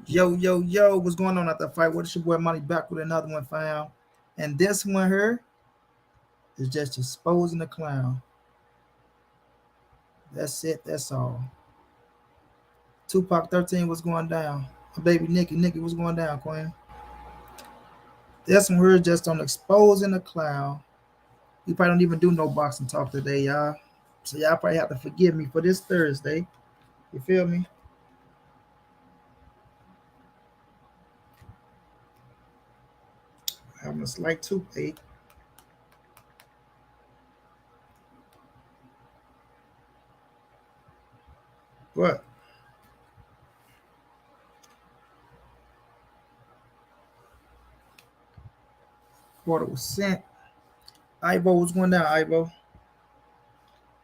Yo, yo, yo, what's going on at the fight? What is your boy Money back with another one, fam? And this one here is just exposing the clown. That's it, that's all. Tupac 13 was going down. My baby Nikki was going down, Queen. This one here is just on exposing the clown. We probably don't even do no boxing talk today, y'all. So y'all probably have to forgive me for this Thursday. You feel me? Having a slight toothache. But water was sent. Ivo was going down, Ivo.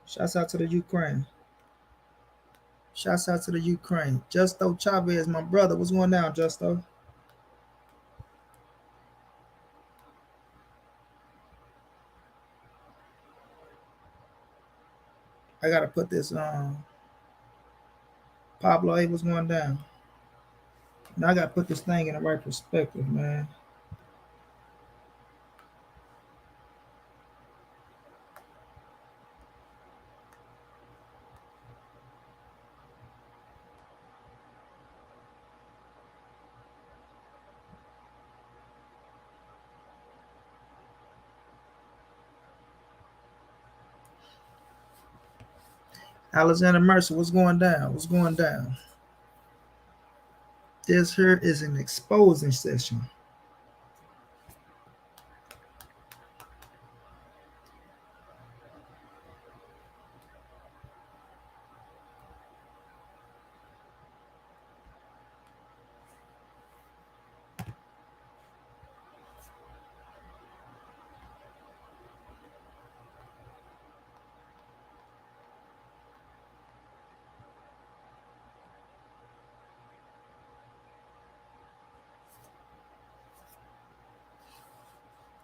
Shouts out to the Ukraine. Shouts out to the Ukraine. Justo Chavez, my brother. What's going down, Justo? I gotta put this Pablo A was going down. Now I gotta put this thing in the right perspective, man. Alexander Mercer, what's going down? What's going down? This here is an exposing session.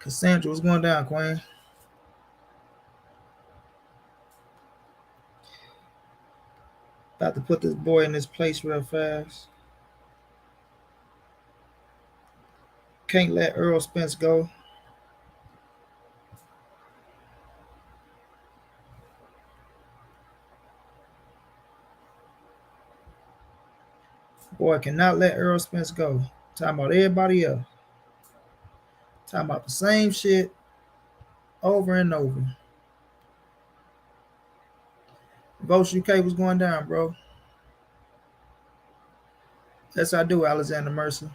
Cassandra, what's going down, Queen? About to put this boy in his place real fast. Can't let Errol Spence go. Boy, cannot let Errol Spence go. Talking about everybody else. Talking about the same shit over and over. Votes UK was going down, bro. Yes, I do, Alexander Mercer.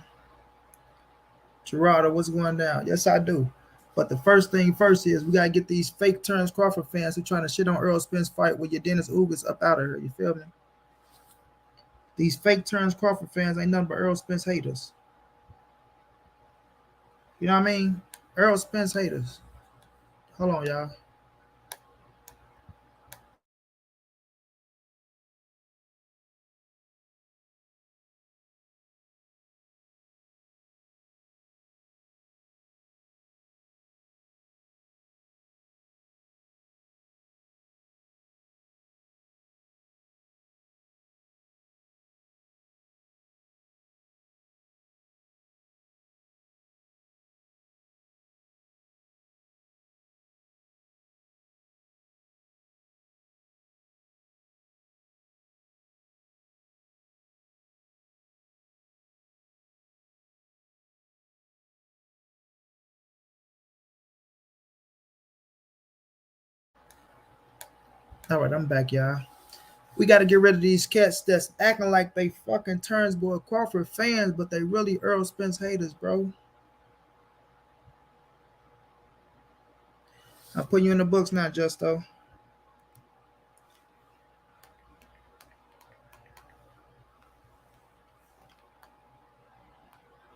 Gerardo, what's going down? Yes, I do. But the first thing first is we gotta get these fake turns Crawford fans who trying to shit on Earl Spence fight with your Dennis Ugas up out of here. You feel me? These fake turns Crawford fans ain't nothing but Earl Spence haters. You know what I mean? Earl Spence haters. Hold on, y'all. All right, I'm back, y'all. We got to get rid of these cats that's acting like they fucking turns boy Crawford fans, but they really Earl Spence haters, bro. I'm putting you in the books now, Justo.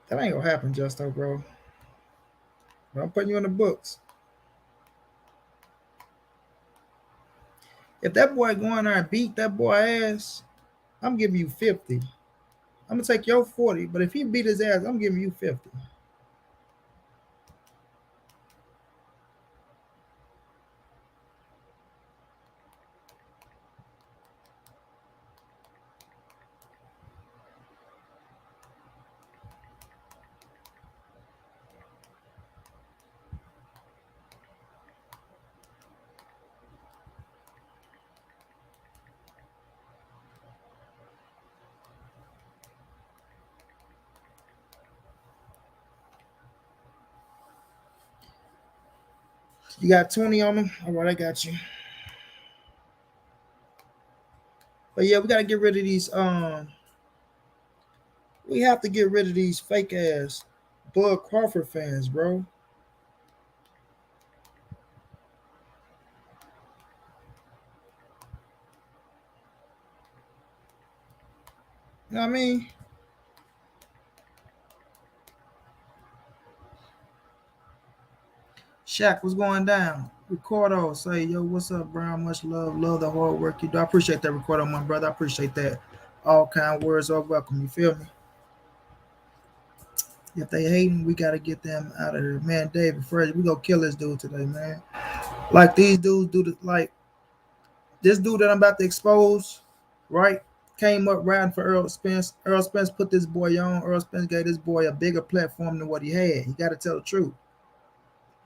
That ain't gonna happen, Justo, bro. But I'm putting you in the books. If that boy go in there and beat that boy ass, I'm giving you 50. I'm gonna take your 40, but if he beat his ass, I'm giving you 50. You got 20 on them? All right, I got you. But yeah, we gotta get rid of these. We have to get rid of these fake ass Bud Crawford fans, bro. You know what I mean? Shaq, what's going down? Ricardo, say, yo, what's up, Brown? Much love. Love the hard work you do. I appreciate that, Ricardo, my brother. I appreciate that. All kind words are welcome. You feel me? If they hating, we gotta get them out of here. Man, David Frazier, we gonna kill this dude today, man. Like these dudes do the like this dude that I'm about to expose, right? Came up riding for Errol Spence. Errol Spence put this boy on. Errol Spence gave this boy a bigger platform than what he had. He gotta tell the truth.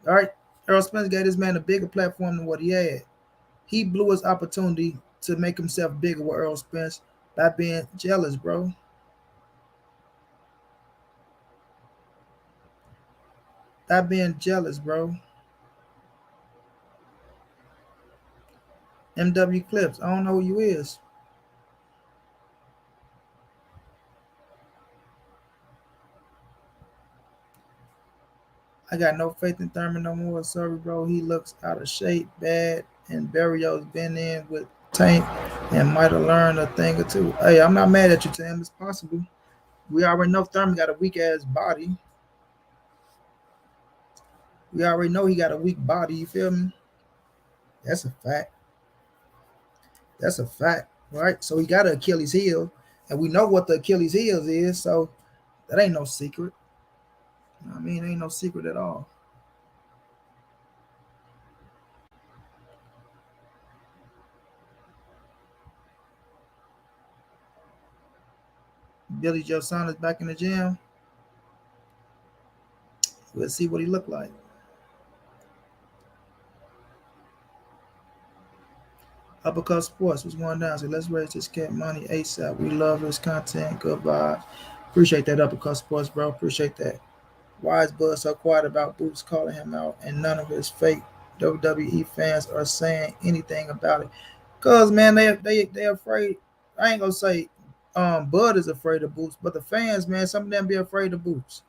All right. Errol Spence gave this man a bigger platform than what he had. He blew his opportunity to make himself bigger with Errol Spence by being jealous, bro. By being jealous, bro. MW Clips. I don't know who you is. I got no faith in Thurman no more. Sorry, bro. He looks out of shape, bad, and Barrios been in with Tank and might have learned a thing or two. Hey, I'm not mad at you, Tim. It's possible. We already know Thurman got a weak ass body. We already know he got a weak body. You feel me? That's a fact. That's a fact, right? So he got an Achilles heel, and we know what the Achilles heel is. So that ain't no secret. You know what I mean, it ain't no secret at all. Billy Joe Saunders back in the gym. We'll see what he look like. Uppercut Sports, what's going down? So let's raise this cat money ASAP. We love his content. Good vibes. Appreciate that, Uppercut Sports, bro. Appreciate that. Why is Bud so quiet about Boots calling him out and none of his fake WWE fans are saying anything about it? Cause man, they afraid. I ain't gonna say Bud is afraid of Boots, but the fans, man, some of them be afraid of Boots.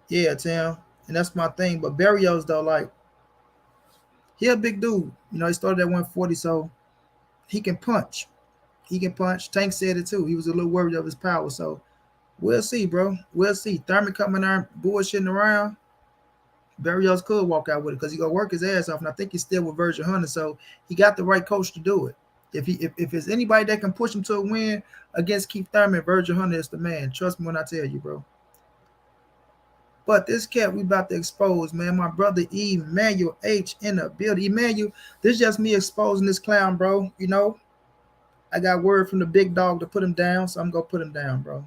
Yeah, Tim. And that's my thing. But Barrios though, like he a big dude. You know, he started at 140, so he can punch. He can punch. Tank said it too. He was a little worried of his power. So we'll see, bro. We'll see. Thurman coming there bullshitting around. Barrios could walk out with it because he gonna work his ass off, and I think he's still with Virgil Hunter. So he got the right coach to do it. If it's anybody that can push him to a win against Keith Thurman, Virgil Hunter is the man. Trust me when I tell you, bro. But this cat we about to expose, man. My brother Emmanuel H in the building. Emmanuel, this is just me exposing this clown, bro. You know, I got word from the big dog to put him down, so I'm gonna put him down, bro.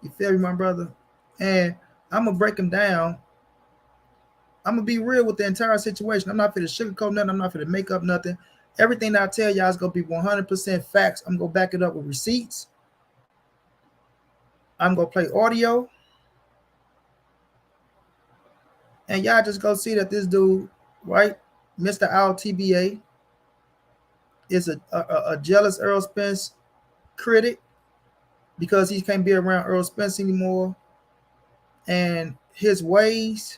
You feel me, my brother? And I'm gonna break him down. I'm gonna be real with the entire situation. I'm not for to sugarcoat nothing. I'm not for to make up nothing. Everything that I tell y'all is gonna be 100% facts. I'm gonna back it up with receipts. I'm gonna play audio, and y'all just go see that this dude, right, Mr. Al TBA, is a jealous Errol Spence critic because he can't be around Errol Spence anymore, and his ways,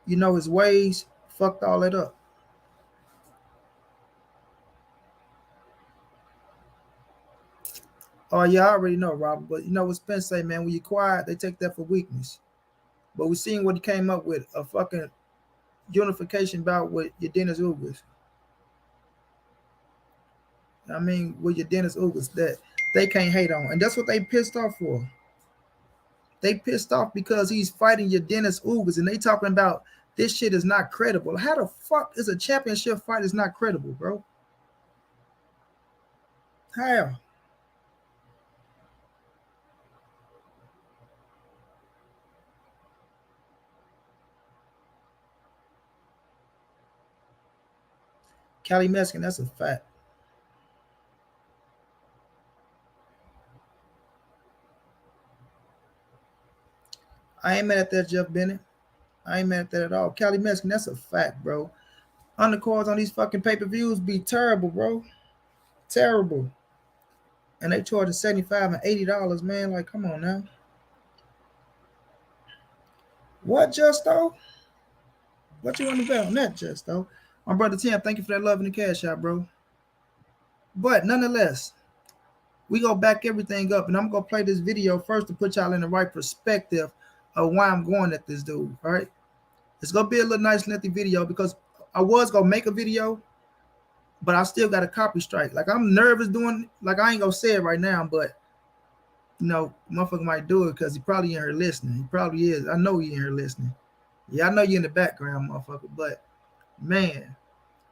his ways fucked all that up. Oh yeah, I already know, Robert. But you know what Spence say, man? When you quiet, they take that for weakness. But we seen what he came up with, a fucking unification bout with your Dennis Ugers. I mean, with your Dennis Ugers that they can't hate on. And that's what they pissed off for. They pissed off because he's fighting your Dennis Ugers and they talking about this shit is not credible. How the fuck is a championship fight is not credible, bro? How? Cali Meskin, that's a fact. I ain't mad at that, Jeff Bennett. I ain't mad at that at all. Cali Mexican, that's a fact, bro. Undercards on these fucking pay-per-views be terrible, bro. Terrible. And they charging $75 and $80, man. Like, come on now. What, Justo? What you want to bet on that, Justo? My brother Tim, thank you for that love and the cash out, bro. But nonetheless, we go back everything up, and I'm gonna play this video first to put y'all in the right perspective of why I'm going at this dude. All right, it's gonna be a little nice lengthy video because I was gonna make a video, but I still got a copy strike. Like I'm nervous doing. Like I ain't gonna say it right now, but you know, motherfucker might do it because he probably in here listening. He probably is. I know he in here listening. Yeah, I know you in the background, motherfucker. But man,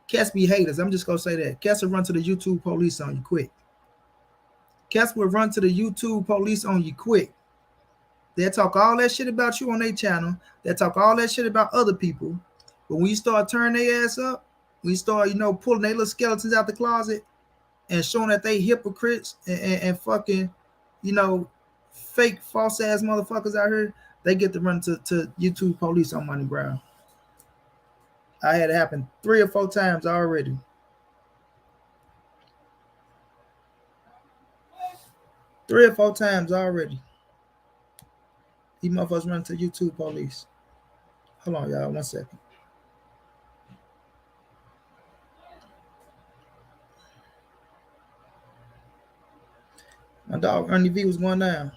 cats be haters. I'm just gonna say that. Cats will run to the YouTube police on you quick. Cats will run to the YouTube police on you quick. They'll talk all that shit about you on their channel. They'll talk all that shit about other people. But when you start turning their ass up, when you start, pulling their little skeletons out the closet and showing that they hypocrites and fucking, fake false ass motherfuckers out here, they get to run to YouTube police on Money Brown. I had it happen 3 or 4 times already. 3 or 4 times already. These motherfuckers run to YouTube police. Hold on, y'all. 1 second. My dog Ernie V was going down.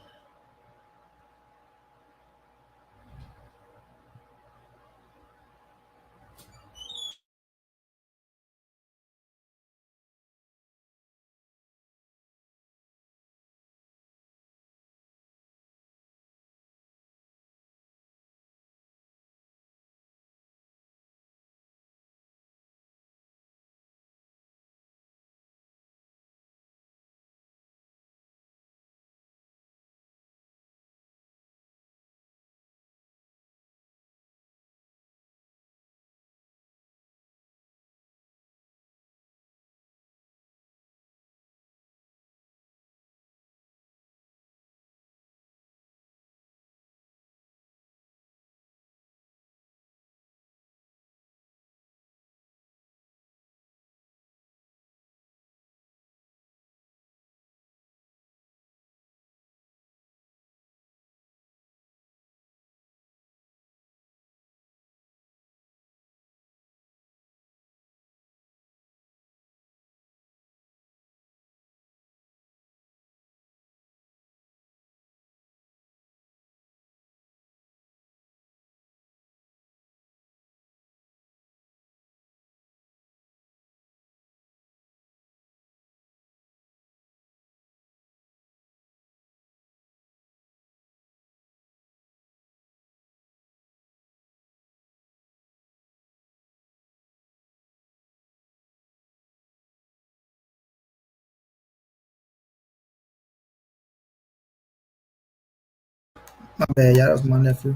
My bad, y'all. That was my nephew.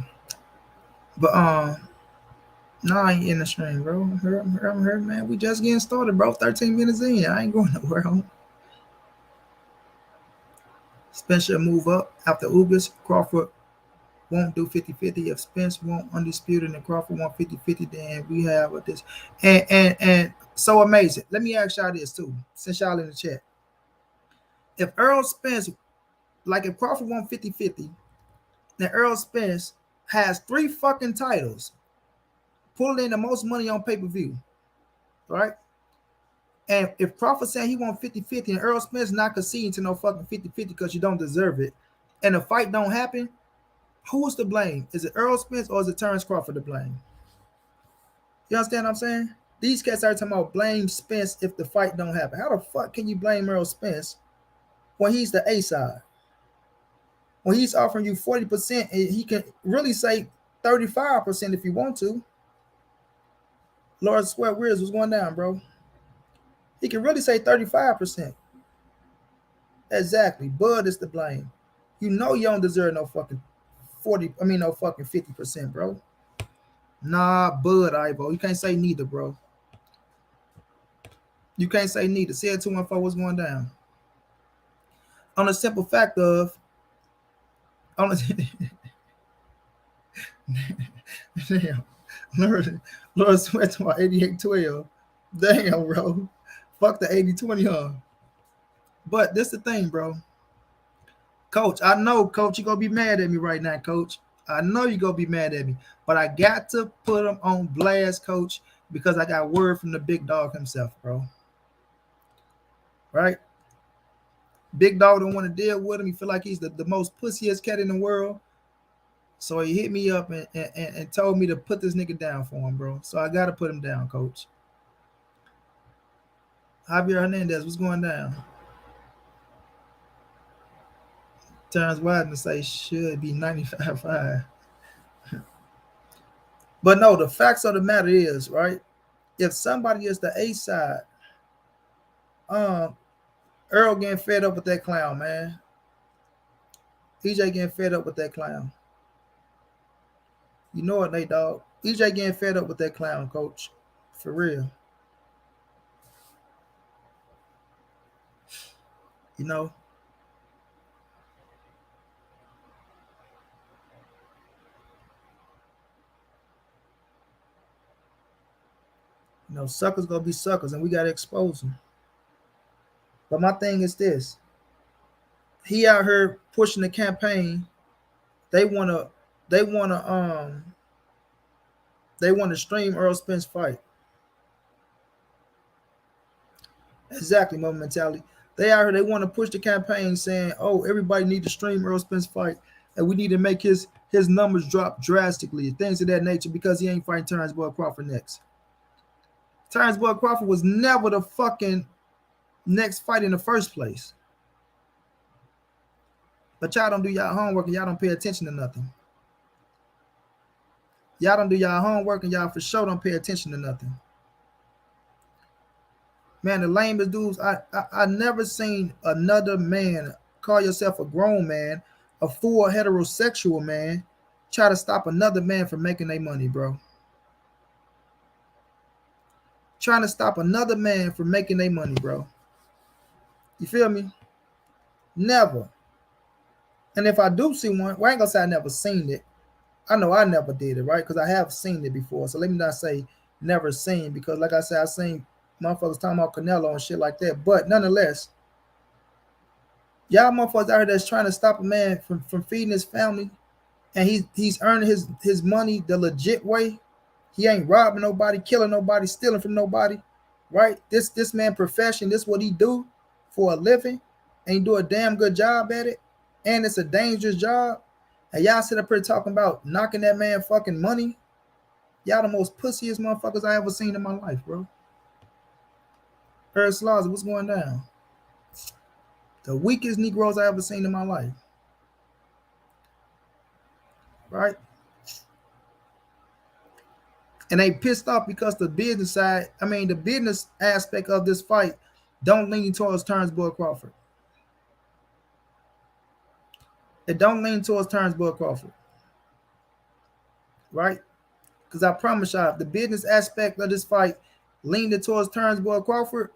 But no, I ain't in the stream, bro. I'm hurt, man. We just getting started, bro. 13 minutes in. I ain't going nowhere. Spencer move up after Ugas. Crawford won't do 50-50. If Spence won't undisputed and Crawford won't 50-50, then we have this. And so amazing. Let me ask y'all this too, since y'all in the chat. If Errol Spence, like if Crawford won 50-50, then Errol Spence has 3 fucking titles, pulling in the most money on pay-per-view, right? And if Crawford saying he won 50-50 and Errol Spence not conceding to no fucking 50-50 because you don't deserve it, and the fight don't happen, who's to blame? Is it Errol Spence or is it Terrence Crawford to blame? You understand what I'm saying? These cats are talking about blame Spence if the fight don't happen. How the fuck can you blame Errol Spence when he's the A side? When he's offering you 40%, and he can really say 35% if you want to. Lord Sweat Weirds was going down, bro. He can really say 35%. Exactly. Bud is to blame. You know you don't deserve no fucking 50%, bro. Nah, Bud, Ivo. You can't say neither, bro. You can't say neither. Say it 214 what's going down. On the simple fact of Damn. Lord Sweat to my 88-12. Damn, bro. Fuck the 80-20, huh? But this the thing, bro. Coach, I know, Coach, you gonna be mad at me right now, Coach. I know you gonna be mad at me. But I got to put him on blast, Coach, because I got word from the big dog himself, bro. Right? Big dog don't want to deal with him. He feel like he's the most pussiest cat in the world. So he hit me up and told me to put this nigga down for him, bro. So I gotta put him down, Coach. Javier Hernandez, what's going down? Terrence Wideman say should be 95.5. But no, the facts of the matter is, right? If somebody is the A side, um, Earl getting fed up with that clown, man. EJ getting fed up with that clown. You know it, Nate Dog. EJ getting fed up with that clown, Coach. For real. You know? You know, suckers gonna be suckers, and we gotta expose them. But my thing is this: he out here pushing the campaign. They wanna, they wanna, they wanna stream Errol Spence fight. Exactly, my mentality. They out here, they want to push the campaign saying, "Oh, everybody need to stream Errol Spence fight, and we need to make his numbers drop drastically, things of that nature, because he ain't fighting Terrence Bud Crawford next." Terrence Bud Crawford was never the fucking next fight in the first place. But y'all don't do y'all homework and y'all don't pay attention to nothing. Y'all don't do y'all homework and y'all for sure don't pay attention to nothing. Man, the lamest dudes, I never seen another man call yourself a grown man, a full heterosexual man, try to stop another man from making their money, bro. Trying to stop another man from making their money, bro. You feel me? Never. And if I do see one, well, I ain't gonna say I never seen it. I know I never did it, right? Because I have seen it before. So let me not say never seen, because like I said, I seen motherfuckers talking about Canelo and shit like that. But nonetheless, y'all motherfuckers out here that's trying to stop a man from feeding his family, and he's earning his money the legit way. He ain't robbing nobody, killing nobody, stealing from nobody, right? This man profession, this what he do for a living, and he do a damn good job at it, and it's a dangerous job. And y'all sit up here talking about knocking that man fucking money. Y'all the most pussiest motherfuckers I ever seen in my life, bro. Errol Spence, what's going down? The weakest Negroes I ever seen in my life, right? And they pissed off because the business side, I mean, the business aspect of this fight don't lean towards Terrence Bud Crawford. It don't lean towards Terrence Bud Crawford, right? Because I promise y'all, if the business aspect of this fight leaned towards Terrence Bud Crawford,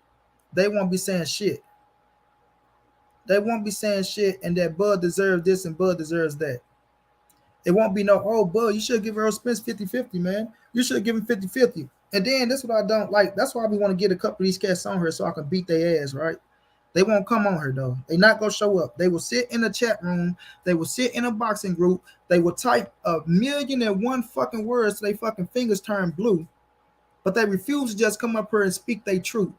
they won't be saying shit. They won't be saying shit, and that Bud deserves this and Bud deserves that. It won't be no, oh, Bud, you should give Errol Spence 50-50, man. You should give him 50-50. And then that's what I don't like. That's why we want to get a couple of these cats on here so I can beat their ass, right? They won't come on here, though. They not going to show up. They will sit in the chat room. They will sit in a boxing group. They will type 1,000,001 fucking words so they fucking fingers turn blue. But they refuse to just come up here and speak their truth,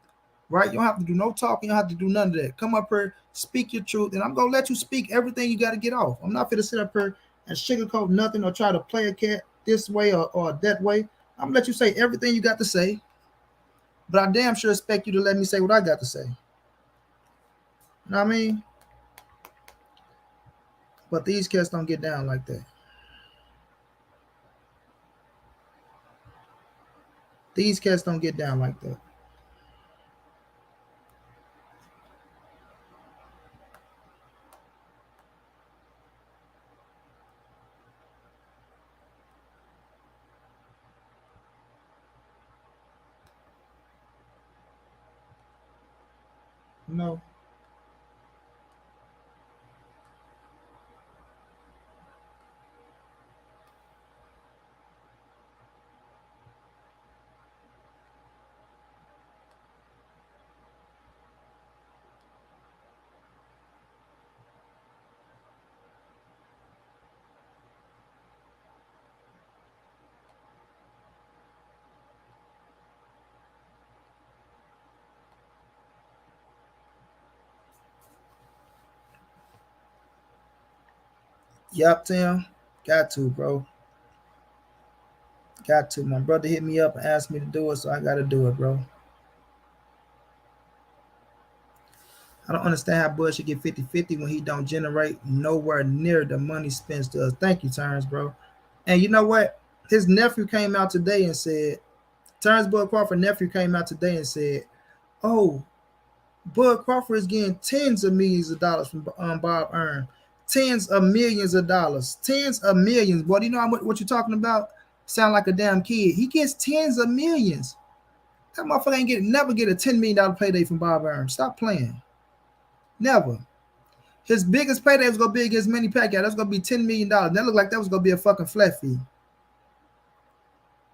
right? You don't have to do no talking. You don't have to do none of that. Come up here, speak your truth, and I'm going to let you speak everything you got to get off. I'm not going to sit up here and sugarcoat nothing or try to play a cat this way or that way. I'm going to let you say everything you got to say, but I damn sure expect you to let me say what I got to say. You know what I mean? But these cats don't get down like that. These cats don't get down like that. No. Yup, Tim. Got to, bro. Got to. My brother hit me up and asked me to do it, so I gotta do it, bro. I don't understand how Bud should get 50-50 when he don't generate nowhere near the money Spence does. Thank you, Terrence, bro. And you know what? His nephew came out today and said, Terrence Bud Crawford nephew came out today and said, oh, Bud Crawford is getting tens of millions of dollars from Bob Earn. Tens of millions of dollars. Tens of millions. Boy, you know what you're talking about? Sound like a damn kid. He gets tens of millions. That motherfucker ain't never get a $10 million payday from Bob Earn. Stop playing. Never. His biggest payday was gonna be against Manny Pacquiao. That's gonna be $10 million. That looked like that was gonna be a fucking flat fee.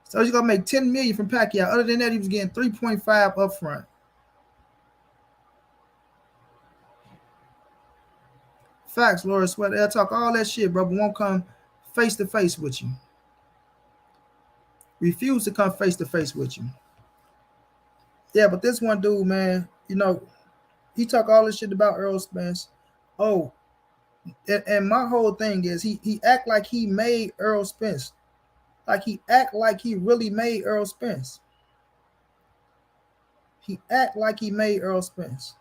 So he's gonna make $10 million from Pacquiao. Other than that, he was getting 3.5 up front. Facts, Laura Sweat. They'll talk all that shit, bro, but won't come face to face with you. Refuse to come face to face with you. Yeah, but this one dude, man, you know, he talk all this shit about Errol Spence. Oh, and my whole thing is he act like he made Errol Spence. Like he act like he really made Errol Spence. He act like he made Errol Spence.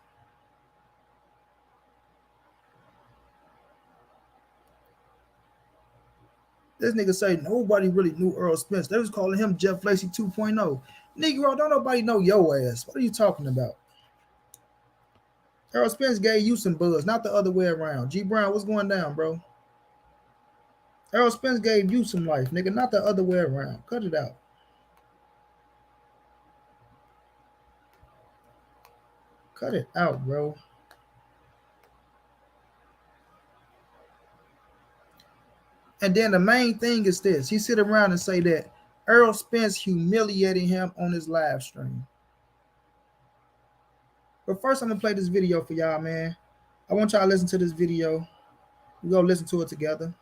This nigga say nobody really knew Errol Spence. They was calling him Jeff Lacey 2.0. Negro, don't nobody know your ass. What are you talking about? Errol Spence gave you some buzz, not the other way around. G Brown, what's going down, bro? Errol Spence gave you some life, nigga, not the other way around. Cut it out. Cut it out, bro. And then the main thing is this. He sit around and say that Errol Spence humiliating him on his live stream. But first, I'm going to play this video for y'all, man. I want y'all to listen to this video. We're going to listen to it together.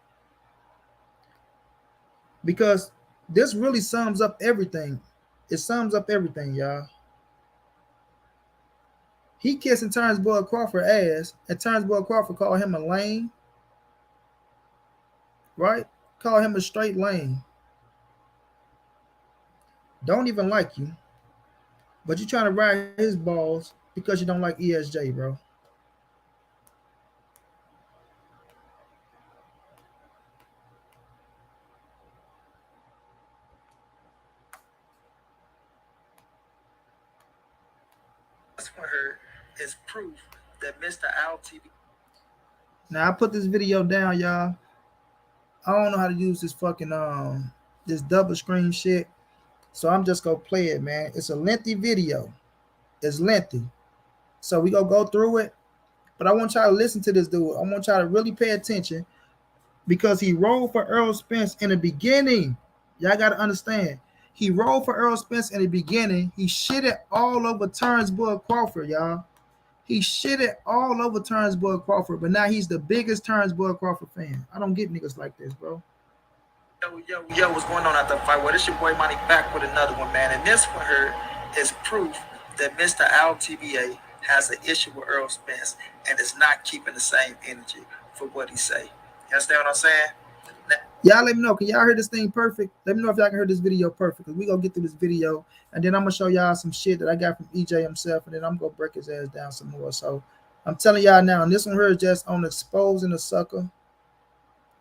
Because this really sums up everything. It sums up everything, y'all. He kissing Terrence Bud Crawford ass, and Terrence Bud Crawford called him a lame. Right? Call him a straight lame. Don't even like you. But you're trying to ride his balls because you don't like ESJ, bro. This one here is proof that Mr. LTV. Now I put this video down, y'all. I don't know how to use this fucking this double screen shit. So I'm just gonna play it, man. It's a lengthy video. It's lengthy. So we gonna go through it. But I want y'all to listen to this dude. I want y'all to really pay attention because he rolled for Errol Spence in the beginning. Y'all gotta understand. He rolled for Errol Spence in the beginning. He shitted all over Terrence Bud Crawford, y'all. He shitted all over Terrence Bud Crawford, but now he's the biggest Terrence Bud Crawford fan. I don't get niggas like this, bro. Yo, what's going on at the fight? Well, this your boy Money back with another one, man. And this one here is proof that Mr. LTBA has an issue with Errol Spence and is not keeping the same energy for what he say. You understand what I'm saying? Y'all let me know. Can y'all hear this thing perfect? Let me know if y'all can hear this video perfect. Because we going to get through this video. And then I'm going to show y'all some shit that I got from EJ himself. And then I'm going to break his ass down some more. So I'm telling y'all now, and this one here is just on exposing a sucker.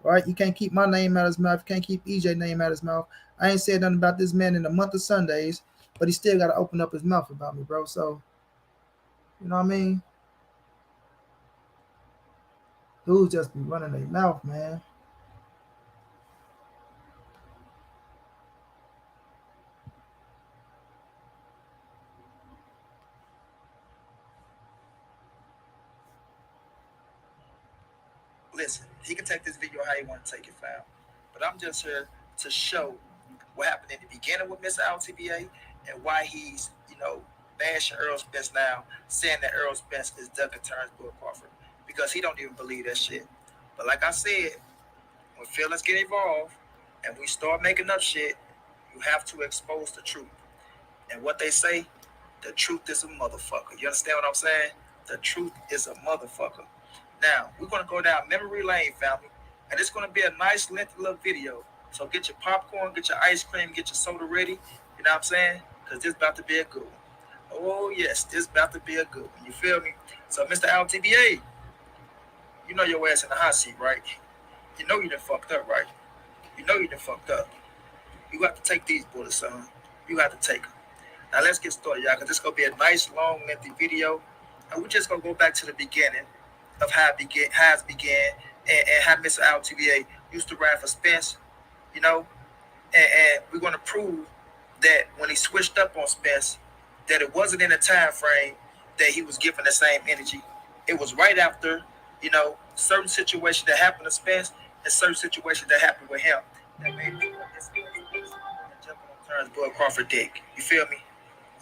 Right? You can't keep my name out of his mouth. You can't keep EJ name out of his mouth. I ain't said nothing about this man in a month of Sundays. But he still got to open up his mouth about me, bro. So, you know what I mean? Dudes just be running their mouth, man. Listen, he can take this video how he want to take it, fam. But I'm just here to show what happened in the beginning with Mr. LTBA and why he's, bashing Errol Spence now, saying that Errol Spence is ducking Terrence Bud Crawford because he don't even believe that shit. But like I said, when feelings get involved and we start making up shit, you have to expose the truth. And what they say, the truth is a motherfucker. You understand what I'm saying? The truth is a motherfucker. Now, we're going to go down memory lane, family, And it's going to be a nice, lengthy little video. So get your popcorn, get your ice cream, get your soda ready. You know what I'm saying? Because this about to be a good one. Oh, yes, this about to be a good one. You feel me? So, Mr. LTBA, you know your ass in the hot seat, right? You know you done fucked up, right? You know you done fucked up. You got to take these bullets, son. You got to take them. Now, let's get started, y'all, because this going to be a nice, long, lengthy video. And we're just going to go back to the beginning of how it began, and how Mr. LTBA used to ride for Spence, you know, and we're going to prove that when he switched up on Spence, that it wasn't in a time frame that he was given the same energy. It was right after, you know, certain situations that happened to Spence and certain situations that happened with him that made him jump on turns Boy Crawford dick. You feel me?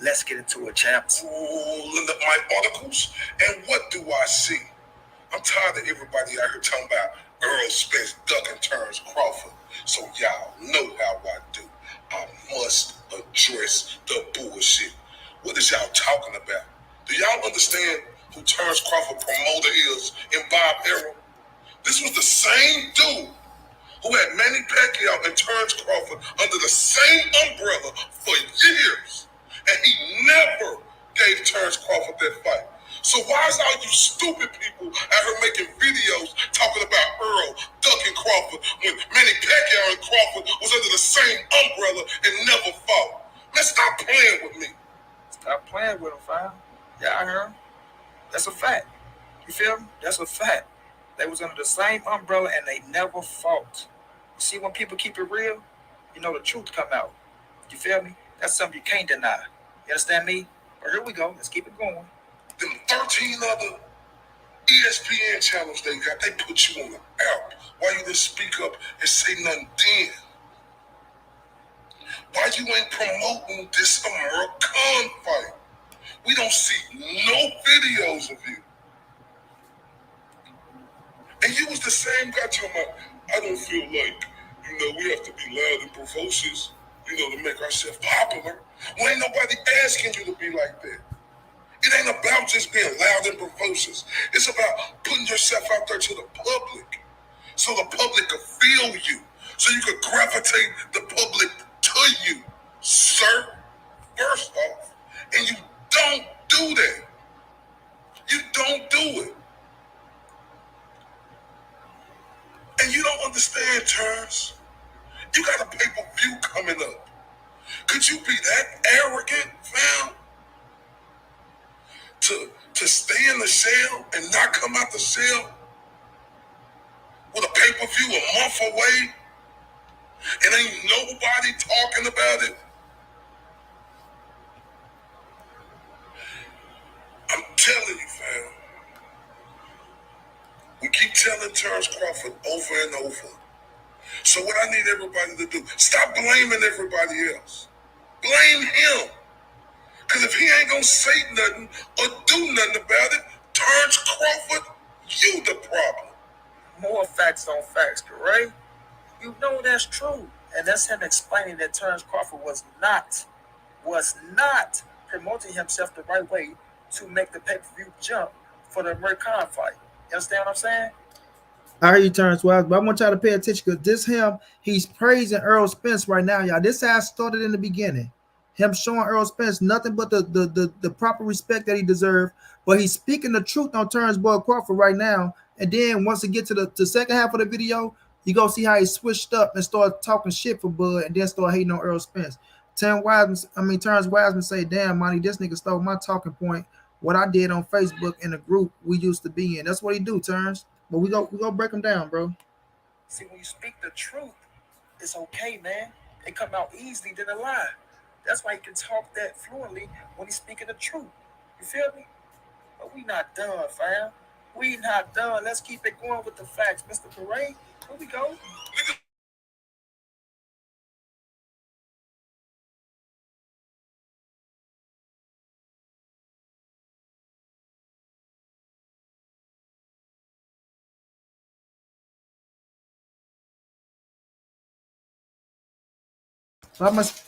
Let's get into it, champs. Look at my articles, and what do I see? I'm tired of everybody out here talking about Errol Spence ducking turns Crawford. So y'all know how I do. I must address the bullshit. What is y'all talking about? Do y'all understand who Terrence Crawford promoter is in Bob Errol? This was the same dude who had Manny Pacquiao and Terrence Crawford under the same umbrella for years. And he never gave Terrence Crawford that fight. So why is all you stupid people out here making videos talking about Earl ducking Crawford when Manny Pacquiao and Crawford was under the same umbrella and never fought? Man, stop playing with me. Stop playing with him, fam. Yeah, I heard him. That's a fact. You feel me? That's a fact. They was under the same umbrella and they never fought. You see, when people keep it real, you know the truth come out. You feel me? That's something you can't deny. You understand me? But here we go. Let's keep it going. Them 13 other ESPN channels they got, they put you on the app. Why you didn't speak up and say nothing then? Why you ain't promoting this Amir Khan fight? We don't see no videos of you. And you was the same guy talking about, I don't feel like, we have to be loud and precocious, to make ourselves popular. Well, ain't nobody asking you to be like that. It ain't about just being loud and precocious. It's about putting yourself out there to the public so the public can feel you, so you can gravitate the public to you, sir, first off. And you don't do that. You don't do it. And you don't understand, Terrence. You got a pay-per-view coming up. Could you be that arrogant, fam? To stay in the cell and not come out the cell with a pay-per-view a month away and ain't nobody talking about it? I'm telling you, fam. We keep telling Terrence Crawford over and over. So what I need everybody to do, stop blaming everybody else. Blame him. Because if he ain't going to say nothing or do nothing about it, Terrence Crawford, you the problem. More facts on facts, correct? You know that's true. And that's him explaining that Terrence Crawford was not promoting himself the right way to make the pay-per-view jump for the American fight. You understand what I'm saying? I hear you, Terrence Wise, but I want y'all to pay attention because this him, he's praising Errol Spence right now, y'all. This how I started in the beginning. Him showing Errol Spence nothing but the proper respect that he deserved. But he's speaking the truth on Terrence Boy Crawford right now. And then once it get to the second half of the video, you go see how he switched up and started talking shit for Bud and then start hating on Errol Spence. Terrence Wiseman say, damn, Monty, this nigga stole my talking point. What I did on Facebook in the group we used to be in. That's what he do, Terrence. But we go break them down, bro. See, when you speak the truth, it's okay, man. It come out easily than a lie. That's why he can talk that fluently when he's speaking the truth. You feel me? But we not done, fam. We not done. Let's keep it going with the facts, Mr. Parade. Here we go. So I must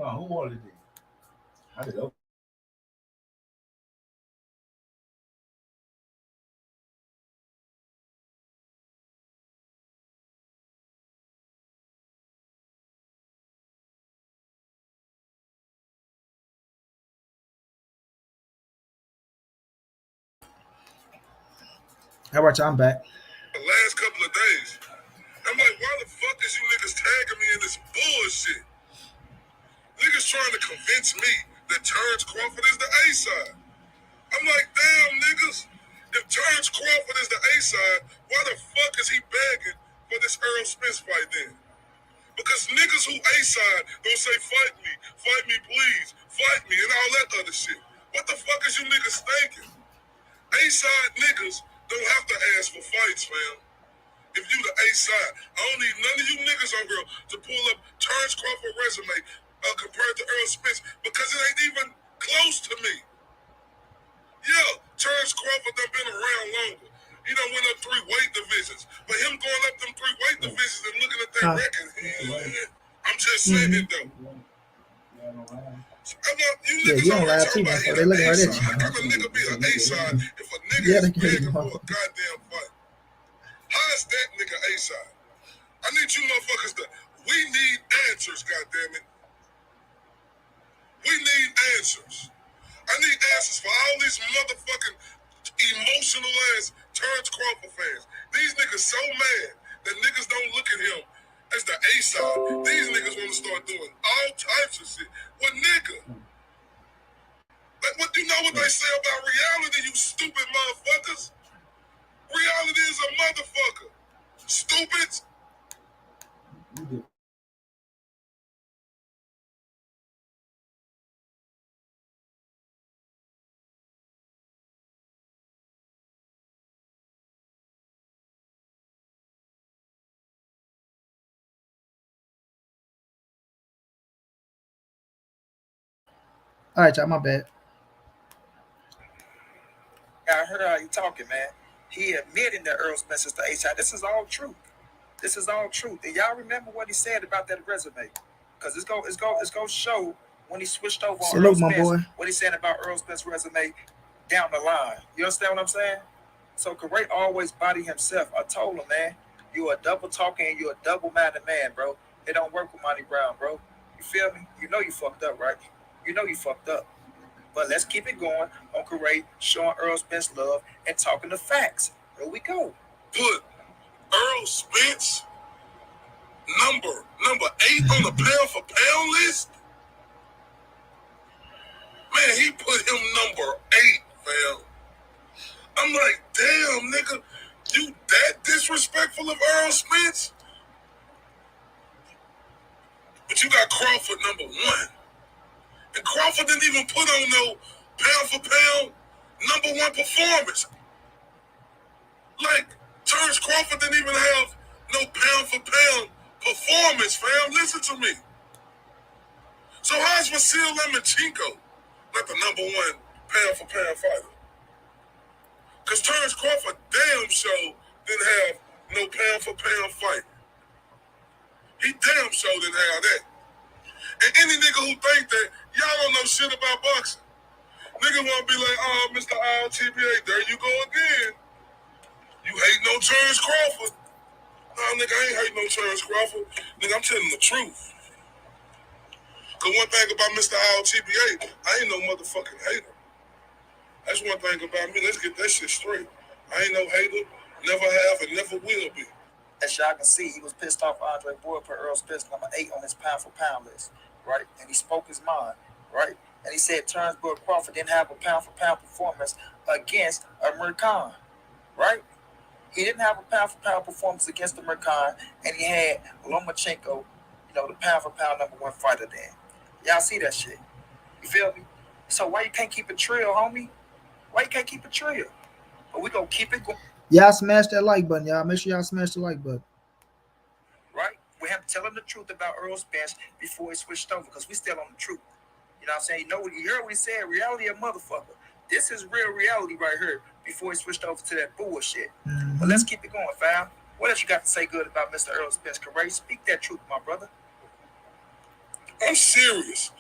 on, who wanted it? I did. Okay. All right, y'all, I'm back. The last couple of days. I'm like, why the fuck is you niggas tagging me in this bullshit? Niggas trying to convince me that Terrence Crawford is the A-side. I'm like, damn, niggas. If Terrence Crawford is the A-side, why the fuck is he begging for this Errol Spence fight then? Because niggas who A-side don't say, fight me, please, fight me, and all that other shit. What the fuck is you niggas thinking? A-side niggas don't have to ask for fights, fam. If you the A-side, I don't need none of you niggas on girl to pull up Terrence Crawford resume compared to Errol Spence because it ain't even close to me. Yeah, Terrence Crawford done been around longer. He done went up 3 weight divisions. But him going up them 3 weight divisions and looking at that record, I'm just saying it though. You niggas don't already lie too, talking about man. he They an looking right at A-side. you. How can a nigga be an A-side if a nigga Yeah, is they can begging you. for a goddamn fight? How is that nigga A-side? I need you motherfuckers to, we need answers, goddammit. We need answers. I need answers for all these motherfucking emotional ass Terrence Crawford fans. These niggas so mad that niggas don't look at him as the A-side. These niggas want to start doing all types of shit. Well, nigga, like what you know what they say about reality, you stupid motherfuckers? Reality is a motherfucker. Stupid. All right, y'all, my bad. I heard how you talking, man. He admitting that Errol Spence is the A-side. This is all truth. This is all truth. And y'all remember what he said about that resume? Because it's gonna show when he switched over on Salute, Errol my Spence, boy. what he said about Errol Spence's resume down the line. You understand what I'm saying? So Corey always body himself. I told him, man, you a double talking and you a double-minded man, bro. It don't work with Monty Brown, bro. You feel me? You know you fucked up, right? You know you fucked up. But let's keep it going on Corey showing Errol Spence love and talking the facts. Here we go. Put Errol Spence number 8 on the pound for pound list. Man, he put him number 8, fam. I'm like, damn, nigga, you that disrespectful of Errol Spence? But you got Crawford number 1. And Crawford didn't even put on no pound for pound number 1 performance. Like, Terrence Crawford didn't even have no pound for pound performance, fam. Listen to me. So how's Vasil Lomachenko not the number 1 pound for pound fighter? Because Terrence Crawford damn sure didn't have no pound for pound fight. He damn sure didn't have that. And any nigga who think that y'all don't know shit about boxing, nigga wanna be like, oh, Mr. ILTBA, there you go again. You hating on Terrence Crawford. Nah, nigga, I ain't hating on Terrence Crawford. Nigga, I'm telling the truth. Because one thing about Mr. ILTBA, I ain't no motherfucking hater. That's one thing about me. Let's get that shit straight. I ain't no hater, never have, and never will be. As y'all can see, he was pissed off Andre Boyd put Errol Spence number 8 on his pound for pound list, right? And he spoke his mind, right? And he said Terrence Boyd Crawford didn't have a pound for pound performance against Amir Khan, right? He didn't have a pound for pound performance against Amir Khan, and he had Lomachenko, the pound for pound number 1 fighter then. Y'all see that shit? You feel me? So why you can't keep it real, homie? Why you can't keep it real? But we gonna keep it going. Y'all smash that like button, y'all. Make sure y'all smash the like button. Right? We have to tell him the truth about Errol Spence before he switched over, because we still on the truth. You know what I'm saying? You heard what he said, reality of motherfucker. This is real reality right here before he switched over to that bullshit. Mm-hmm. But let's keep it going, fam. What else you got to say good about Mr. Errol Spence? Correct? Speak that truth, my brother. I'm serious.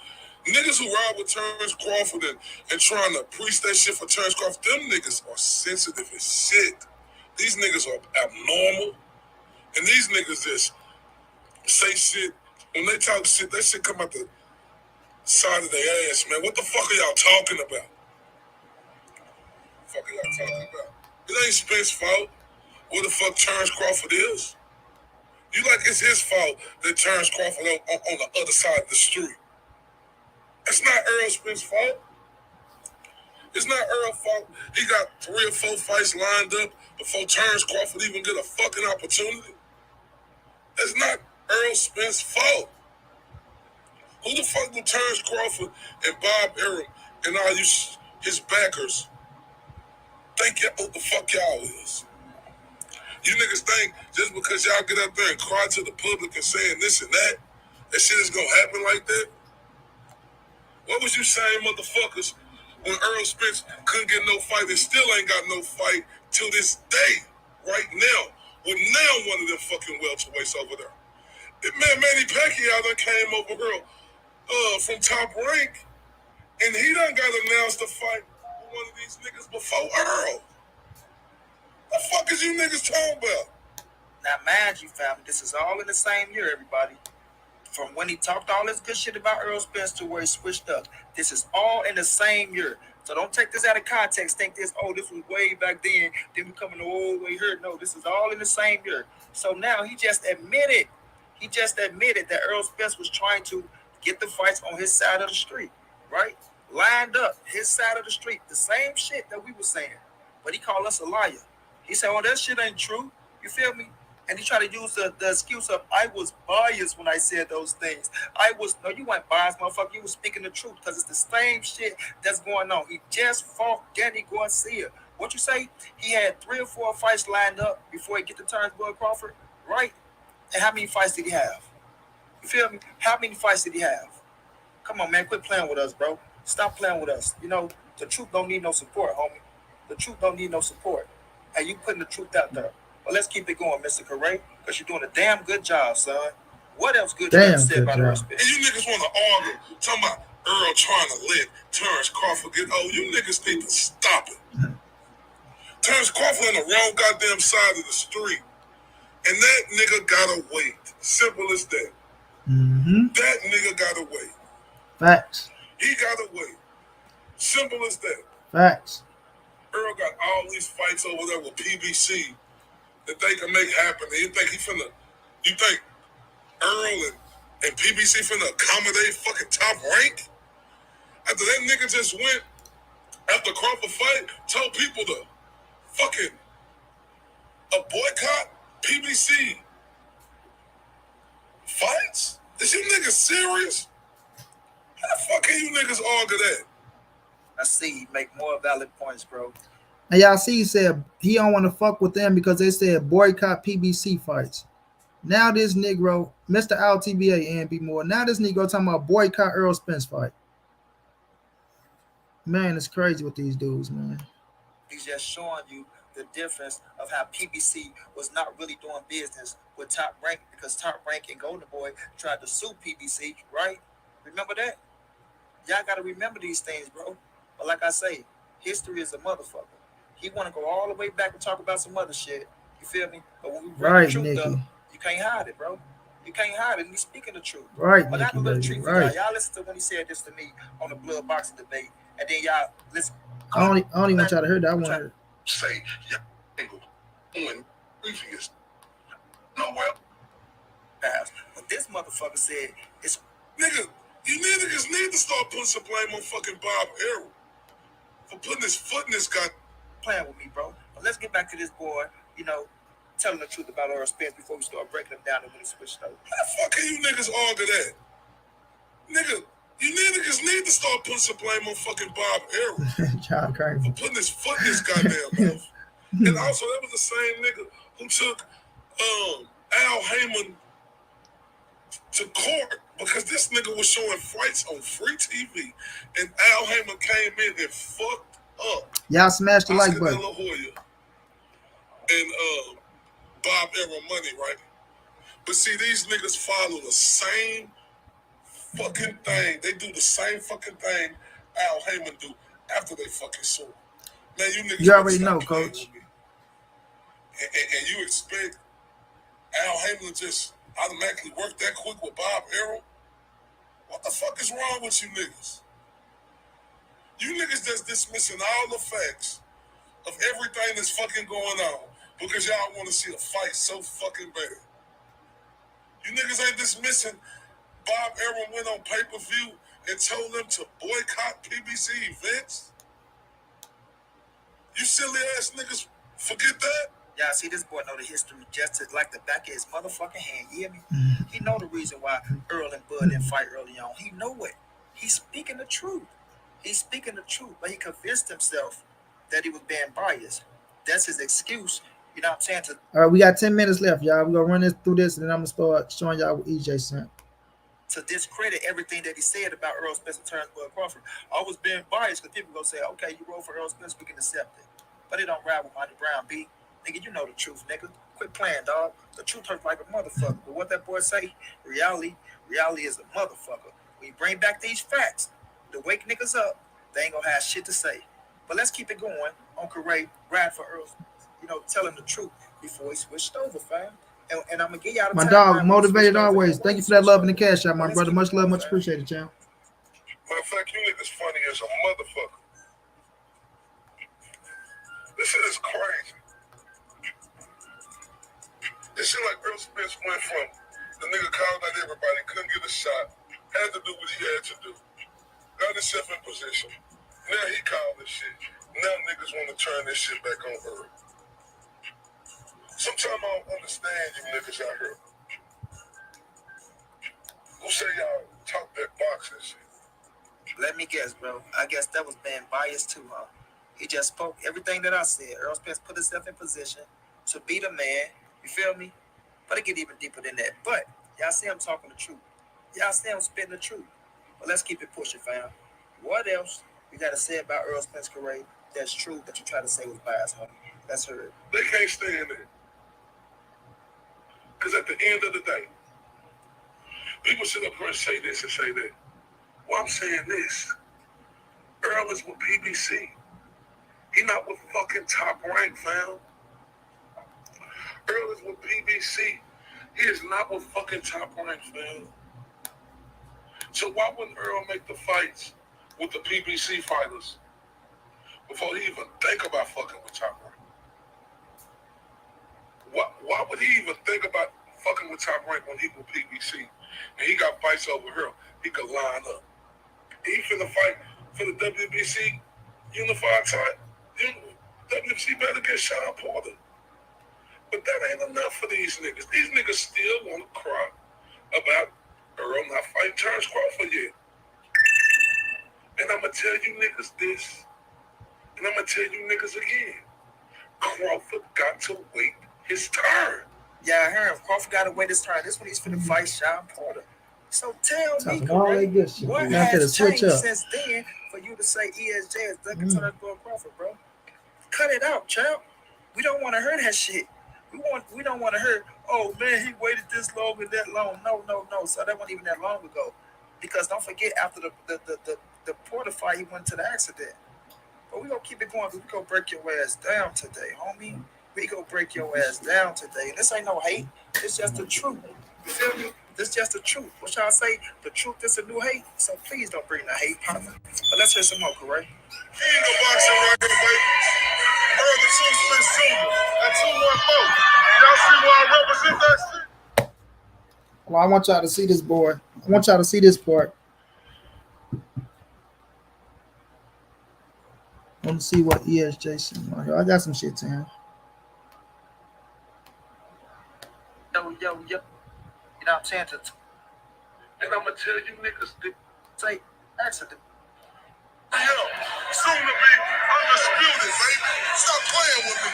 Niggas who ride with Terrence Crawford and trying to preach that shit for Terrence Crawford, them niggas are sensitive as shit. These niggas are abnormal. And these niggas just say shit. When they talk shit, that shit come out the side of their ass, man. What the fuck are y'all talking about? Fuck are y'all talking about? It ain't Spence's fault. What the fuck Terrence Crawford is? You like it's his fault that Terrence Crawford on the other side of the street. It's not Errol Spence's fault. It's not Errol's fault. He got 3 or 4 fights lined up before Terrence Crawford even get a fucking opportunity. It's not Errol Spence's fault. Who the fuck do Terrence Crawford and Bob Arum and all you his backers think what the fuck y'all is? You niggas think just because y'all get up there and cry to the public and saying this and that shit is gonna happen like that? What was you saying, motherfuckers, when Errol Spence couldn't get no fight and still ain't got no fight till this day, right now, with now one of them fucking welterweights over there? Man, Manny Pacquiao done came over here from Top Rank, and he done got announced to fight with one of these niggas before Errol. The fuck is you niggas talking about? Now, mind you, family, this is all in the same year, everybody. From when he talked all this good shit about Errol Spence to where he switched up. This is all in the same year. So don't take this out of context. Think this, oh, this was way back then we coming the whole way here. No, this is all in the same year. So now he just admitted that Errol Spence was trying to get the fights on his side of the street, right? Lined up, his side of the street. The same shit that we were saying. But he called us a liar. He said, oh, that shit ain't true. You feel me? And he tried to use the excuse of, I was biased when I said those things. No, you weren't biased, motherfucker. You were speaking the truth because it's the same shit that's going on. He just fought Danny Garcia. What you say? He had 3 or 4 fights lined up before he get to Terrence Crawford, right? And how many fights did he have? You feel me? How many fights did he have? Come on, man. Quit playing with us, bro. Stop playing with us. You know, the truth don't need no support, homie. The truth don't need no support. And you putting the truth out there. Well, let's keep it going, Mr. Correa, because you're doing a damn good job, son. What else good you have to say about Errol Spence? And you niggas want to argue, talking about Errol trying to let Terrence Crawford get old. You niggas need to stop it. Terrence Crawford on the wrong goddamn side of the street. And that nigga gotta wait. Simple as that. Mm-hmm. That nigga gotta wait. Facts. He gotta wait. Simple as that. Facts. Errol got all these fights over there with PBC that they can make happen. And you think Errol and PBC finna accommodate fucking Top Rank? After that nigga just went after Crawford fight, told people to fucking boycott PBC fights? Is you niggas serious? How the fuck can you niggas argue that? I see you make more valid points, bro. And y'all see, he said he don't want to fuck with them because they said boycott PBC fights. Now this Negro, Mr. LTBA and B more. Now this Negro talking about boycott Errol Spence fight. Man, it's crazy with these dudes, man. He's just showing you the difference of how PBC was not really doing business with Top Rank because Top Rank and Golden Boy tried to sue PBC, right? Remember that? Y'all got to remember these things, bro. But like I say, history is a motherfucker. He want to go all the way back and talk about some other shit. You feel me? But when we bring the truth up, you can't hide it, bro. You can't hide it. And he's speaking the truth. Right, but I have a little treat for y'all. Y'all listen to when he said this to me on the blood boxing debate. And then y'all listen. I don't even want y'all to hear that. I want to say, yeah, doing previous. No, well. But this motherfucker said, it's nigga, you niggas need to start putting some blame on fucking Bob Errol for putting his foot in this guy. Playing with me, bro. But let's get back to this boy, telling the truth about Errol Spence before we start breaking him down and when he switched over. How the fuck can you niggas argue that? Nigga, you niggas need to start putting some blame on fucking Bob Errol for putting his foot in his goddamn mouth. And also, that was the same nigga who took Al Heyman to court because this nigga was showing fights on free TV, and Al Heyman came in and fucked up. Y'all smashed the like button. And Bob Errol money, right? But see, these niggas follow the same fucking thing. They do the same fucking thing Al Heyman do after they fucking sue him. Man, you niggas You already stop know, playing Coach. with me. And you expect Al Heyman to just automatically work that quick with Bob Errol? What the fuck is wrong with you niggas? You niggas just dismissing all the facts of everything that's fucking going on because y'all want to see a fight so fucking bad. You niggas ain't dismissing Bob Errol went on pay-per-view and told them to boycott PBC events? You silly ass niggas forget that? Y'all see this boy know the history just like the back of his motherfucking hand. You hear me? He know the reason why Earl and Bud didn't fight early on. He know it. He's speaking the truth. He's speaking the truth, but he convinced himself that he was being biased. That's his excuse. You know what I'm saying? All right, we got 10 minutes left, y'all. We're going to run this through this, and then I'm going to start showing y'all what EJ sent. To discredit everything that he said about Errol Spence and Terrence Bud Crawford. I was being biased because people going to say, okay, you roll for Errol Spence, we can accept it. But it don't ride with Monty Brown, B. Nigga, you know the truth, nigga. Quit playing, dog. The truth hurts like a motherfucker. But what that boy say, reality is a motherfucker. When you bring back these facts to wake niggas up, they ain't gonna have shit to say. But let's keep it going. Uncle Ray, ride for Earl, tell him the truth before he switched over, fam. And I'm gonna get y'all the My time dog, motivated always. Thank you for that love in the cash out, my brother. Much love, much appreciated, champ. Matter of fact, you niggas funny as a motherfucker. This shit is crazy. This shit like Errol Spence went from the nigga called out everybody, couldn't get a shot, had to do what he had to do. Got himself in position. Now he called this shit. Now niggas want to turn this shit back on Earl. Sometimes I don't understand you niggas out here. Who say y'all talk that boxing shit? Let me guess, bro. I guess that was being biased too, huh? He just spoke everything that I said. Errol Spence put himself in position to be the man. You feel me? But it get even deeper than that. But y'all see I'm talking the truth. Y'all see I'm spitting the truth. But let's keep it pushing, fam. What else you got to say about Errol Spence career that's true that you try to say was biased, homie? Let's hear it. They can't stand it. Because at the end of the day, people sit up here and say this and say that. Well, I'm saying this. Earl is with PBC. He not with fucking Top Rank, fam. Earl is with PBC. He is not with fucking Top Rank, fam. So why wouldn't Earl make the fights with the PBC fighters before he even think about fucking with Top Rank? Why would he even think about fucking with Top Rank when he with PBC? And he got fights over here. He could line up. He finna fight for the WBC unified title. WBC better get Sean Porter. But that ain't enough for these niggas. These niggas still want to cry about Earl not fighting Terrence Crawford yet. And I'm going to tell you niggas this. And I'm going to tell you niggas again. Crawford got to wait his turn. Yeah, I heard him. Crawford got to wait his turn. This one he's finna fight Sean Porter. So tell me, what has changed since then for you to say ESJ is Duncan Terrence Crawford, bro? Cut it out, champ. We don't want to hear that shit. We don't want to hear, oh man, he waited this long and that long. No. So that wasn't even that long ago. Because don't forget, after the Porter fight, he went to the accident. But we gonna keep it going. We gonna break your ass down today, homie. We gonna break your ass down today. And this ain't no hate. It's just the truth. You feel me? This just the truth. What y'all say? The truth is a new hate. So please don't bring the hate, partner. But let's hear some more, correct? King of boxing right here, baby. Earl the Two Spence Jr. at 214. Y'all see why I represent that shit? Well, I want y'all to see this board. I want y'all to see this part. I want to see what ESJ said. I got some shit to him. Yo. You know what I'm saying? And I'm going to tell you niggas, Say, accident. hell, soon to be undisputed, baby. Stop playing with me.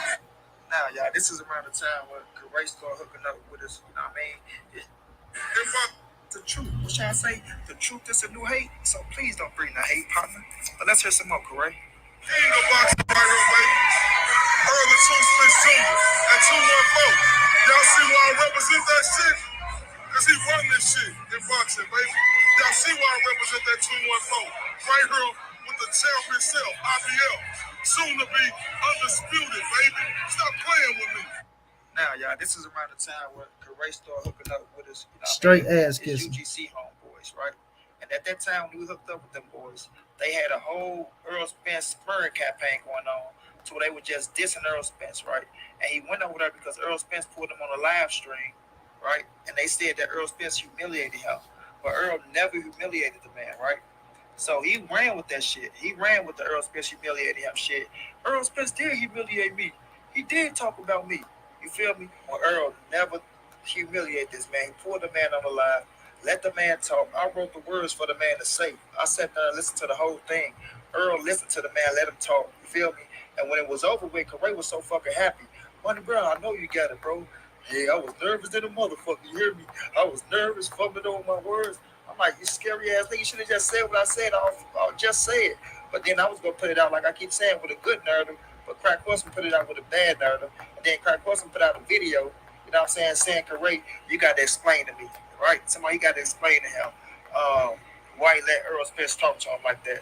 Now, y'all, this is around the time when Ray started hooking up with us. You know what I mean? The truth. What y'all say? The truth is a new hate. So please don't bring the hate, partner. But let's hear some more, correct? King of boxing right here, baby. Earl the Two Spence Jr. at 214. Y'all see why I represent that shit? Because he run this shit in boxing, baby. Y'all see why I represent that 214. Right here with the champ himself, IBL. Soon to be undisputed, baby. Stop playing with me. Now, y'all, this is around the time where Ray started hooking up with his, Straight ass his kissing. UGC homeboys, right? And at that time when we hooked up with them boys, they had a whole Errol Spence spurring campaign going on to where they were just dissing Errol Spence, right? And he went over there because Errol Spence pulled him on a live stream, right? And they said that Errol Spence humiliated him. But Earl never humiliated the man, right? So he ran with that shit. He ran with the Errol Spence humiliating him shit. Errol Spence did humiliate me. He did talk about me. You feel me? Well, Earl never humiliated this man. He pulled the man on the line, let the man talk. I wrote the words for the man to say. I sat there and listened to the whole thing. Earl listened to the man, let him talk. You feel me? And when it was over with, Corey was so fucking happy. Money bro, I know you got it, bro. Hey, I was nervous than a motherfucker. You hear me? I was nervous, fumbling over my words. I'm like, you scary ass nigga. You should have just said what I said. I'll just say it. But then I was gonna put it out like I keep saying with a good narrative. But Crack Horseman put it out with a bad narrative. And then Crack Horseman put out a video. You know what I'm saying Corey, you got to explain to me, right? Somebody got to explain to him why he let Errol Spence talk to him like that.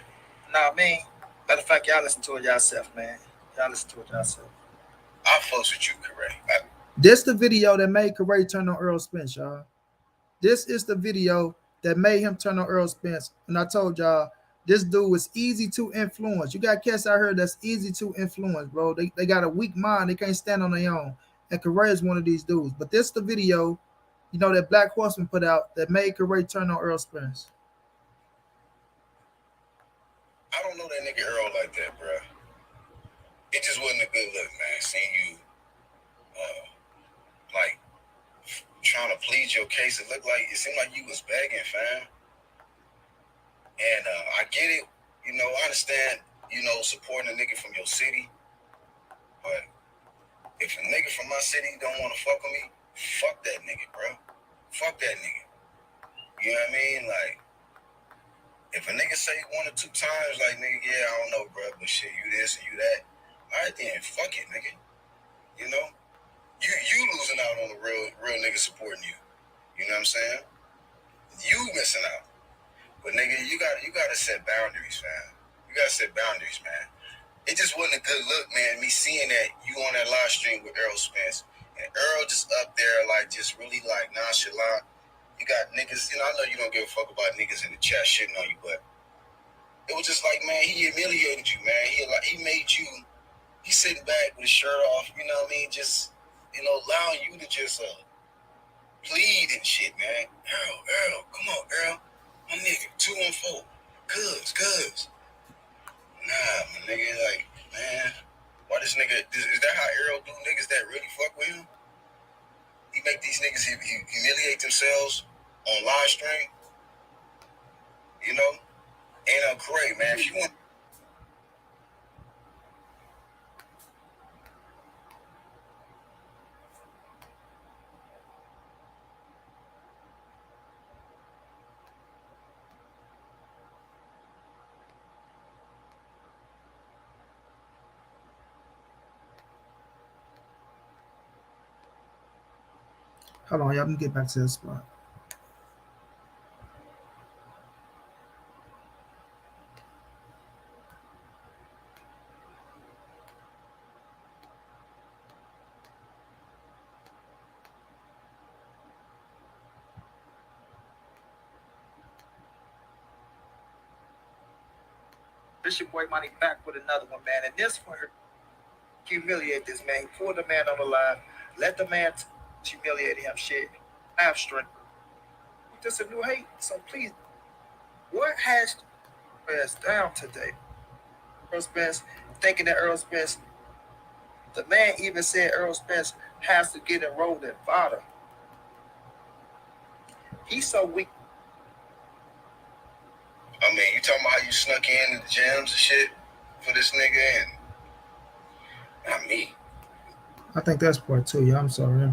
Nah, I mean, matter of fact, y'all listen to it yourself, man. Y'all listen to it yourself. I fucks with you, Corey. This the video that made Corey turn on Errol Spence, y'all. This is the video that made him turn on Errol Spence. And I told y'all, this dude is easy to influence. You got cats out here that's easy to influence, bro. They got a weak mind. They can't stand on their own. And Corey is one of these dudes. But this the video, you know, that Black Horseman put out that made Corey turn on Errol Spence. I don't know that nigga Earl like that, bro. It just wasn't a good look, man. Seeing you, like, trying to plead your case. It seemed like you was begging, fam. And I get it. You know, I understand, you know, supporting a nigga from your city. But if a nigga from my city don't want to fuck with me, fuck that nigga, bro. Fuck that nigga. You know what I mean? Like, if a nigga say one or two times, like, nigga, yeah, I don't know, bro, but shit, you this and you that. All right, then, fuck it, nigga. You know? You losing out on the real nigga supporting you. You know what I'm saying? You missing out. But nigga, you gotta set boundaries, fam. You gotta set boundaries, man. It just wasn't a good look, man. Me seeing that you on that live stream with Errol Spence, and Earl just up there, like, just really, like, nonchalant. You got niggas, you know, I know you don't give a fuck about niggas in the chat shitting on you, but it was just like, man, he humiliated you, man. He made you, he's sitting back with his shirt off, you know what I mean? Just, you know, allowing you to just plead and shit, man. Earl, come on, Earl. My nigga, 214. Cuz. Nah, my nigga, like, man, why this nigga, is that how Earl do niggas that really fuck with him? He make these niggas humiliate themselves on live stream, you know? And Corey, man, if you want. Hold on, y'all. Let me get back to this spot. Bishop Boy Money back with another one, man. And this one humiliate this man. He pulled the man on the line, let the man humiliate him. Shit, have strength. This a new hate. So please, what has Spence down today? Errol Spence thinking that Errol Spence, the man even said Errol Spence has to get enrolled in VADA. He's so weak. I mean, you talking about how you snuck in the gyms and shit for this nigga and not me. I think that's part two. Yeah, I'm sorry.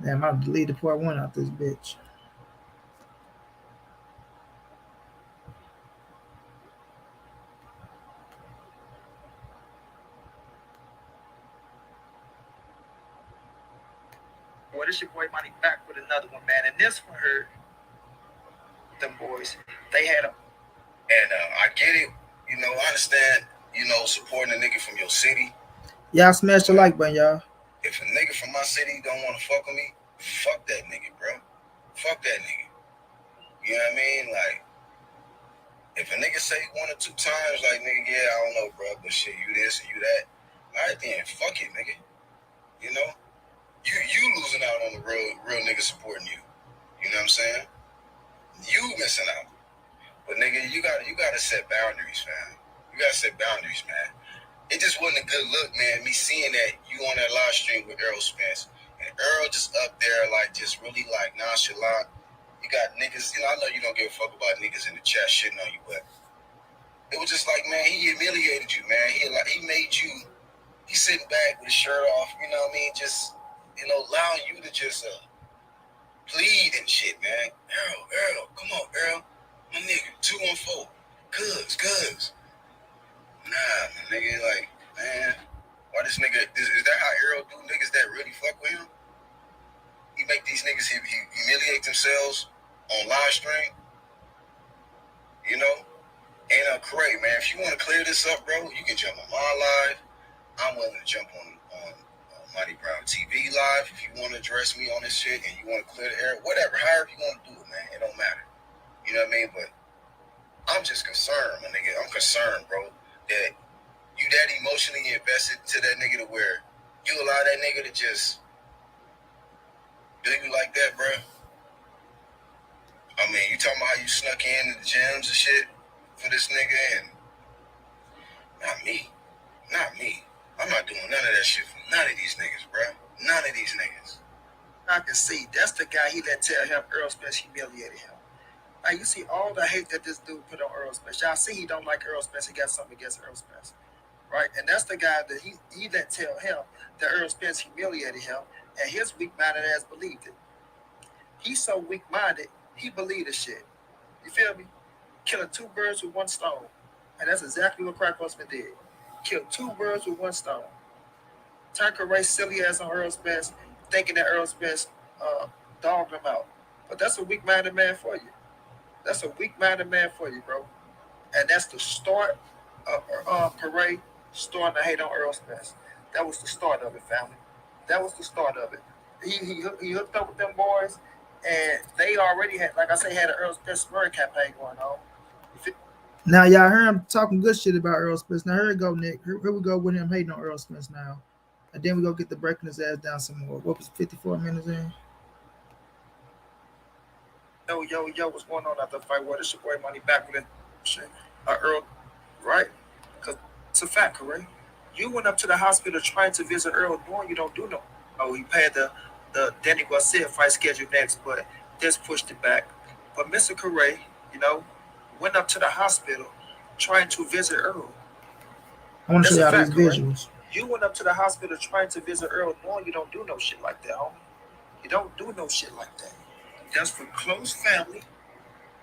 Damn, I deleted part one out this bitch. boy, this your boy Money back with another one, man. And this one hurt them boys. They had a. And I get it. I understand, supporting a nigga from your city. Y'all smash the like button, y'all. If a nigga from my city don't want to fuck with me, fuck that nigga, bro. Fuck that nigga. You know what I mean? Like, if a nigga say one or two times, like, nigga, yeah, I don't know, bro, but shit, you this and you that. All right, then, fuck it, nigga. You know? You losing out on the real nigga supporting you. You know what I'm saying? You missing out. But nigga, you gotta set boundaries, fam. You gotta set boundaries, man. It just wasn't a good look, man. Me seeing that you on that live stream with Errol Spence, and Errol just up there, like, just really, like, nonchalant. You got niggas, I know you don't give a fuck about niggas in the chat shitting on you, but it was just like, man, he humiliated you, man. He made you, he's sitting back with his shirt off, you know what I mean? Just, allowing you to just plead and shit, man. Errol, come on, Errol. My nigga, 214. Cuz. Nah, my nigga, like, man, why this nigga, is that how Errol do niggas that really fuck with him? He make these niggas humiliate themselves on live stream, And Craig, man, if you want to clear this up, bro, you can jump on my live. I'm willing to jump on Monty Brown TV live if you want to address me on this shit and you want to clear the air, whatever, however you want to do it, man. It don't matter. You know what I mean? But I'm just concerned, my nigga. I'm concerned, bro, that you that emotionally invested to that nigga to where you allow that nigga to just do you like that, bro? I mean, you talking about how you snuck in the gyms and shit for this nigga, and not me. I'm not doing none of that shit for none of these niggas, bro. None of these niggas. I can see that's the guy he let tell him Errol Spence humiliated him. Now you see all the hate that this dude put on Errol Spence. Y'all see he don't like Errol Spence. He got something against Errol Spence, right? And that's the guy that he let tell him that Errol Spence humiliated him, and his weak-minded ass believed it. He's so weak-minded, he believed the shit. You feel me? Killing two birds with one stone, and that's exactly what Crack Husband did. Killed two birds with one stone. Turned Ray's silly ass on Errol Spence, thinking that Errol Spence dogged him out. But that's a weak-minded man for you. That's a weak-minded man for you, bro. And that's the start of Parade starting to hate on Errol Spence. That was the start of it, family. That was the start of it. He hooked up with them boys, and they already had, like I say, had an Errol Spence murder campaign going on. Now y'all heard him talking good shit about Errol Spence. Now here we go, Nick. Here we go with him hating on Errol Spence now. And then we go get the breaking his ass down some more. What was 54 minutes in? Yo, what's going on after the fight? What is your boy Money back with it? Shit. Earl, right? Because it's a fact, correct? You went up to the hospital trying to visit Earl, knowing you don't do no. Oh, he had the Danny Garcia fight scheduled next, but this pushed it back. But Mr. Correa, went up to the hospital trying to visit Earl. I want to show y'all these visuals. You went up to the hospital trying to visit Earl, knowing you don't do no shit like that, homie. You don't do no shit like that. That's for close family.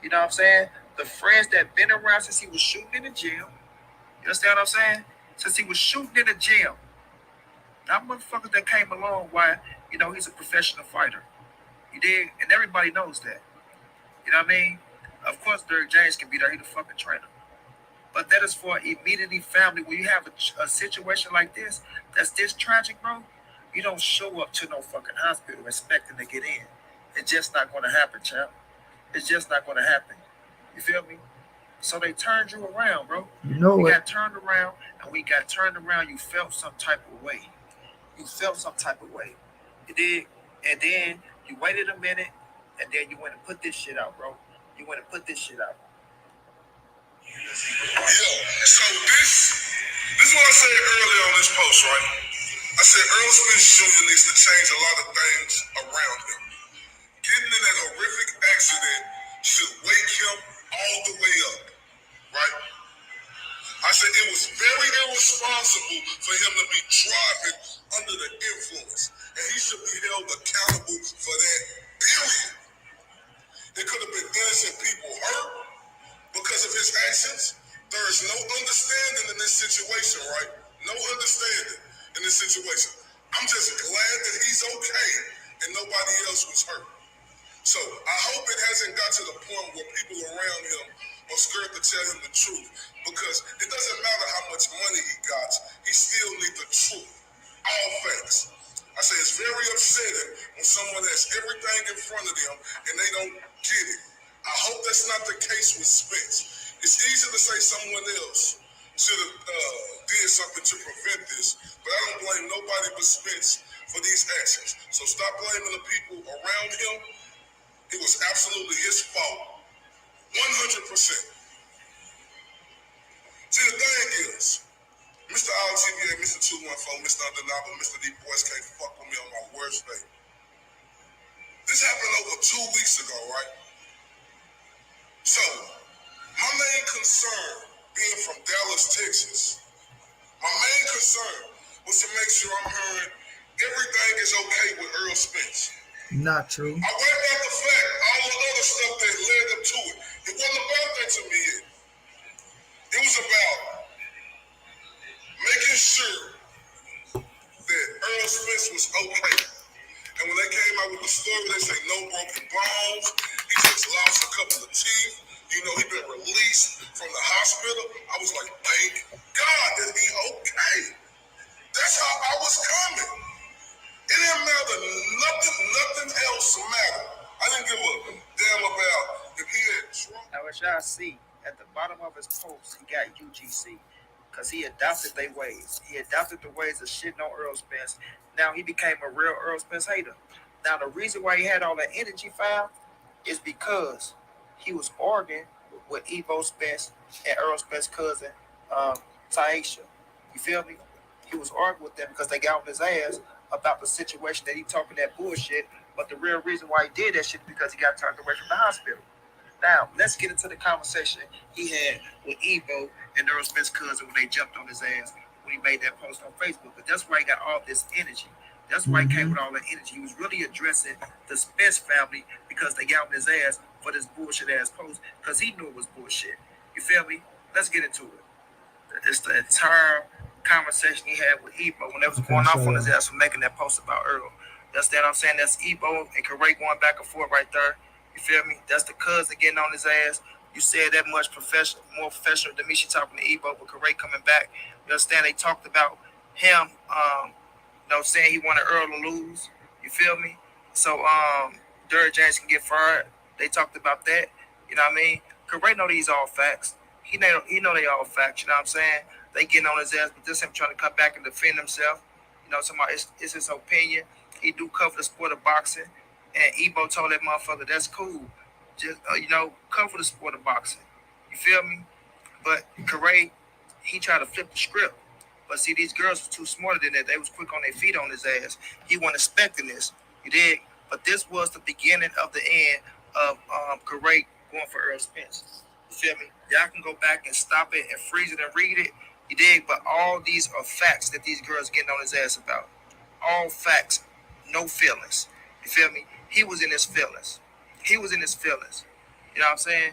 You know what I'm saying? The friends that been around since he was shooting in the gym. You understand what I'm saying? Since he was shooting in the gym. Not motherfuckers that came along while, he's a professional fighter. He did, and everybody knows that. You know what I mean? Of course, Derrick James can be there. He's the fucking trainer. But that is for immediately family. When you have a situation like this, that's this tragic, bro, you don't show up to no fucking hospital expecting to get in. It's just not going to happen, champ. It's just not going to happen. You feel me? So they turned you around, bro. You got turned around, and we got turned around. You felt some type of way. You did. And then you waited a minute, and then you went and put this shit out, bro. Yeah. So this is what I said earlier on this post, right? I said Errol Spence Jr. needs to change a lot of things around him. Getting in that horrific accident should wake him all the way up, right? I said it was very irresponsible for him to be driving under the influence, and he should be held accountable for that, period. There could have been innocent people hurt because of his actions. There is no understanding in this situation, right? No understanding in this situation. I'm just glad that he's okay and nobody else was hurt. So I hope it hasn't got to the point where people around him are scared to tell him the truth, because it doesn't matter how much money he got, he still needs the truth. All facts. I say it's very upsetting when someone has everything in front of them and they don't get it. I hope that's not the case with Spence. It's easy to say someone else should have did something to prevent this, but I don't blame nobody but Spence for these actions. So stop blaming the people around him. It was absolutely his fault, 100%. See, the thing is, Mr. RTVA, Mr. 214, Mr. Undeniable, Mr. D Boys can't fuck with me on my worst day. This happened over 2 weeks ago, right? So, my main concern, being from Dallas, Texas, my main concern was to make sure I'm hearing everything is okay with Errol Spence. Not true. I wiped out the fact, all the other stuff that led up to it. It wasn't about that to me yet. It was about making sure that Errol Spence was okay. And when they came out with the story, they say no broken bones. He just lost a couple of teeth. You know, he been released from the hospital. I was like, thank God that he okay. That's how I was coming. It didn't matter. Nothing else mattered. I didn't give a damn about if he had Trump. Now, as y'all see, at the bottom of his post, he got UGC. Because he adopted their ways. He adopted the ways of shitting on Errol Spence. Now he became a real Errol Spence hater. Now, the reason why he had all that energy found is because he was arguing with Evo Spence and Errol Spence's cousin, Taisha. You feel me? He was arguing with them because they got on his ass about the situation that he talking that bullshit. But the real reason why he did that shit is because he got turned away from the hospital. Now, let's get into the conversation he had with Evo and Errol Spence's cousin when they jumped on his ass when he made that post on Facebook. But that's why he got all this energy. That's why he came with all that energy. He was really addressing the Spence family because they got on his ass for this bullshit ass post because he knew it was bullshit. You feel me? Let's get into it. It's the entire conversation he had with Evo when they was going off on his ass for making that post about Earl. That's that I'm saying. That's Evo and Critic going back and forth right there. You feel me? That's the cousin getting on his ass. You said that much more professional than me. She talking to Evo, but Critic coming back. You understand? They talked about him, saying he wanted Earl to lose. You feel me? So Derrick James can get fired. They talked about that. You know what I mean? Critic know these all facts. He know they all facts. You know what I'm saying? They getting on his ass, but this him trying to come back and defend himself. You know, it's his opinion. He do cover the sport of boxing. And Evo told that motherfucker, that's cool. Just, cover the sport of boxing. You feel me? But Critic, he tried to flip the script. But see, these girls were too smarter than that. They was quick on their feet on his ass. He wasn't expecting this. You dig? But this was the beginning of the end of Critic going for Errol Spence. You feel me? Y'all can go back and stop it and freeze it and read it. You dig? But all these are facts that these girls getting on his ass about. All facts. No feelings. You feel me? He was in his feelings. You know what I'm saying?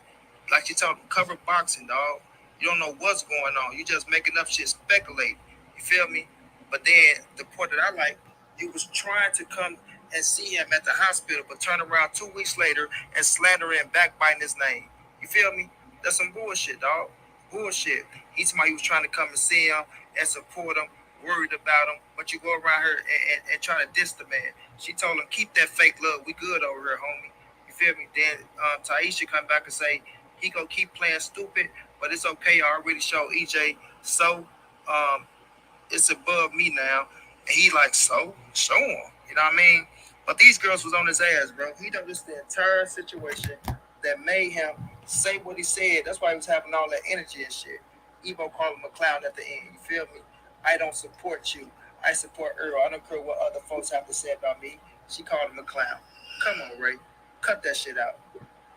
Like you told him, cover boxing, dog. You don't know what's going on. You just making up shit, speculate. You feel me? But then the part that I like, you was trying to come and see him at the hospital, but turn around 2 weeks later and slander and backbiting his name. You feel me? That's some bullshit, dog. Bullshit. He told me he was trying to come and see him and support him, worried about him, but you go around here and try to diss the man. She told him, keep that fake love. We good over here, homie. You feel me? Then Taisha come back and say, he gonna keep playing stupid, but it's okay. I already showed EJ. So it's above me now. And he like, so? Show him. You know what I mean? But these girls was on his ass, bro. He done this the entire situation that made him say what he said. That's why he was having all that energy and shit. Evo called him a clown at the end. You feel me? I don't support you. I support Earl. I don't care what other folks have to say about me. She called him a clown. Come on, Ray. Cut that shit out.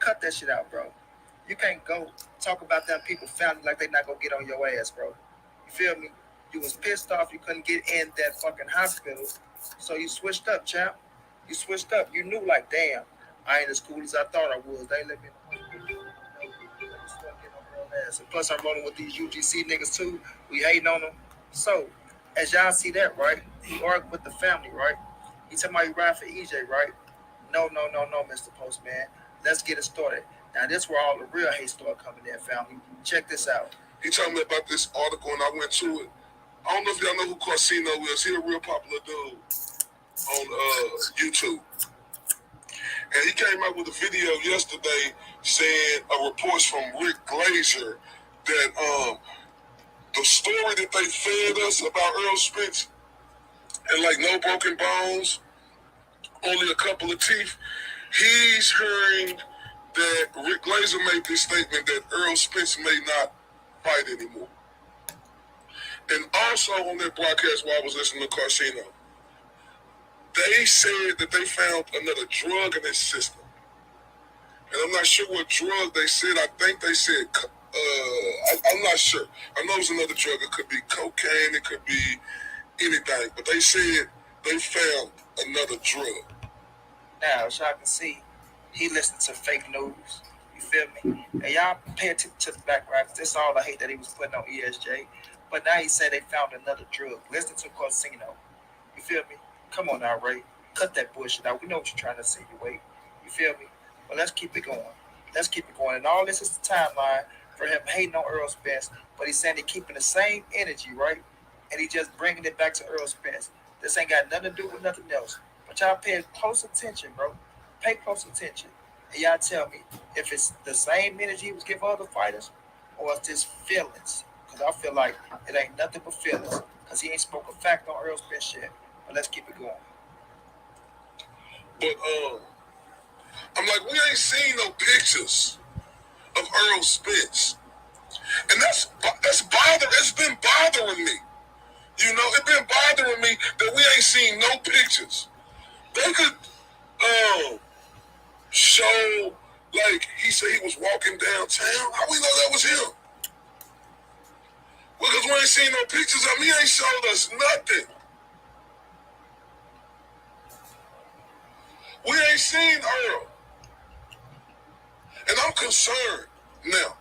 Cut that shit out, bro. You can't go talk about them people family like they not gonna get on your ass, bro. You feel me? You was pissed off you couldn't get in that fucking hospital. So you switched up, champ. You switched up. You knew like, damn, I ain't as cool as I thought I was. They let me and plus I'm rolling with these UGC niggas too. We hating on them. So, as y'all see that, right? He argued with the family, right? He talking about you ride for EJ, right? No, Mr. Postman. Let's get it started. Now this where all the real hate start coming in, family. Check this out. He told me about this article and I went to it. I don't know if y'all know who Corsino is. He a real popular dude on YouTube. And he came out with a video yesterday saying reports from Rick Glazer that the story that they fed us about Errol Spence and like no broken bones, only a couple of teeth, he's hearing that Rick Glazer made this statement that Errol Spence may not fight anymore. And also on that broadcast while I was listening to Corsino, they said that they found another drug in his system. And I'm not sure what drug they said. I think they said, I'm not sure. I know it's another drug. It could be cocaine. It could be anything. But they said they found another drug. Now, as y'all can see, he listened to fake news. You feel me? And y'all pay attention to the background. This is all the hate that he was putting on ESJ. But now he said they found another drug. Listen to Corsino. You feel me? Come on now, Ray. Cut that bullshit out. We know what you're trying to say. You wait. You feel me? But let's keep it going. Let's keep it going. And all this is the timeline for him hating on Errol Spence. But he's saying he's keeping the same energy, right? And he just bringing it back to Errol Spence. This ain't got nothing to do with nothing else. But y'all pay close attention, bro. Pay close attention. And y'all tell me if it's the same energy he was giving other fighters or it's just feelings. Because I feel like it ain't nothing but feelings. Because he ain't spoke a fact on Errol Spence shit. But let's keep it going. But I'm like, we ain't seen no pictures of Errol Spence. And that's bothering. It's been bothering me. You know, it's been bothering me that we ain't seen no pictures. They could show, like, he said he was walking downtown. How we know that was him? Because we ain't seen no pictures of him. He ain't showed us nothing. We ain't seen Earl. And I'm concerned now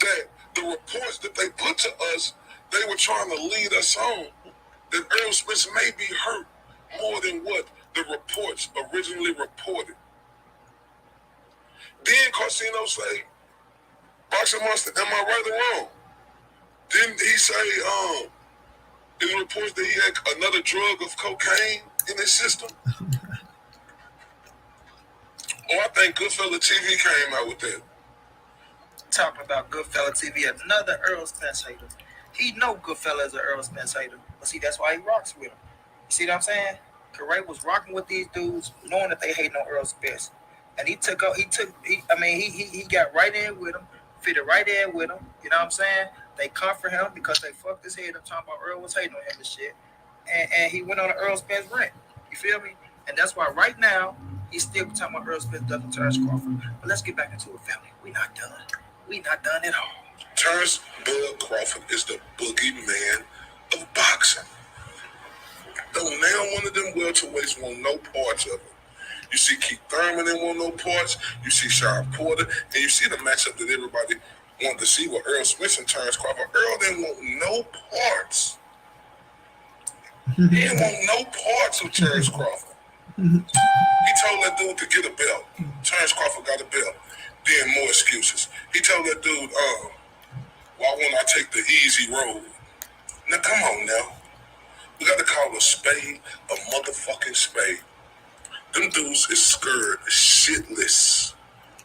that the reports that they put to us, they were trying to lead us on that Errol Spence may be hurt more than what the reports originally reported. Then Corsino say, Boxing Monster, am I right or wrong? Didn't he say in reports that he had another drug of cocaine in his system? Oh, I think Goodfella TV came out with that. Talking about Goodfella TV, another Errol Spence hater. He know Goodfella is an Errol Spence hater. But see, that's why he rocks with him. You see what I'm saying? Corey was rocking with these dudes, knowing that they hating on Errol Spence. And he got right in with him, fitted right in with him. You know what I'm saying? They comfort him because they fucked his head up talking about Earl was hating on him and shit. And he went on an Errol Spence rant. You feel me? And that's why right now, he's still talking about Errol Spence ducking Terrence Crawford. But let's get back into it, family. We not done. We not done at all. Terrence Bud Crawford is the boogeyman of boxing. Don't now one of them welterweights want no parts of it. You see Keith Thurman didn't want no parts. You see Sean Porter. And you see the matchup that everybody wanted to see with Errol Spence and Terrence Crawford. Earl didn't want no parts. He didn't want no parts of Terrence Crawford. He told that dude to get a belt. Terrence Crawford got a belt. Then more excuses. He told that dude, why won't I take the easy road? Now, come on now. We got to call a spade a motherfucking spade. Them dudes is scared shitless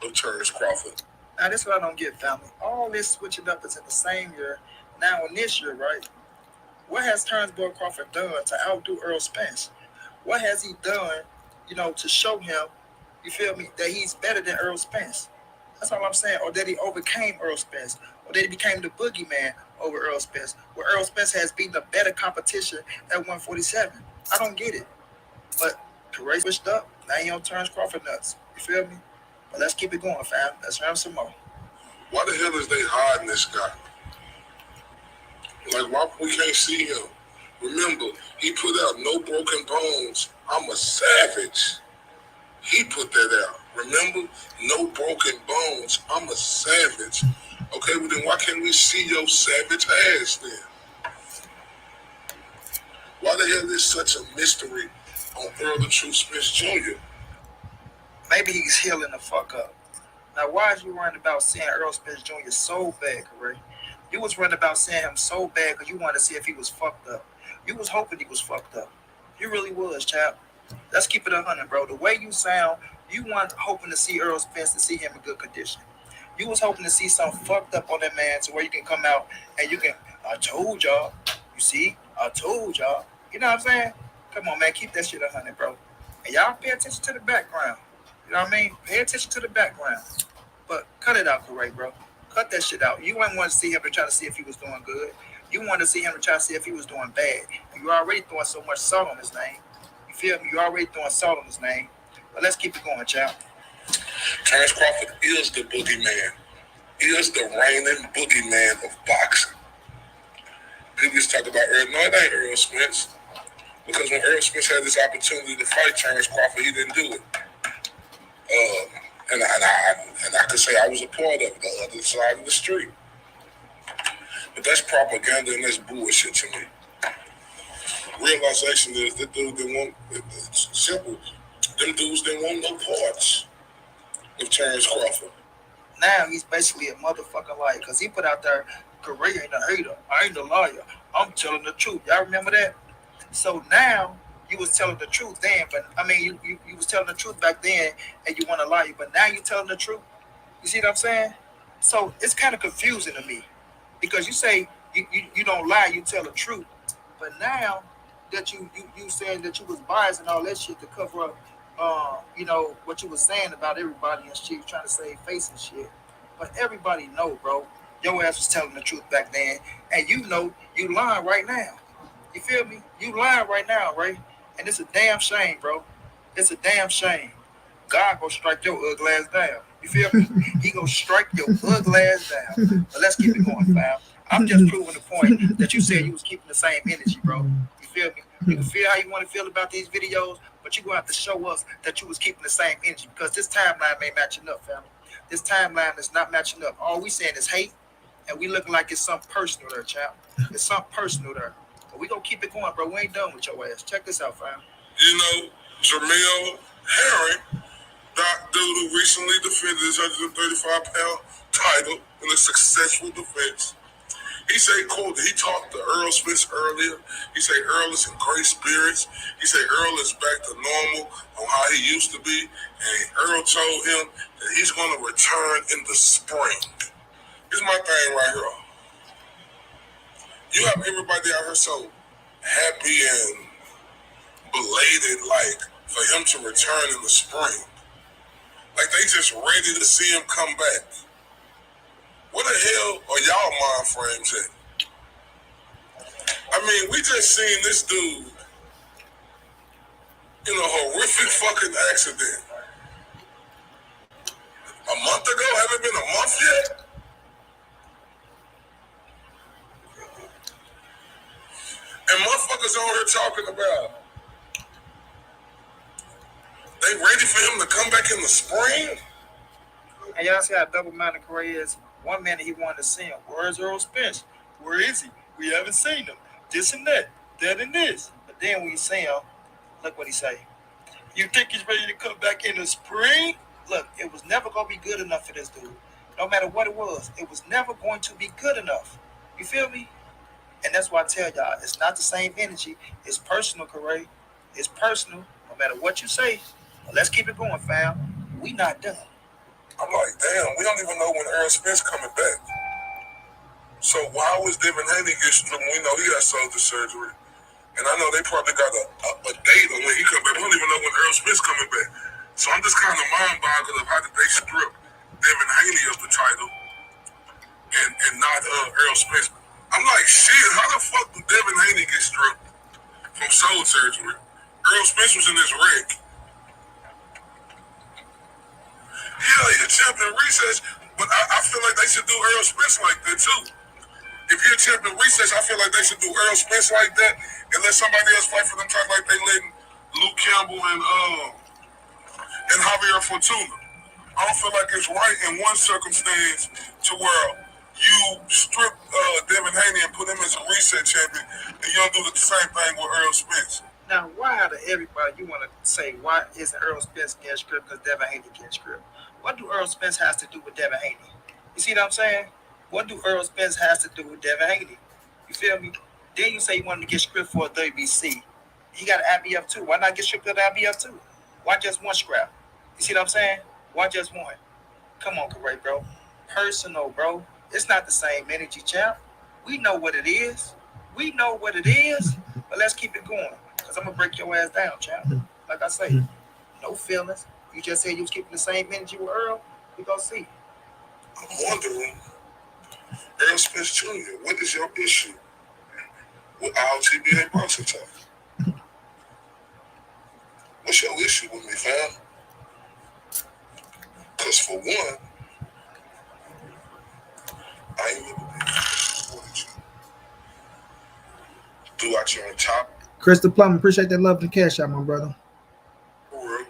of Terrence Crawford. Now, this is what I don't get, family. All this switching up is in the same year. Now, in this year, right? What has Terrence Bud Crawford done to outdo Errol Spence? What has he done, to show him, you feel me, that he's better than Errol Spence? That's all I'm saying. Or that he overcame Errol Spence. Or that he became the boogeyman over Errol Spence. Where Errol Spence has beaten a better competition at 147. I don't get it. But Corey switched up. Now he on Terrence Crawford nuts. You feel me? But let's keep it going, fam. Let's round some more. Why the hell is they hiding this guy? Like, why we can't see him? Remember, he put out No Broken Bones. I'm a savage. He put that out. Remember? No Broken Bones. I'm a savage. Okay, well then why can't we see your savage ass then? Why the hell is such a mystery on Earl the Truth Spence Jr.? Maybe he's healing the fuck up. Now, why is you worrying about seeing Errol Spence Jr. so bad, Corey? You was worrying about seeing him so bad because you wanted to see if he was fucked up. You was hoping he was fucked up. You really was, chap. Let's keep it 100, bro. The way you sound, you weren't hoping to see Errol Spence to see him in good condition. You was hoping to see something fucked up on that man to where you can come out and you can, I told y'all. You see? I told y'all. You know what I'm saying? Come on, man. Keep that shit 100, bro. And y'all pay attention to the background. You know what I mean? Pay attention to the background. But cut it out, Corey, bro. Cut that shit out. You wouldn't want to see him to try to see if he was doing good. You wanted to see him to try to see if he was doing bad. You already throwing so much salt on his name. You feel me? You already throwing salt on his name. But let's keep it going, child. Terrence Crawford is the boogeyman. He is the reigning boogeyman of boxing. People used to talk about Earl. No, it ain't Errol Spence. Because when Errol Spence had this opportunity to fight Terrence Crawford, he didn't do it. And I could say I was a part of it, the other side of the street. But that's propaganda and that's bullshit to me. Realization is that dude didn't want, it's simple, them dudes didn't want no parts of Terrence Crawford. Now he's basically a motherfucking liar because he put out there, Korea ain't a hater, I ain't a liar, I'm telling the truth. Y'all remember that? So now you was telling the truth then, but I mean you was telling the truth back then and you want to lie, but now you telling the truth. You see what I'm saying? So it's kind of confusing to me because you say you don't lie, you tell the truth, but now that you saying that you was biased and all that shit to cover up what you was saying about everybody and shit, trying to save face and shit. But everybody know, bro, your ass was telling the truth back then, and you know you lying right now. You feel me? You lying right now, right? And it's a damn shame, bro. It's a damn shame. God gonna strike your ugly ass down. You feel me? He gonna strike your ugly ass down. But let's keep it going, fam. I'm just proving the point that you said you was keeping the same energy, bro. You feel me? You can feel how you want to feel about these videos, but you're gonna have to show us that you was keeping the same energy because this timeline ain't matching up, fam. This timeline is not matching up. All we saying is hate, and we looking like it's something personal there, child. It's something personal there. But we gonna keep it going, bro. We ain't done with your ass. Check this out, fam. You know, Jamil Herring, that dude who recently defended his 135-pound title in a successful defense. He said, quote, he talked to Errol Spence earlier. He said Earl is in great spirits. He said Earl is back to normal on how he used to be. And Earl told him that he's going to return in the spring. Here's my thing right here. You have everybody out here so happy and belated, like, for him to return in the spring. Like, they just ready to see him come back. What the hell are y'all mind frames at? I mean, we just seen this dude in a horrific fucking accident. A month ago? Haven't been a month yet? And motherfuckers on here talking about they ready for him to come back in the spring? And y'all see how double-minded Corey is. One minute he wanted to see him. Where's Errol Spence? Where is he? We haven't seen him. This and that and this. But then when you see him, look what he say. You think he's ready to come back in the spring? Look, it was never going to be good enough for this dude. No matter what it was never going to be good enough. You feel me? And that's why I tell y'all, it's not the same energy. It's personal, Corey. It's personal, no matter what you say. But let's keep it going, fam. We not done. I'm like, damn, we don't even know when Errol Spence coming back. So why was Devin Haney get stripped when we know he got shoulder surgery? And I know they probably got a date on when he come back. We don't even know when Errol Spence coming back. So I'm just kind of mind-boggled of how did they strip Devin Haney of the title and not Errol Spence. I'm like, shit, how the fuck did Devin Haney get stripped from shoulder surgery? Errol Spence was in this wreck. Yeah, he's a champion recess, but I feel like they should do Errol Spence like that too. If you're a champion recess, I feel like they should do Errol Spence like that and let somebody else fight for them title like they letting Luke Campbell and Javier Fortuna. I don't feel like it's right in one circumstance to where you strip Devin Haney and put him as a reset champion, and you don't do the same thing with Errol Spence. Now, why out of everybody you want to say why isn't Errol Spence getting script because Devin Haney getting script? What do Errol Spence has to do with Devin Haney? You see what I'm saying? What do Errol Spence has to do with Devin Haney? You feel me? Then you say you want to get script for a WBC. He got an IBF too. Why not get script for the IBF too? Why just one scrap? You see what I'm saying? Why just one? Come on, Corey, bro. Personal, bro. It's not the same energy, champ. We know what it is. We know what it is. But let's keep it going. Because I'm going to break your ass down, champ. Like I say, no feelings. You just said you was keeping the same energy with Earl. We going to see. I'm wondering, Errol Spence Jr., what is your issue with our TBA boxing talk? What's your issue with me, fam? Because for one, I ain't never been supported you throughout your entire Crystal Plum, appreciate that love and cash out, my brother. world.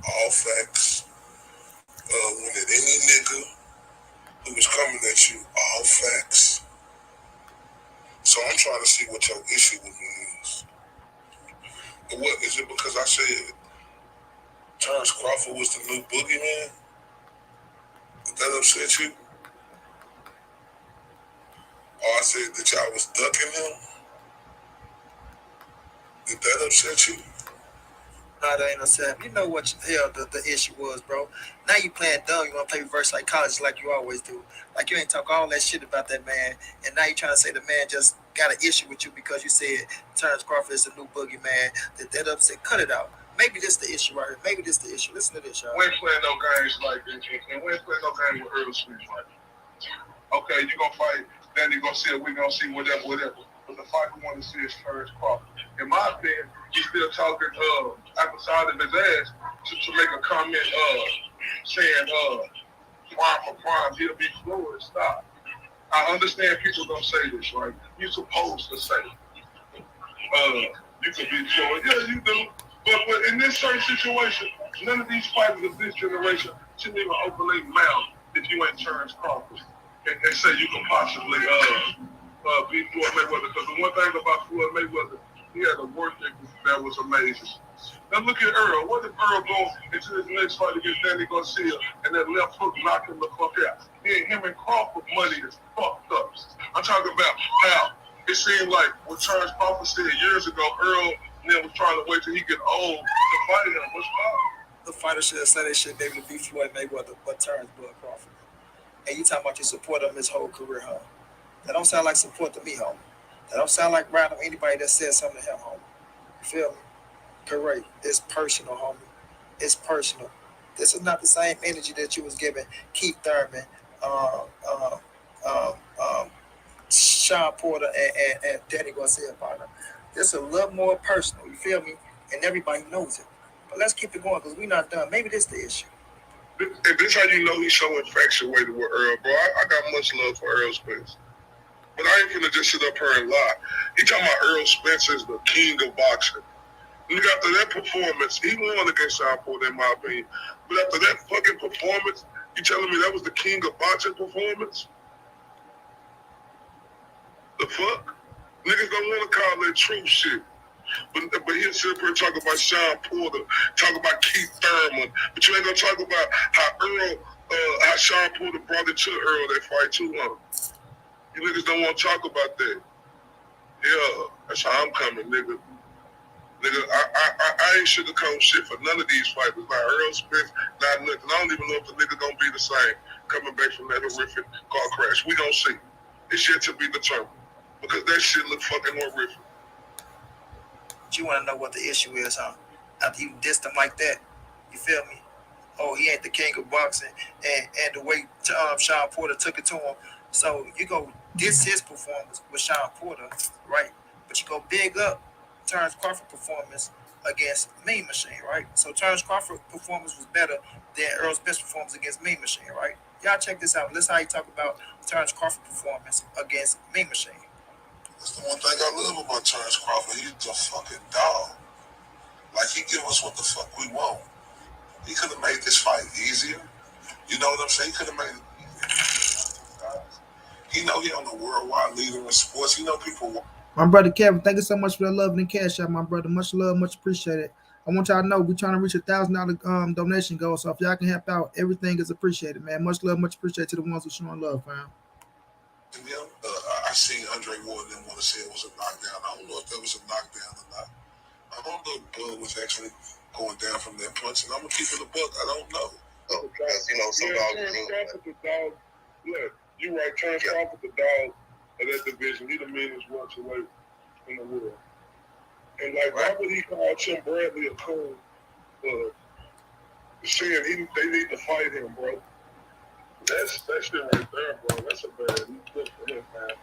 All facts. When at any nigga who was coming at you, all facts. So I'm trying to see what your issue with me is. And what is it because I said Terrence Crawford was the new boogeyman? Did that upset you? Or I said that y'all was ducking him? Did that upset you? No, that ain't no sad. You know what the hell the issue was, bro. Now you playing dumb. You want to play reverse psychology like you always do. Like you ain't talk all that shit about that man. And now you trying to say the man just got an issue with you because you said Terrence Crawford is the new boogeyman. That upset. Cut it out. Maybe this the issue right here. Maybe this the issue. Listen to this, y'all. We ain't playing no games like this. And we ain't playing no games with Errol Spence like this. Okay, you gonna fight, then you gonna see it, we gonna see whatever. But the fight we want to see is Terrence Crawford. In my opinion, he's still talking outside of his ass to make a comment saying prime for prime, he'll be fluid. Stop. I understand people gonna say this, right? You're supposed to say you can be fluid. Yeah, you do. But in this certain situation, none of these fighters of this generation shouldn't even open their mouth if you ain't Terrence Crawford and say you can possibly beat Floyd Mayweather. Because the one thing about Floyd Mayweather, he had a work ethic that was amazing. Now look at Earl. What if Earl go into his next fight against Danny Garcia and that left hook knock him the fuck out? Him and Crawford money is fucked up. I'm talking about how it seemed like what Terrence Crawford said years ago, Earl then was trying to wait till he get old to fight him. What's wrong? The fighter should have said they should be able to beat Floyd Mayweather, but Terrence Bud Crawford. And you talking about you support him his whole career, huh? That don't sound like support to me, homie. That don't sound like riding on anybody that says something to him, homie. You feel me? Correct. It's personal, homie. It's personal. This is not the same energy that you was giving Keith Thurman, Sean Porter, and Danny Garcia partner. This is a little more personal, you feel me? And everybody knows it. But let's keep it going because we're not done. Maybe this is the issue. And this how you know he's so infatuated with Earl, bro. I got much love for Errol Spence. But I ain't gonna just sit up here and lie. He talking about Errol Spence is the king of boxing. Look, after that performance, he won against Sean Porter, in my opinion. But after that fucking performance, you telling me that was the king of boxing performance? The fuck? Niggas don't want to call that true shit. But he'll sit up here and talk about Sean Porter, talk about Keith Thurman, but you ain't gonna talk about how Sean Porter brought it to Earl that fight too long. You niggas don't want to talk about that. Yeah, that's how I'm coming, nigga. Nigga, I ain't sugarcoat shit for none of these fighters. Like Errol Spence, not nothing. I don't even know if the nigga gonna be the same coming back from that horrific car crash. We gonna see. It's yet to be determined because that shit look fucking horrific. You want to know what the issue is, huh? After you dissed him like that, you feel me? Oh, he ain't the king of boxing, and the way Sean Porter took it to him. So you go diss his performance with Sean Porter, right? But you go big up Terrence Crawford performance against Mean Machine, right? So Terrence Crawford performance was better than Errol Spence performance against Mean Machine, right? Y'all check this out. Listen how you talk about Terrence Crawford performance against Mean Machine. That's the one thing I love about Terrence Crawford. He's the fucking dog. Like, he give us what the fuck we want. He could have made this fight easier. You know what I'm saying? He could have made it easier. He know he on the worldwide leader in sports. He know people. My brother Kevin, thank you so much for that love and the cash out, my brother. Much love, much appreciated. I want y'all to know we're trying to reach $1,000 donation goal. So if y'all can help out, everything is appreciated, man. Much love, much appreciated to the ones who showing love, fam. I seen Andre Ward didn't want to say it was a knockdown. I don't know if that was a knockdown or not. I don't know if blood was actually going down from that punch, and I'm gonna keep it a buck. I don't know. Because some dogs. Crawford the dog. Yeah, you right. Terrence Crawford the dog of that division. He the meanest welterweight in the world. And like, why would he call Tim Bradley a coon? Saying they need to fight him, bro. That shit right there, bro. That's a bad look for him, man.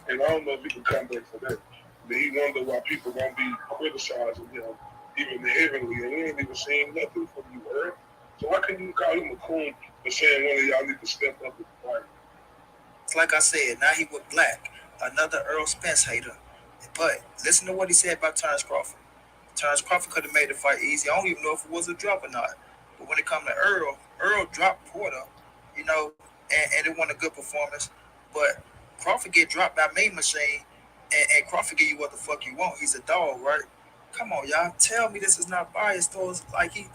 And I don't know if he can come back for that. But he wonder why people gonna be criticizing him, even heavily, and we ain't even seen nothing from you, Earl. So why can you call him a coon for saying one of y'all need to step up and fight? It's like I said, now he with Black, another Errol Spence hater. But listen to what he said about Terrence Crawford. Terrence Crawford could have made the fight easy. I don't even know if it was a drop or not. But when it comes to Earl dropped Porter, and it wasn't a good performance. But Crawford get dropped by Main Machine, and Crawford give you what the fuck you want. He's a dog, right? Come on, y'all. Tell me this is not biased. Though it's like he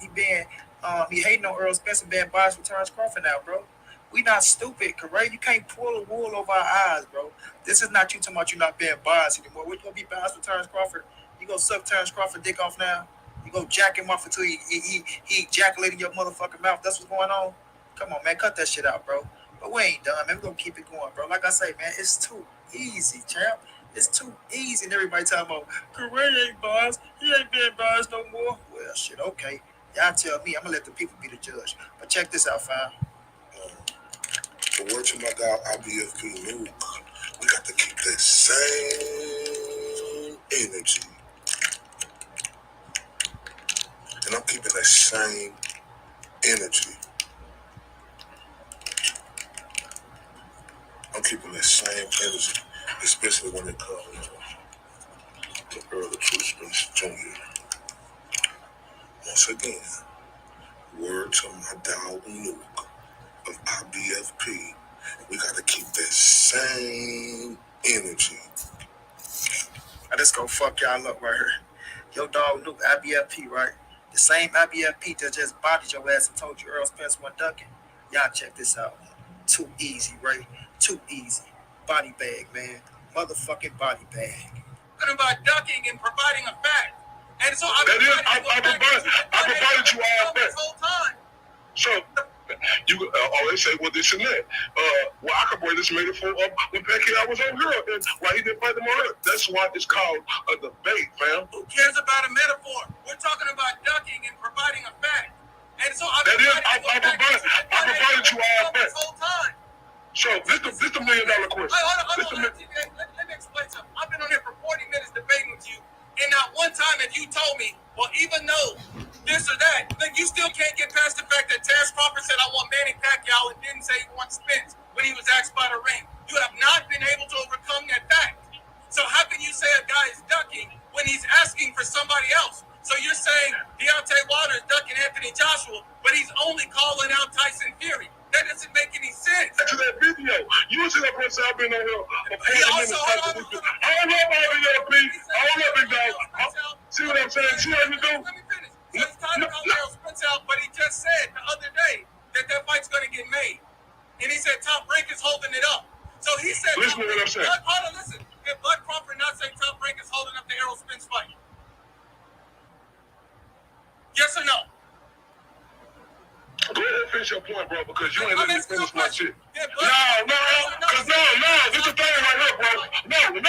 hating on Errol Spence and being biased with Terrence Crawford now, bro. We not stupid, correct? You can't pull a wool over our eyes, bro. This is not you talking about you not being biased anymore. We're gonna be biased with Terrence Crawford. You gonna suck Terrence Crawford dick off now? You go jack him off until he ejaculating your motherfucking mouth. That's what's going on. Come on, man, cut that shit out, bro. But we ain't done, man. We're gonna keep it going, bro. Like I say, man, it's too easy, champ. It's too easy. And everybody talking about Correa ain't biased. He ain't being biased no more. Well, shit, okay. Y'all tell me. I'm gonna let the people be the judge. But check this out, fam. The word to my guy IBFP Luke, we got to keep that same energy. And I'm keeping that same energy. I'm keeping that same energy, especially when it comes to Errol Spence Jr. Once again, word to my dog Luke of IBFP, we got to keep that same energy. I just gonna fuck y'all up right here. Your dog Luke, IBFP, right? The same IBFP that just bodied your ass and told you Errol Spence went ducking. Y'all check this out. Too easy, right? Too easy. Body bag, man. Motherfucking body bag. Talking about ducking and providing a fact. And so I provided you all this whole time. So you always say, well, this and that. Well, I could bring this metaphor up when Pacquiao was on here and why he didn't fight him on Earth. That's why it's called a debate, fam. Who cares about a metaphor? We're talking about ducking and providing a fact. And so I provided you all this whole time. So this the $1 million question. Hold on, let me explain something. I've been on here for 40 minutes debating with you, and not one time have you told me, well, even though this or that, then you still can't get past the fact that Terrence Crawford said, I want Manny Pacquiao, and didn't say he wants Spence when he was asked by the ring. You have not been able to overcome that fact. So how can you say a guy is ducking when he's asking for somebody else? So you're saying Deontay Wilder is ducking Anthony Joshua, but he's only calling out Tyson Fury. That doesn't make any sense. To that video, you was in that person I've been on here for 40 minutes. I don't know about big dog. See what I'm saying? See what you do? Let me finish. So he's trying to call Errol Spence out, but he just said the other day that fight's going to get made. And he said Top Rank is holding it up. So he said, listen to what I'm saying. Hold on, listen. Did Bud Crawford not say Top Rank is holding up the Errol Spence fight? Yes or no? Go ahead and finish your point, bro, because you ain't let me finish my shit. Yeah, No, this is the thing right here, bro. Hold up.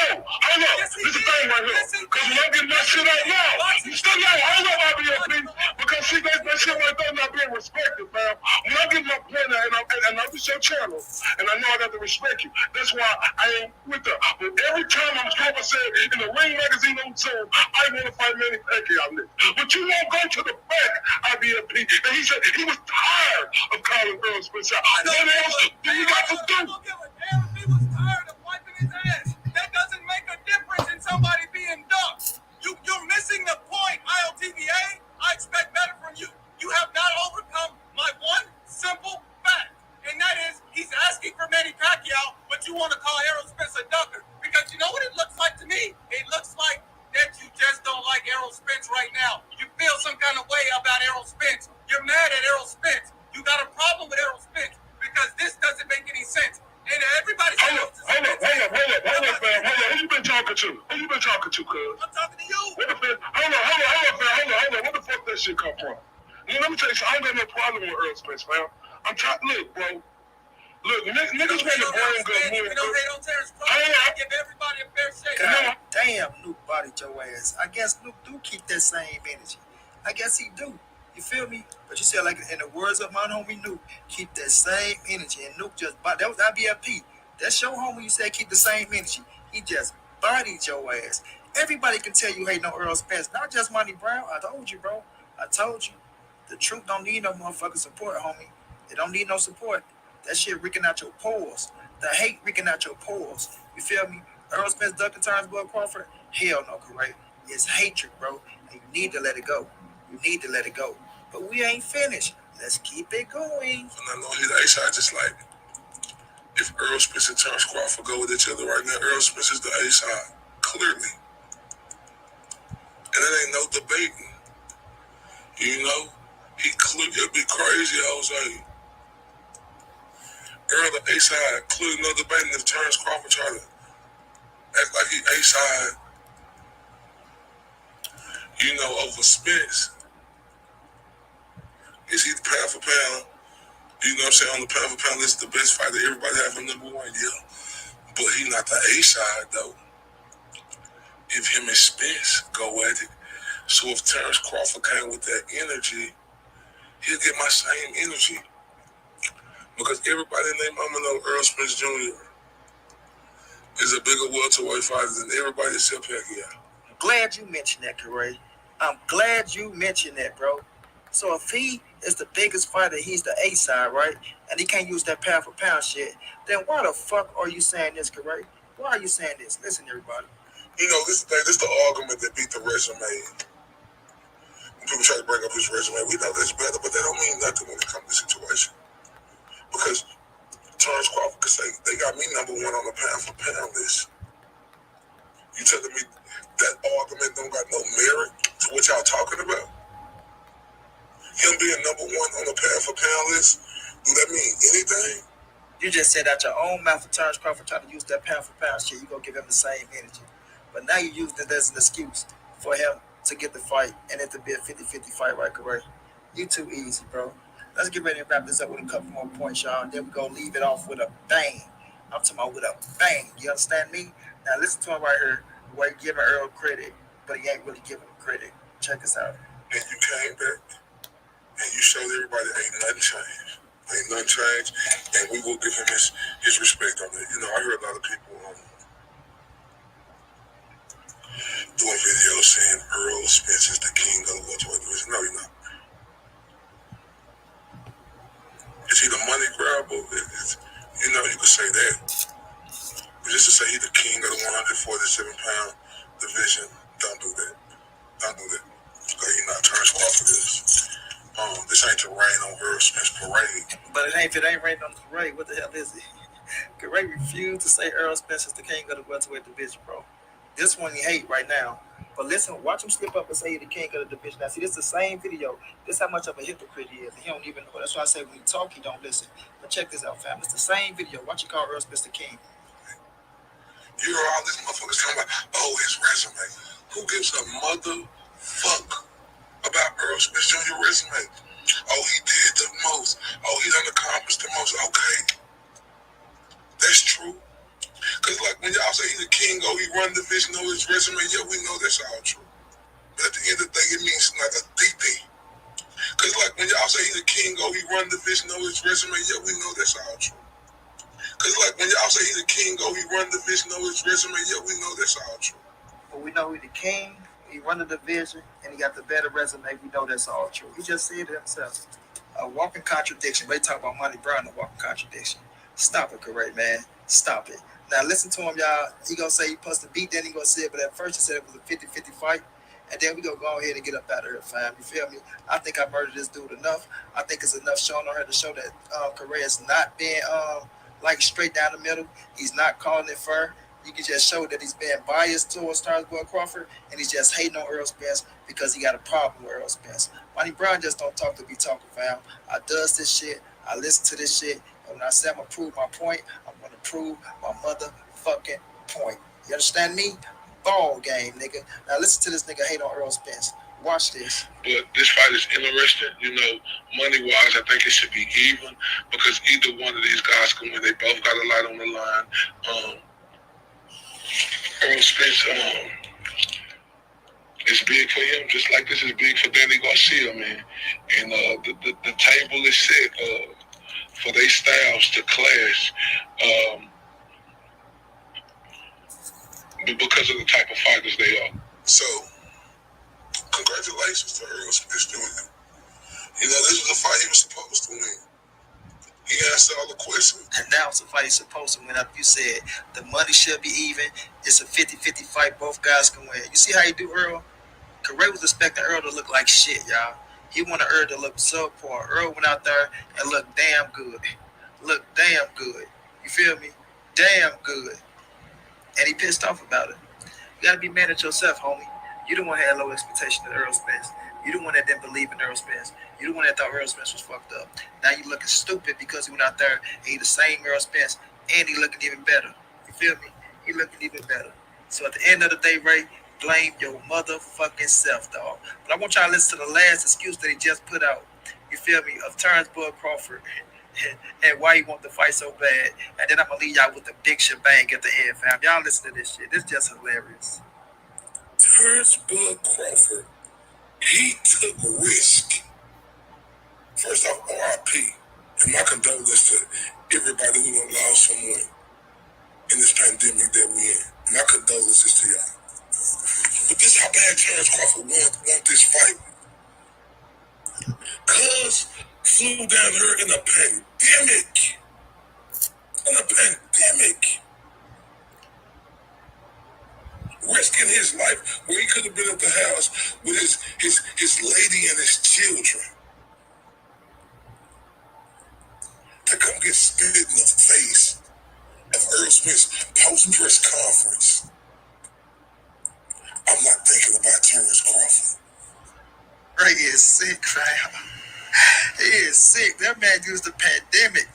This is the thing right here. Because when I get my shit out now, you still know, hold up, IBFP, because see, that shit right there not being respected, fam. When I get my point out, and I'm just your channel, and I know I got to respect you, that's why I ain't with her. But every time I'm supposed to say in the Ring magazine on Zoom, I want to fight Manny Pacquiao next. But you won't go to the fact, IBFP, that he said he was tired of calling Errol Spence out. What else do you got to do? I don't give a damn if he was tired of wiping his ass. That doesn't make a difference in somebody being ducked. You're missing the point, ILTVA. I expect better from you. You have not overcome my one simple fact, and that is he's asking for Manny Pacquiao, but you want to to call Errol Spence a ducker because you know what it looks like to me? It looks like that you just don't like Errol Spence right now. You feel some kind of way about Errol Spence. You're mad at Errol Spence. You got a problem with Errol Spence because this doesn't make any sense. And everybody's hold up, fam. Hold up. Who you been talking to? Cuz? I'm talking to you. What the fuck? Hold on. Where the fuck that shit come from? Let me tell you something. I ain't got no problem with Errol Spence, fam. Look, bro. Look, niggas want to bring up more. We don't hate on Terrence Crawford. I give everybody a fair shake. God damn, Nuke bodied your ass. I guess Nuke do keep that same energy. I guess he do. You feel me? But you said, like, in the words of my homie Nuke, keep that same energy. And Nuke just bodied. That was IBFP. That's your homie. You said keep the same energy. He just bodied your ass. Everybody can tell you hate no Errol Spence. Not just Monty Brown. I told you, bro. I told you. The truth don't need no motherfucking support, homie. It don't need no support. That shit reeking out your pores. The hate reeking out your pores. You feel me? Errol Spence ducking turns Boy Crawford? Hell no, correct? It's hatred, bro. And you need to let it go. You need to let it go. But we ain't finished. Let's keep it going. And I know he's the A side, just like if Errol Spence and Terrence Crawford go with each other right now, Errol Spence is the A side, clearly. And it ain't no debating. You know? It'd be crazy, Jose. Earl the A side, clearly no debating if Terrence Crawford try to act like he A side, over Spence. Is he the pound for pound? You know what I'm saying? On the pound for pound list, the best fighter everybody have him number one, yeah. But he not the A side though. If him and Spence go at it. So if Terrence Crawford came with that energy, he'll get my same energy. Because everybody named Mama know Errol Spence Jr. is a bigger welterweight fighter than everybody except Pacquiao. I'm glad you mentioned that, Corey. I'm glad you mentioned that, bro. So if he is the biggest fighter, he's the A side, right? And he can't use that pound for pound shit, then why the fuck are you saying this, Corey? Why are you saying this? Listen, everybody. This is the argument that beat the resume. When people try to bring up his resume, we know that's better, but that don't mean nothing when it comes to the situation. Because Terrence Crawford could say, they got me number one on the pound for pound list. You telling me that argument don't got no merit to what y'all talking about? Him being number one on the pound for pound list, do that mean anything? You just said out your own mouth for Terrence Crawford trying to use that pound for pound shit, you gonna give him the same energy. But now you use it as an excuse for him to get the fight and it to be a 50-50 fight, right, Corey? You too easy, bro. Let's get ready to wrap this up with a couple more points, y'all. And then we're going to leave it off with a bang. I'm talking about with a bang. You understand me? Now, listen to him right here. Where he's giving Earl credit, but he ain't really giving him credit. Check this out. And you came back, and you showed everybody ain't nothing changed. Ain't nothing changed, and we will give him his respect on it. I heard a lot of people doing videos saying Errol Spence is the king of the welterweight division. No, he's not. Is he the money grabber? You could say that. But just to say he's the king of the 147-pound division, don't do that. Don't do that. Because he's not. Terrence Crawford is. This ain't to rain on Errol Spence parade. But if it ain't raining on the parade, what the hell is it? Corey refused to say Errol Spence is the king of the welterweight division, bro. This one he hate right now. But listen, watch him slip up and say he's the king of the division. Now, see, this is the same video. This is how much of a hypocrite he is. He don't even know. That's why I say when he talk, he don't listen. But check this out, fam. It's the same video. Watch you call Errol Spence the king. You hear all these motherfuckers talking about, his resume. Who gives a mother fuck about Errol Spence Jr. resume? He did the most. He done accomplished the most. Okay. That's true. Because, when y'all say he's the king, he run the division, his resume, yeah, we know that's all true. But at the end of the day, it means not a DP. Because, when y'all say he's the king, he run the division, his resume, yeah, we know that's all true. Because, when y'all say he's the king, he run the division, his resume, yeah, we know that's all true. But we know he's the king, he run the division, and he got the better resume. We know that's all true. He just said it himself. A walking contradiction. They talk about Monty Brown, a walking contradiction. Stop it, Corey, man. Stop it. Now, listen to him, y'all. He going to say he supposed to beat, then he going to say it. But at first, he said it was a 50-50 fight. And then we going to go ahead and get up out of here, fam. You feel me? I think I murdered this dude enough. I think it's enough shown on her to show that Correa is not being, like straight down the middle. He's not calling it fair. You can just show that he's being biased towards Terrence Boyd Crawford, and he's just hating on Errol Spence because he got a problem with Errol Spence. Monty Brown just don't talk to be talking, fam. I does this shit. I listen to this shit. And when I say I'm gonna prove my point, I'm gonna prove my motherfucking point. You understand me? Ball game, nigga. Now listen to this nigga hate on Errol Spence. Watch this. But this fight is interesting. You know, money-wise, I think it should be even because either one of these guys can win. They both got a lot on the line. Errol Spence, it's big for him, just like this is big for Danny Garcia, man. And the table is set for their styles to clash because of the type of fighters they are. So, congratulations to Errol Spence doing it. You know, this was a fight he was supposed to win. He answered all the questions. And now it's a fight he's supposed to win. Like you said, the money should be even. It's a 50-50 fight. Both guys can win. You see how you do Earl? Ray was expecting Earl to look like shit, y'all. He wanted Earl to look subpar. Earl went out there and looked damn good. Looked damn good. You feel me? Damn good. And he pissed off about it. You gotta be mad at yourself, homie. You don't want to have low expectation of Errol Spence. You the one that didn't believe in Errol Spence. You the one that thought Errol Spence was fucked up. Now you looking stupid because he went out there and he the same Errol Spence and he looking even better. You feel me? He looking even better. So at the end of the day, Ray, blame your motherfucking self, dog. But I want y'all to listen to the last excuse that he just put out. You feel me? Of Terrence Boyd Crawford and why he want to fight so bad. And then I'm gonna leave y'all with the big shebang at the end, fam. Y'all listen to this shit. This is just hilarious. Terrence Boyd Crawford, he took risk. First off, RIP, and my condolences to everybody who done lost someone in this pandemic that we're in. My condolences to y'all. But this is how bad Terrence Crawford want this fight. Cuz flew down here in a pandemic. Risking his life where he could have been at the house with his lady and his children. To come get spit in the face of Errol Spence post-press conference. I'm not thinking about Terrence Crawford. Ray is sick, fam. He is sick. That man used the pandemic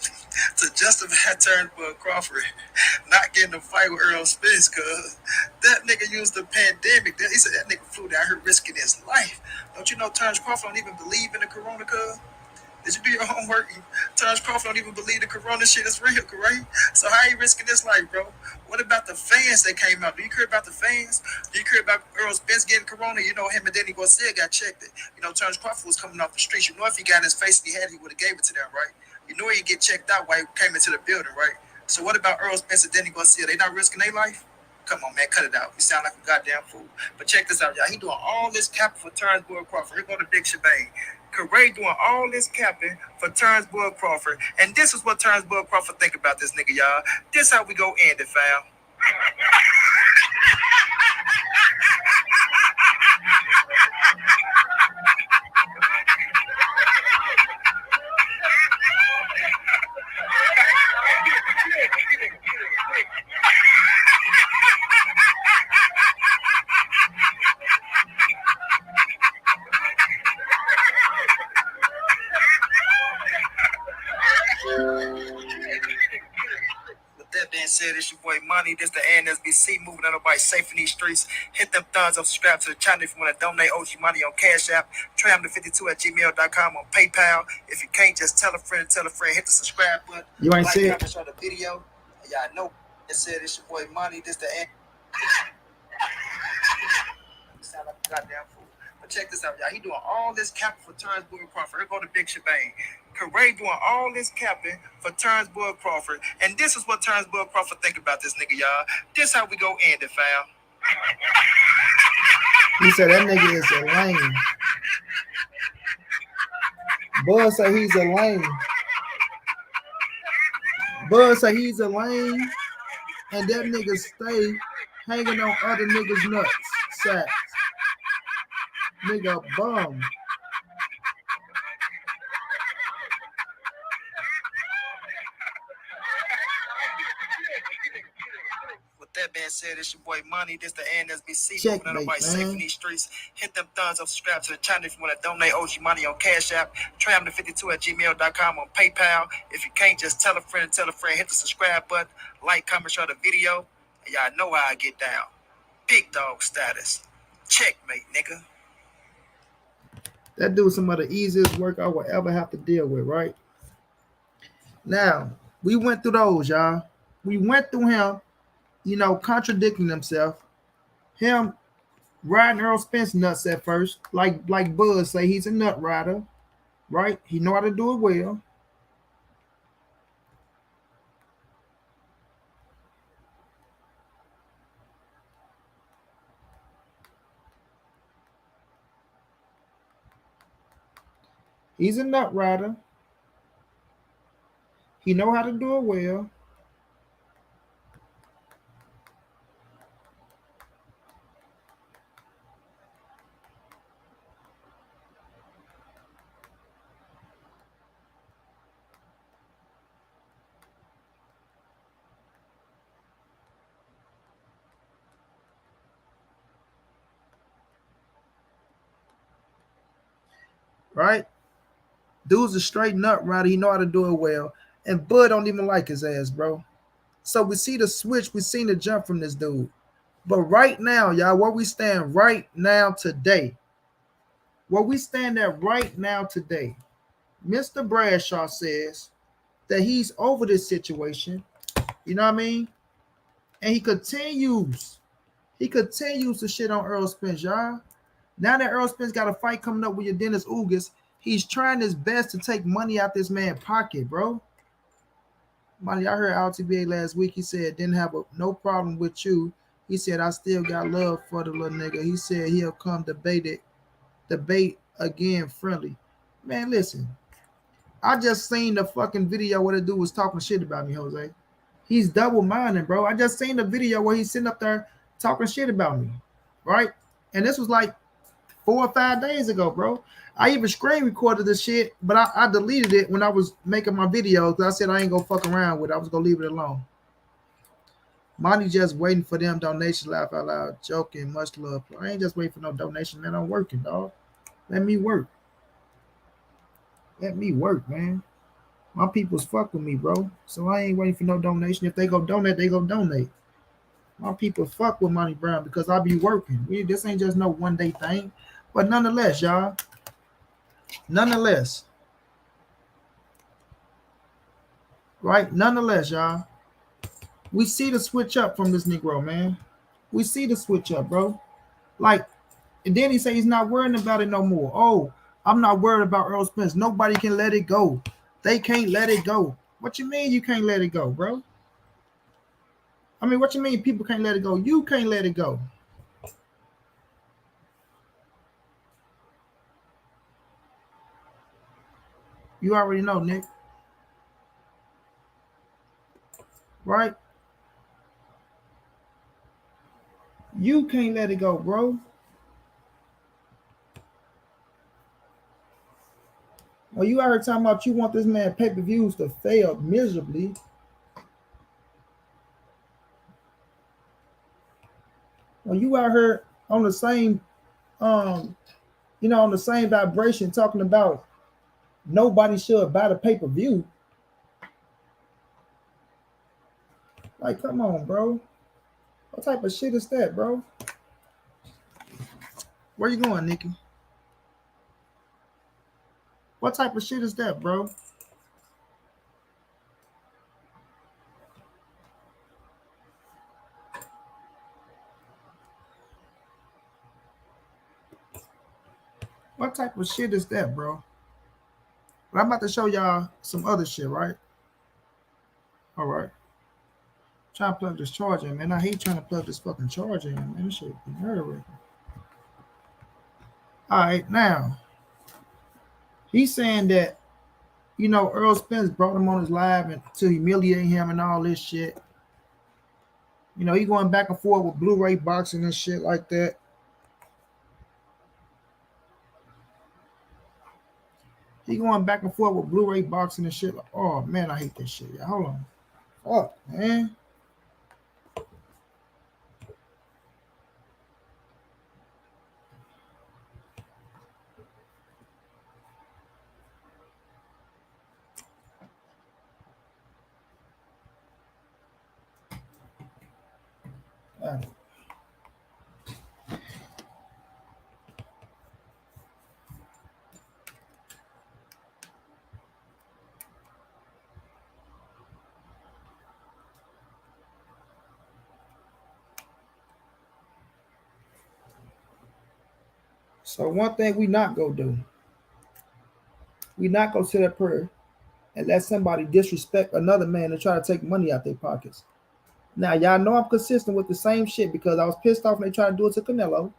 to justify Terrence Boyd Crawford not getting a fight with Errol Spence, cuz that nigga used the pandemic. He said that nigga flew down here risking his life. Don't you know Terrence Crawford don't even believe in the corona, cuz? Did you do your homework? Terrence Crawford don't even believe the corona shit is real, correct? So how you risking this life, bro? What about the fans that came out? Do you care about the fans? Do you care about Errol Spence getting corona? You know him and Danny Garcia got checked. You know Terrence Crawford was coming off the streets. You know if he got in his face and he had it, he would have gave it to them, right? You know he'd get checked out while he came into the building, right? So what about Errol Spence and Danny Garcia? They not risking their life? Come on, man, cut it out. You sound like a goddamn fool. But check this out, y'all. He doing all this capping for Terrence Boyd Crawford. Here go the big shebang. Corey doing all this capping for Terrence Boyd Crawford. And this is what Terrence Boyd Crawford think about this nigga, y'all. This how we go end it, fam. That being said, it's your boy Money. This the ANSBC, moving on nobody safe in these streets. Hit them thumbs up, subscribe to the channel if you want to donate OG Money on Cash App, tram52@gmail.com on PayPal. If you can't, just tell a friend, hit the subscribe button. You ain't see it. Comment on the video. Y'all know it said it's your boy Money. This the end. Sound like a goddamn fool. But check this out, y'all. He doing all this capping for Terrence Boyd Crawford. Here go the big shebang. Corey doing all this capping for Terrence Boyd Crawford. And this is what Terrence Boyd Crawford think about this nigga, y'all. This how we go end it, fam. He said that nigga is a lame. Bud say he's a lame. Bud say he's a lame. And that nigga stay hanging on other niggas' nuts. Sacks. Nigga bum. that being said, it's your boy Money. This the NSBC. Checkmate, Moving nobody safe in man. these streets. Hit them thumbs up, subscribe to the channel if you want to donate OG money on Cash App. Tram52@gmail.com on PayPal. If you can't, just tell a friend, hit the subscribe button, like, comment, share the video. And y'all know how I get down. Big dog status. Checkmate, nigga. That dude's some of the easiest work I will ever have to deal with, right? Now, we went through those, y'all. We went through him, contradicting himself. Him riding Errol Spence nuts at first, like Buzz say he's a nut rider, right? He know how to do it well. He's a nut rider. He know how to do it well. Right? Dude's a straight nut rider. He know how to do it well. And Bud don't even like his ass, bro. So we see the switch. We seen the jump from this dude. But right now, y'all, where we stand right now today, Mr. Bradshaw says that he's over this situation. You know what I mean? And he continues to shit on Errol Spence, y'all. Now that Errol Spence got a fight coming up with your Dennis Ugas, he's trying his best to take money out this man's pocket, bro. Money, I heard LTBA last week. He said didn't have no problem with you. He said I still got love for the little nigga. He said he'll come debate again friendly. Man, listen. I just seen the fucking video where the dude was talking shit about me, Jose. He's double-minded, bro. I just seen the video where he's sitting up there talking shit about me, right? And this was like 4 or 5 days ago, bro. I even screen recorded this shit, but I deleted it when I was making my video because I said I ain't gonna fuck around with it. I was gonna leave it alone. Monty just waiting for them donations, laugh out loud, joking, much love. I ain't just waiting for no donation, man. I'm working, dog. Let me work. Let me work, man. My people's fuck with me, bro. So I ain't waiting for no donation. If they go donate, they go donate. My people fuck with Monty Brown because I be working. This ain't just no one-day thing. But nonetheless, y'all. Right? Nonetheless, y'all. We see the switch up from this Negro, man. We see the switch up, bro. Like, and then he say he's not worrying about it no more. Oh, I'm not worried about Errol Spence. Nobody can let it go. They can't let it go. What you mean you can't let it go, bro? I mean, what you mean people can't let it go? You can't let it go. You already know, Nick. Right? You can't let it go, bro. Well, you out here talking about you want this man pay-per-views to fail miserably. Well, you out here on the same, on the same vibration talking about nobody should buy the pay-per-view. Like, come on, bro. What type of shit is that, bro? Where you going, Nikki? What type of shit is that, bro? What type of shit is that, bro? But I'm about to show y'all some other shit, right? All right. Trying to plug this charger in, man. I hate trying to plug this fucking charger in, man. This shit be nerve-wracking. All right, now. He's saying that, Errol Spence brought him on his live and to humiliate him and all this shit. He going back and forth with Blu-ray boxing and shit like that. He going back and forth with Blu-ray boxing and shit. Oh, man, I hate this shit. Hold on. Fuck, man. All right. So one thing we not gonna do, we not gonna sit up here and let somebody disrespect another man and try to take money out their pockets. Now y'all know I'm consistent with the same shit because I was pissed off when they tried to do it to Canelo,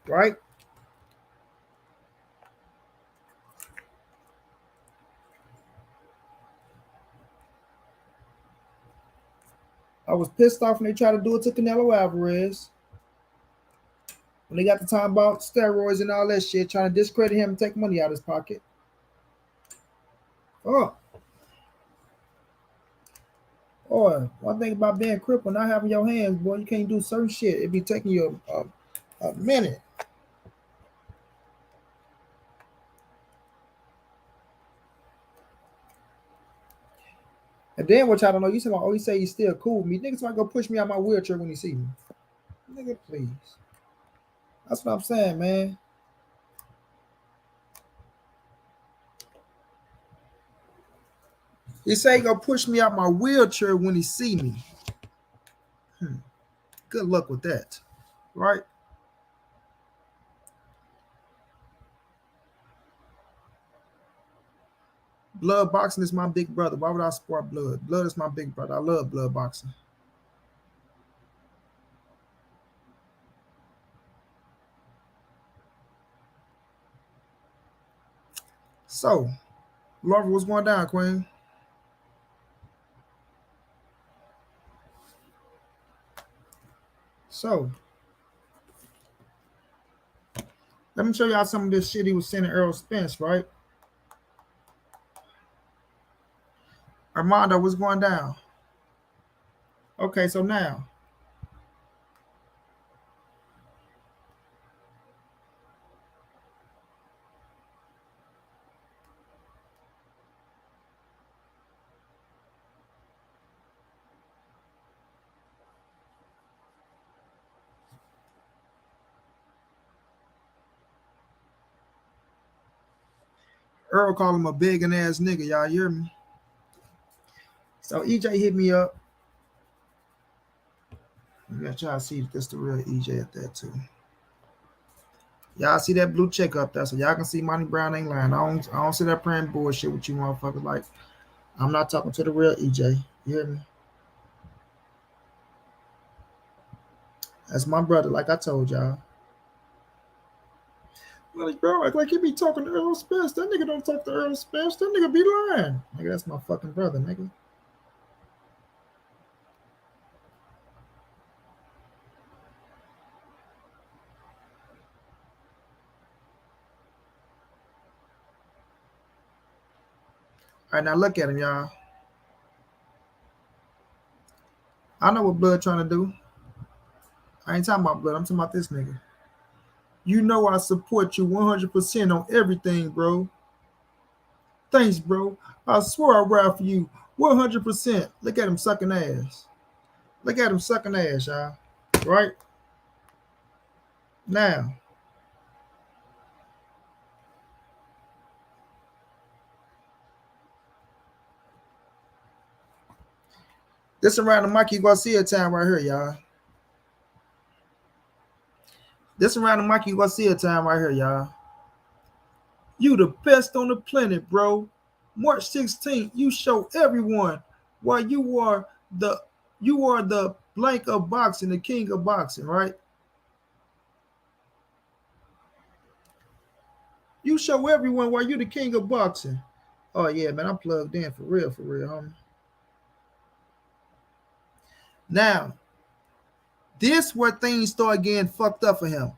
right? I was pissed off when they tried to do it to Canelo Alvarez. When they got the time about steroids and all that shit, trying to discredit him and take money out of his pocket. Oh, one thing about being crippled, not having your hands, boy, you can't do certain shit. It be taking you a minute. And then what y'all don't know, you say, oh, he say he's still cool with me. Niggas might go push me out my wheelchair when he see me. Nigga, please. That's what I'm saying, man. He say he gonna push me out my wheelchair when he see me. Good luck with that, right? Blood boxing is my big brother. Why would I support blood? Blood is my big brother. I love blood boxing. So, Laura, what's going down, Queen? So, let me show y'all some of this shit he was sending Errol Spence, right? Armando, what's going down? Okay, so now, Earl called him a big and ass nigga. Y'all hear me? So EJ hit me up. You gotta try to see if that's the real EJ at that too. Y'all see that blue check up there, so y'all can see Monty Brown ain't lying. I don't see that praying bullshit with you motherfuckers. Like, I'm not talking to the real EJ. You hear me? That's my brother, like I told y'all. Like, bro, like he be talking to Errol Spence. That nigga don't talk to Errol Spence. That nigga be lying. Nigga, that's my fucking brother, nigga. All right, now look at him, y'all. I know what Blood trying to do. I ain't talking about Blood. I'm talking about this nigga. You know I support you 100% on everything, bro. Thanks, bro. I swear I ride for you 100%. Look at him sucking ass. Look at him sucking ass, y'all. Right? Now, this around the Mikey Garcia time right here, y'all. This around the Mikey Garcia time right here, y'all. You the best on the planet, bro. March 16th, you show everyone why you are the blank of boxing, the king of boxing, right? You show everyone why you the king of boxing. Oh yeah, man, I'm plugged in for real, homie. Now, this where things start getting fucked up for him.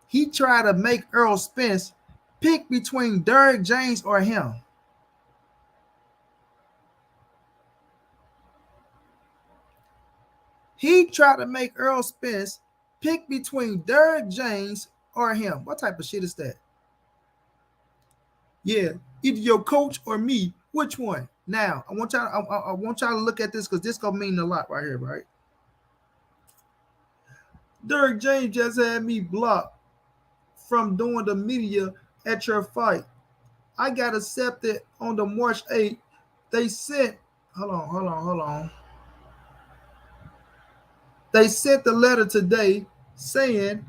He tried to make Errol Spence pick between Derrick James or him. He tried to make Errol Spence pick between Derrick James or him. What type of shit is that? Yeah, either your coach or me. Which one? Now, I want y'all to look at this because this gonna mean a lot right here, right? Derrick James just had me blocked from doing the media at your fight. I got accepted on the March 8th. They sent, hold on. They sent the letter today saying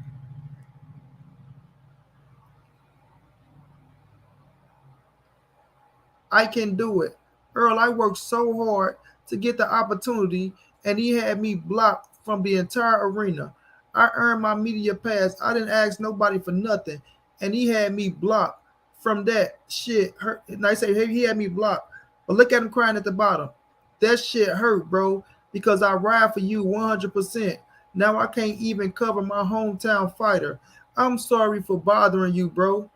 I can do it. Earl, I worked so hard to get the opportunity, and he had me blocked from the entire arena. I earned my media pass. I didn't ask nobody for nothing, and he had me blocked from that shit. Hurt. And I say, hey, he had me blocked. But look at him crying at the bottom. That shit hurt, bro, because I ride for you 100%. Now I can't even cover my hometown fighter. I'm sorry for bothering you, bro.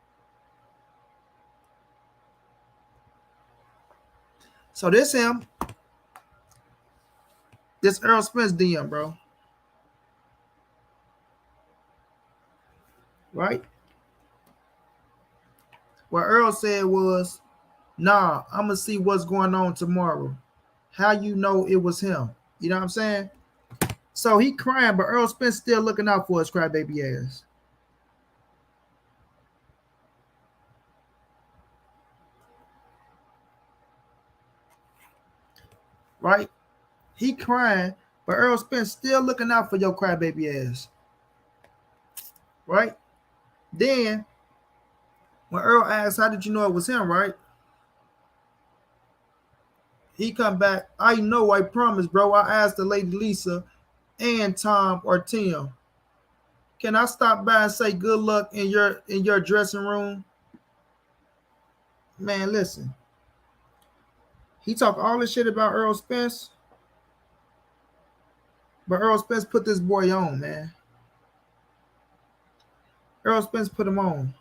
So this him. This Errol Spence DM, bro. Right? What Earl said was, nah, I'm going to see what's going on tomorrow. How you know it was him? You know what I'm saying? So he crying, but Errol Spence still looking out for his crybaby ass. Right? He crying, but Errol Spence still looking out for your crybaby ass. Right? Then, when Earl asked, how did you know it was him, right? He come back, I know, I promise, bro. I asked the lady Lisa and Tom or Tim, can I stop by and say good luck in your dressing room? Man, listen. He talked all this shit about Errol Spence, but Errol Spence put this boy on, man. Errol Spence put him on.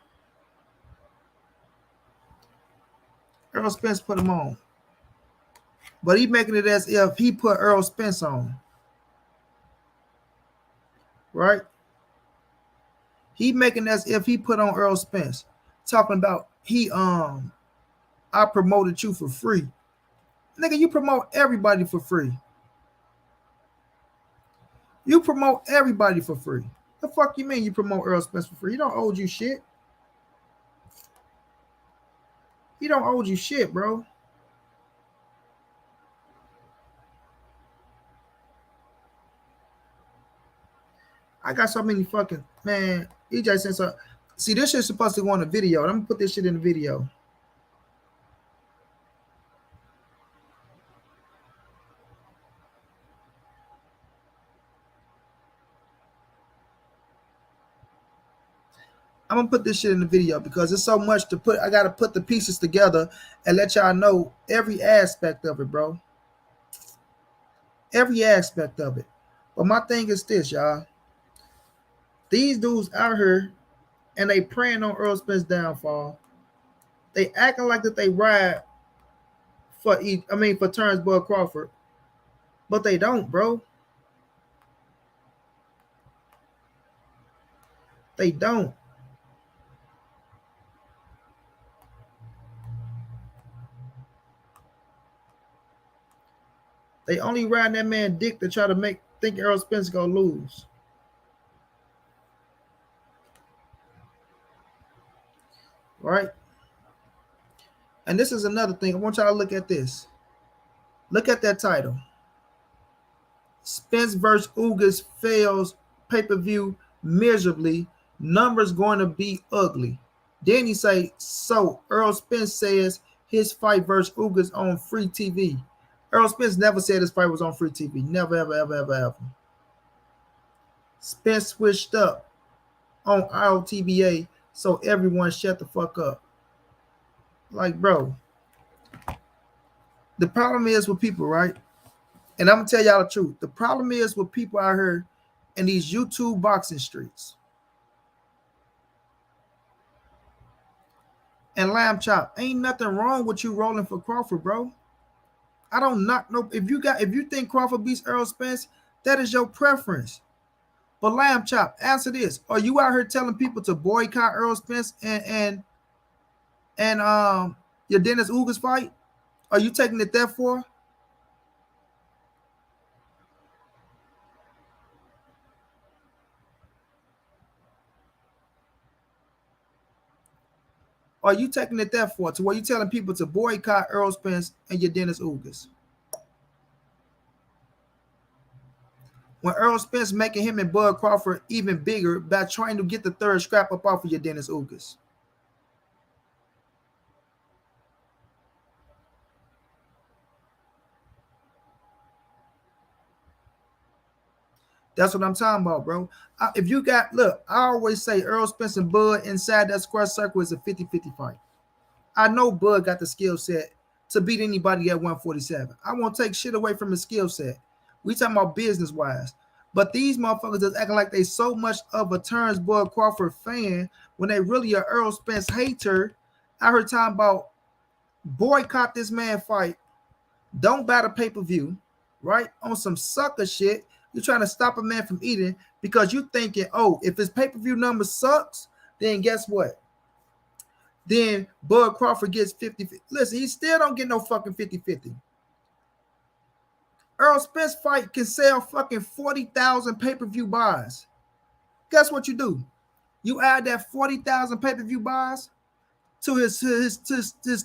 Errol Spence put him on. But he making it as if he put Errol Spence on. Right? He making it as if he put on Errol Spence. Talking about I promoted you for free. Nigga, you promote everybody for free. You promote everybody for free. The fuck you mean you promote Errol Spence for free? He don't owe you shit. He don't owe you shit, bro. I got so many fucking, man. EJ said so. See, this shit's supposed to go on a video. I'm gonna put this shit in the video. I'm gonna put this shit in the video because it's so much to put. I gotta put the pieces together and let y'all know every aspect of it, bro. Every aspect of it. But my thing is this, y'all. These dudes out here and they praying on Errol Spence's downfall. They acting like that they ride for Turnbull Crawford, but they don't, bro. They don't. They only ride that man dick to try to think Errol Spence gonna lose. Right? And this is another thing. I want y'all to look at this. Look at that title. Spence versus Ugas fails pay-per-view miserably. Numbers going to be ugly. Then he say, so Errol Spence says his fight versus Ugas on free TV. Errol Spence never said his fight was on free TV. Never, ever, ever, ever, ever. Spence switched up on IOTBA, so everyone shut the fuck up. Like, bro, the problem is with people, right? And I'm going to tell y'all the truth. The problem is with people out here in these YouTube boxing streets. And Lamb Chop, ain't nothing wrong with you rolling for Crawford, bro. I don't knock no. If you think Crawford beats Errol Spence, that is your preference. But Lamb Chop, answer this: are you out here telling people to boycott Errol Spence and your Dennis Ugas fight? Are you taking it there for? Or are you taking it that far to where you telling people to boycott Errol Spence and your Dennis Ugas? When Errol Spence making him and Bud Crawford even bigger by trying to get the third scrap up off of your Dennis Ugas. That's what I'm talking about, bro. If you got, look, I always say Errol Spence and Bud inside that square circle is a 50-50 fight. I know Bud got the skill set to beat anybody at 147. I won't take shit away from his skill set. We talking about business wise. But these motherfuckers just acting like they so much of a Terrence Bud Crawford fan when they really a Errol Spence hater. I heard talking about boycott this man fight. Don't buy the pay-per-view, right? On some sucker shit. You're trying to stop a man from eating because you thinking, oh, if his pay-per-view number sucks, then guess what? Then Bud Crawford gets 50. Listen, he still don't get no fucking 50-50. Errol Spence fight can sell fucking 40,000 pay-per-view buys. Guess what you do? You add that 40,000 pay-per-view buys to his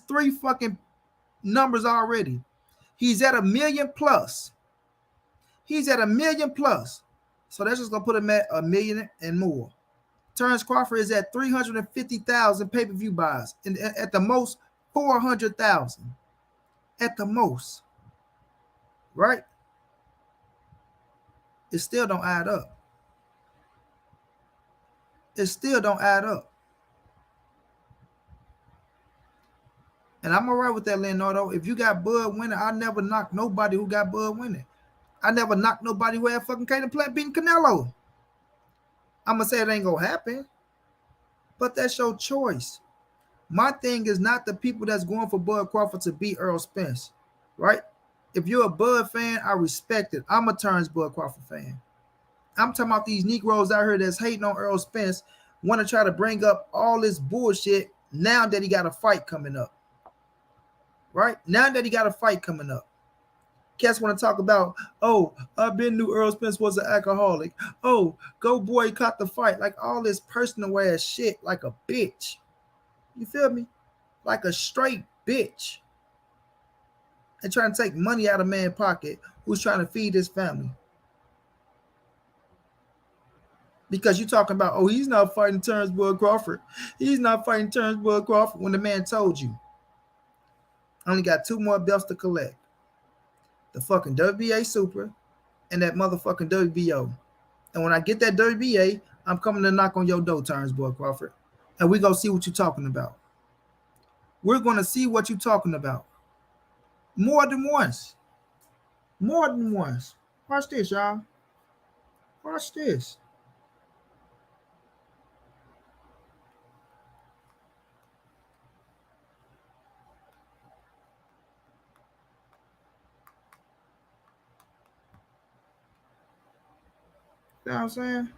three fucking numbers already. He's at 1 million plus. He's at 1 million plus. So that's just gonna put him at 1 million and more. Terrence Crawford is at 350,000 pay-per-view buys, and at the most 400,000. At the most, right? It still don't add up. It still don't add up. And I'm all right with that, Leonardo. If you got Bud winning, I never knock nobody who got Bud winning. I never knock nobody who had fucking Caden Plant beating Canelo. I'm gonna say it ain't gonna happen, but that's your choice. My thing is not the people that's going for Bud Crawford to beat Errol Spence, right? If you're a Bud fan, I respect it. I'm a Terrence Bud Crawford fan. I'm talking about these Negroes out here that's hating on Errol Spence, want to try to bring up all this bullshit now that he got a fight coming up, right? Now that he got a fight coming up. Cats want to talk about, oh, I've been knew Errol Spence was an alcoholic. Oh, go boycott the fight. Like all this personal ass shit, like a bitch. You feel me? Like a straight bitch. And trying to take money out of man's pocket who's trying to feed his family. Because you talking about, oh, he's not fighting Terrence Bud Crawford. He's not fighting Terrence Bud Crawford when the man told you. I only got 2 more belts to collect. The fucking WBA Super and that motherfucking WBO. And when I get that WBA, I'm coming to knock on your door, Terrence Bud Crawford. And we're going to see what you're talking about. We're going to see what you're talking about. More than once. More than once. Watch this, y'all. Watch this. You know what I'm saying?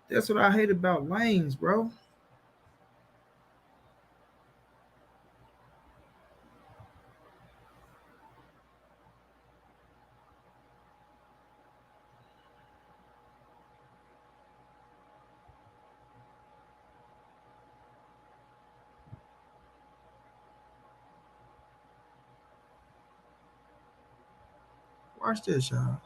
That's what I hate about lanes, bro. Watch this, y'all.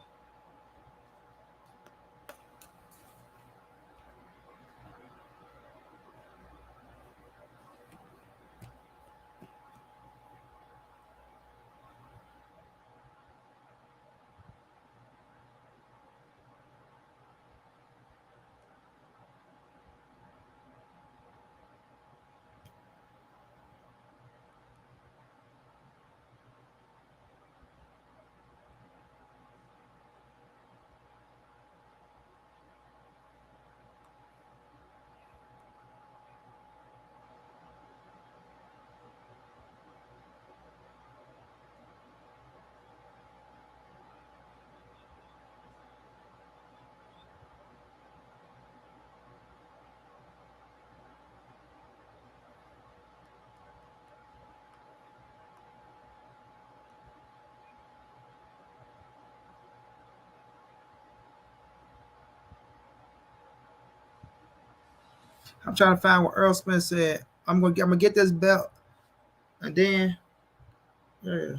I'm trying to find what Errol Spence said. I'm gonna get this belt, and then yeah.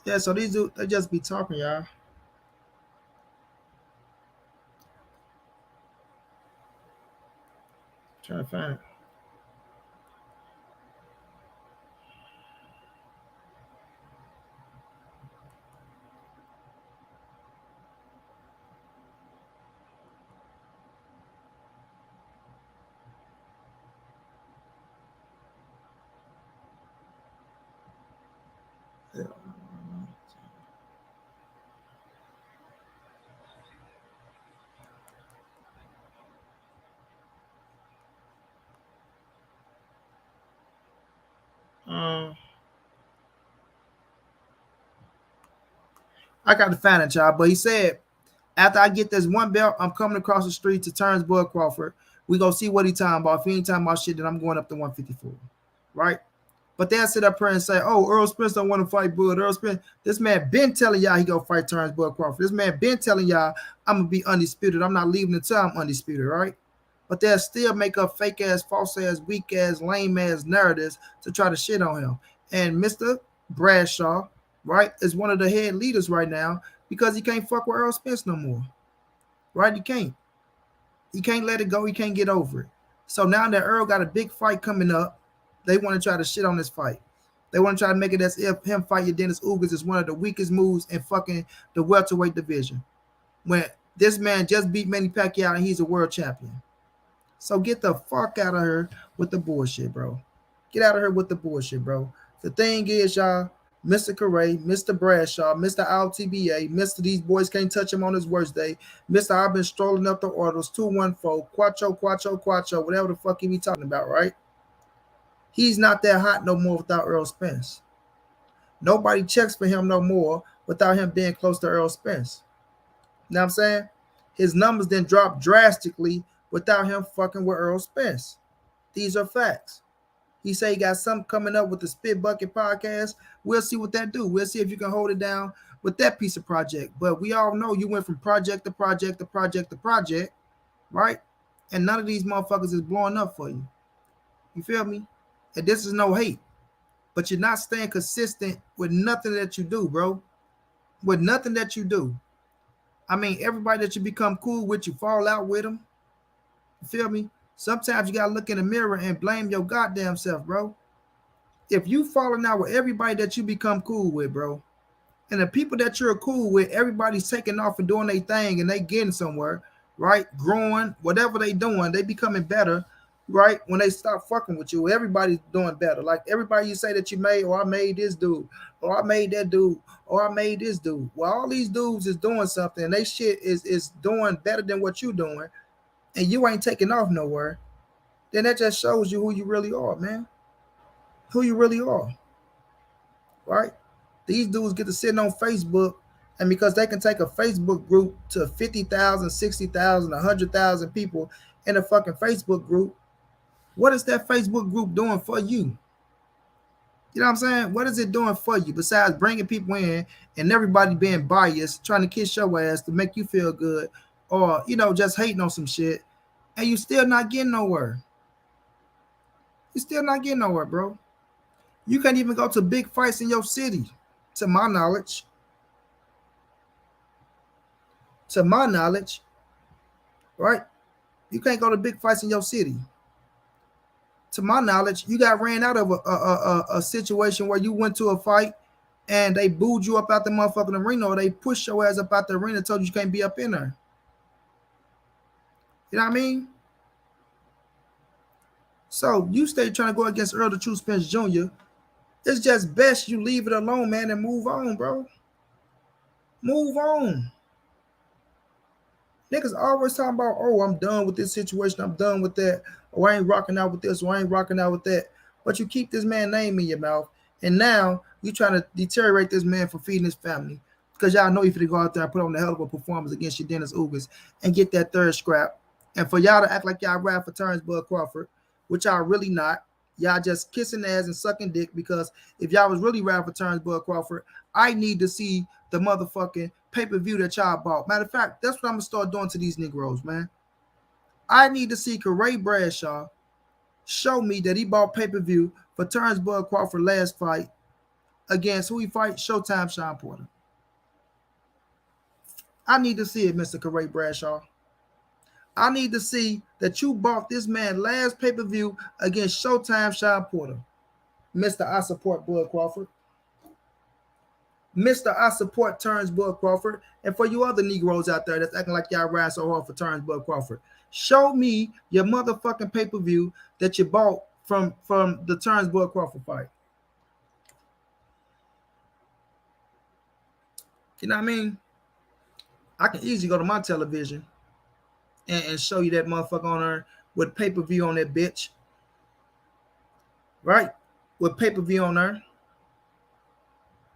Yeah, so these dudes, they just be talking, y'all. Trying to find it. Yeah. Um, I got to find it, y'all. But he said, after I get this one belt, I'm coming across the street to turns Bud Crawford. We gonna see what he talking about. If he ain't talking about shit, then I'm going up to 154. Right? But they'll sit up here and say, oh, Errol Spence don't want to fight Bud. Errol Spence, this man been telling y'all he gonna fight turns Bud Crawford. This man been telling y'all I'm gonna be undisputed. I'm not leaving until I'm undisputed, right? But they'll still make up fake ass, false ass, weak ass, lame ass narratives to try to shit on him. And Mr. Bradshaw, right, is one of the head leaders right now because he can't fuck with Errol Spence no more. Right? He can't. He can't let it go. He can't get over it. So now that Earl got a big fight coming up, they want to try to shit on this fight. They want to try to make it as if him fighting Dennis Ugas is one of the weakest moves in fucking the welterweight division. When this man just beat Manny Pacquiao and he's a world champion. So get the fuck out of here with the bullshit, bro. Get out of here with the bullshit, bro. The thing is, y'all, Mr. Correa, Mr. Bradshaw, Mr. LTBA, Mr. These boys can't touch him on his worst day, Mr. I've been strolling up the orders, 214, Quattro, whatever the fuck he be talking about, right? He's not that hot no more without Errol Spence. Nobody checks for him no more without him being close to Errol Spence. You know what I'm saying? His numbers then drop drastically without him fucking with Errol Spence. These are facts. He say he got something coming up with the Spit Bucket podcast. We'll see what that do. We'll see if you can hold it down with that piece of project. But we all know you went from project to project to project to project, right? And none of these motherfuckers is blowing up for you. You feel me? And this is no hate. But you're not staying consistent with nothing that you do, bro. With nothing that you do. I mean, everybody that you become cool with, you fall out with them. You feel me? Sometimes you gotta look in the mirror and blame your goddamn self, bro. If you falling out with everybody that you become cool with, bro, and the people that you're cool with, everybody's taking off and doing their thing and they getting somewhere, right? Growing, whatever they doing, they becoming better, right? When they stop fucking with you, everybody's doing better. Like everybody you say that you made, or I made this dude, or I made that dude, or I made this dude. Well, all these dudes is doing something and they shit is doing better than what you doing, and you ain't taking off nowhere. Then that just shows you who you really are, man. Who you really are, right? These dudes get to sit on Facebook, and because they can take a Facebook group to 50,000, 60,000, 100,000 people in a fucking Facebook group, what is that Facebook group doing for you? You know what I'm saying? What is it doing for you besides bringing people in and everybody being biased, trying to kiss your ass to make you feel good, or, you know, just hating on some shit, and you still not getting nowhere? You still not getting nowhere, bro. You can't even go to big fights in your city, to my knowledge. To my knowledge, right? You can't go to big fights in your city. To my knowledge, you got ran out of a situation where you went to a fight and they booed you up out the motherfucking arena, or they pushed your ass up out the arena and told you can't be up in there. You know what I mean? So you stay trying to go against Earl the True Spence Jr. It's just best you leave it alone, man, and move on, bro. Move on. Niggas always talking about, oh, I'm done with this situation. I'm done with that. Or I ain't rocking out with this. Or I ain't rocking out with that. But you keep this man's name in your mouth. And now you trying to deteriorate this man for feeding his family. Because y'all know you finna go out there and put on the hell of a performance against your Dennis Ugars and get that third scrap. And for y'all to act like y'all ride for Turnsbud Crawford, which y'all really not. Y'all just kissing ass and sucking dick, because if y'all was really riding for Turnsbud Crawford, I need to see the motherfucking pay-per-view that y'all bought. Matter of fact, that's what I'm gonna start doing to these Negroes, man. I need to see Ray Bradshaw show me that he bought pay-per-view for Turnsbud Crawford last fight against who he fight? Showtime Sean Porter. I need to see it, Mr. Ray Bradshaw. I need to see that you bought this man last pay-per-view against Showtime Sean Porter. Mr. I support Bud Crawford. Mr. I support Turnsbud Crawford. And for you other Negroes out there that's acting like y'all ride so hard for Turnsbud Crawford, show me your motherfucking pay-per-view that you bought from the Turnsbud Crawford fight. You know what I mean? I can easily go to my television and show you that motherfucker on there with pay-per-view on that bitch. Right? With pay-per-view on there.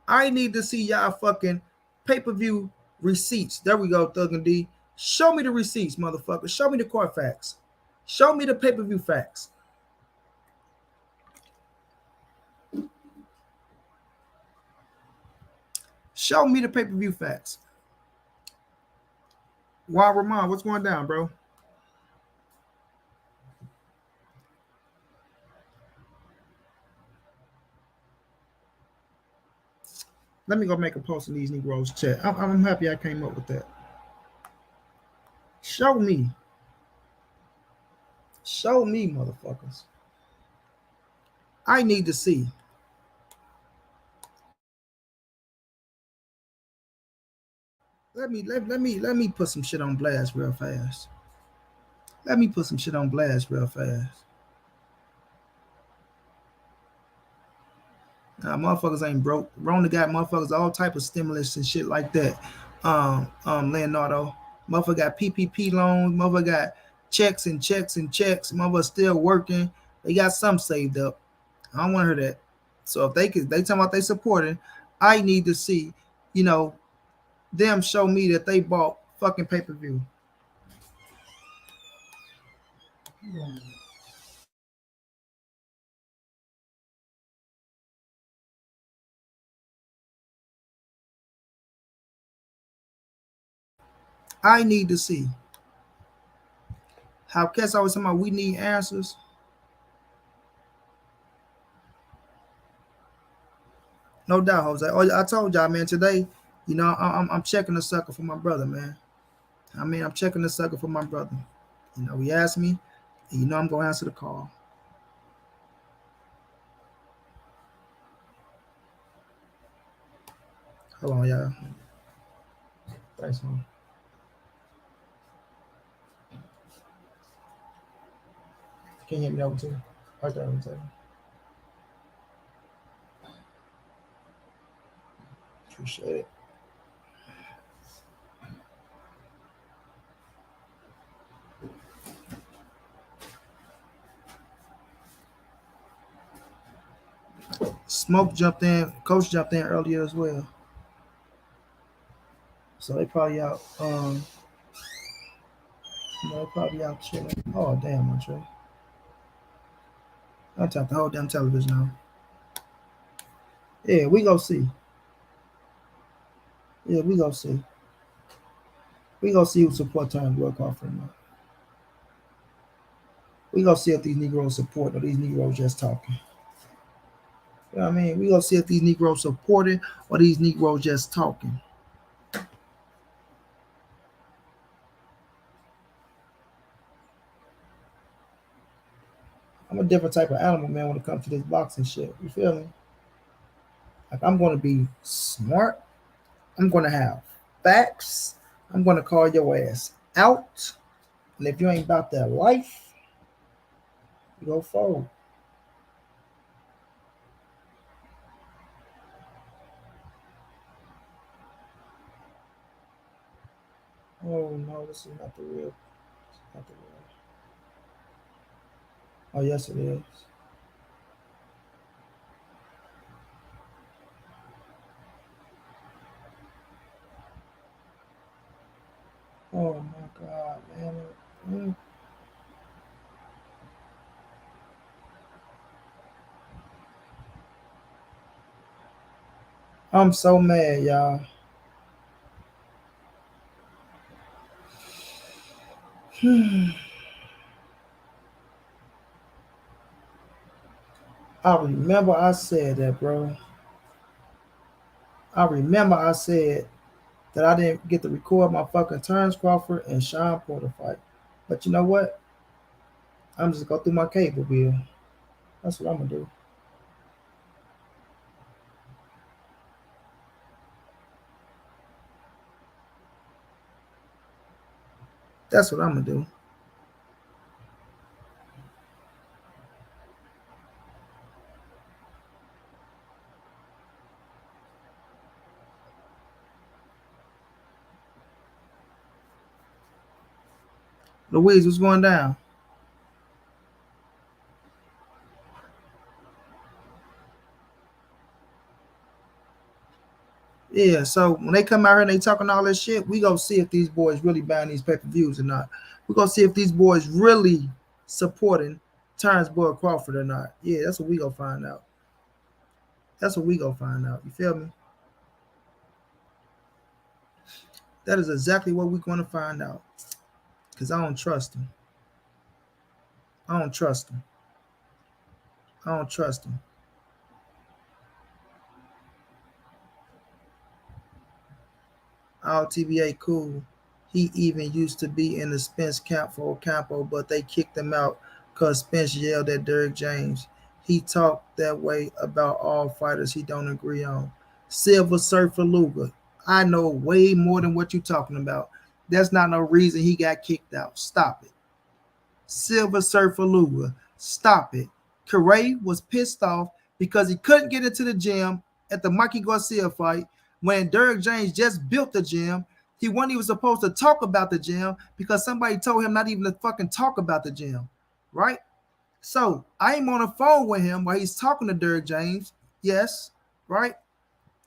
I need to see y'all fucking pay-per-view receipts. There we go, Thug and D. Show me the receipts, motherfucker. Show me the court facts. Show me the pay-per-view facts. Show me the pay-per-view facts. Juan Ramon, what's going down, bro? Let me go make a post in these Negroes chat. I'm happy I came up with that. Show me. Show me, motherfuckers. I need to see. Let me put some shit on blast real fast. Let me put some shit on blast real fast. Nah, motherfuckers ain't broke. Rona got motherfuckers all type of stimulus and shit like that. Leonardo. Motherfucker got PPP loans. Motherfucker got checks and checks and checks. Motherfucker still working. They got some saved up. I don't want to hear that. So if they talking about they supporting, I need to see, them show me that they bought fucking pay-per-view. I need to see. How cats always talking about we need answers. No doubt, Jose. Oh, I told y'all, man, today, I'm checking the sucker for my brother, man. I'm checking the sucker for my brother. He asked me, and I'm going to answer the call. Hold on, y'all. Thanks, man. Can you hear me over too? Right there, let me tell you. Appreciate it. Smoke jumped in. Coach jumped in earlier as well. So they probably out. They probably out chilling. Oh damn, Montre. I'll tap the whole damn television on. Yeah, we go see. Yeah, we go see. We go see who support Turnsbud Crawford or not. We gonna see if these Negroes support or these Negroes just talking. You know what I mean? We gonna see if these Negroes supporting or these Negroes just talking. I'm a different type of animal, man, when it comes to this boxing shit. You feel me? Like, I'm gonna be smart. I'm gonna have facts. I'm gonna call your ass out. And if you ain't about that life, You go forward. Oh no, this is not the real. It's not the real. Oh yes, it is. Oh my God, man. Mm. I'm so mad, y'all. I remember I said that, bro. I remember I said that I didn't get to record my fucking Terrence Crawford and Sean Porter fight. But you know what? I'm just gonna go through my cable bill. That's what I'm gonna do. That's what I'm gonna do. Louise, what's going down? Yeah, so when they come out here and they talking all this shit, we gonna see if these boys really buying these pay-per-views or not. We gonna see if these boys really supporting Terrence Boy Crawford or not. Yeah, that's what we gonna find out. That's what we gonna find out. You feel me? That is exactly what we're gonna find out. Cause I don't trust him. I don't trust him. I don't trust him. All TBA cool. He even used to be in the Spence camp for Ocampo, but they kicked him out because Spence yelled at Derrick James. He talked that way about all fighters he don't agree on. Silver Surfer Luger. I know way more than what you're talking about. That's not no reason he got kicked out. Stop it. Silver Surfer Luger. Stop it. Correa was pissed off because he couldn't get into the gym at the Mikey Garcia fight when Derrick James just built the gym. He wasn't even supposed to talk about the gym because somebody told him not even to fucking talk about the gym, right? So I'm on the phone with him while he's talking to Derrick James. Yes, right?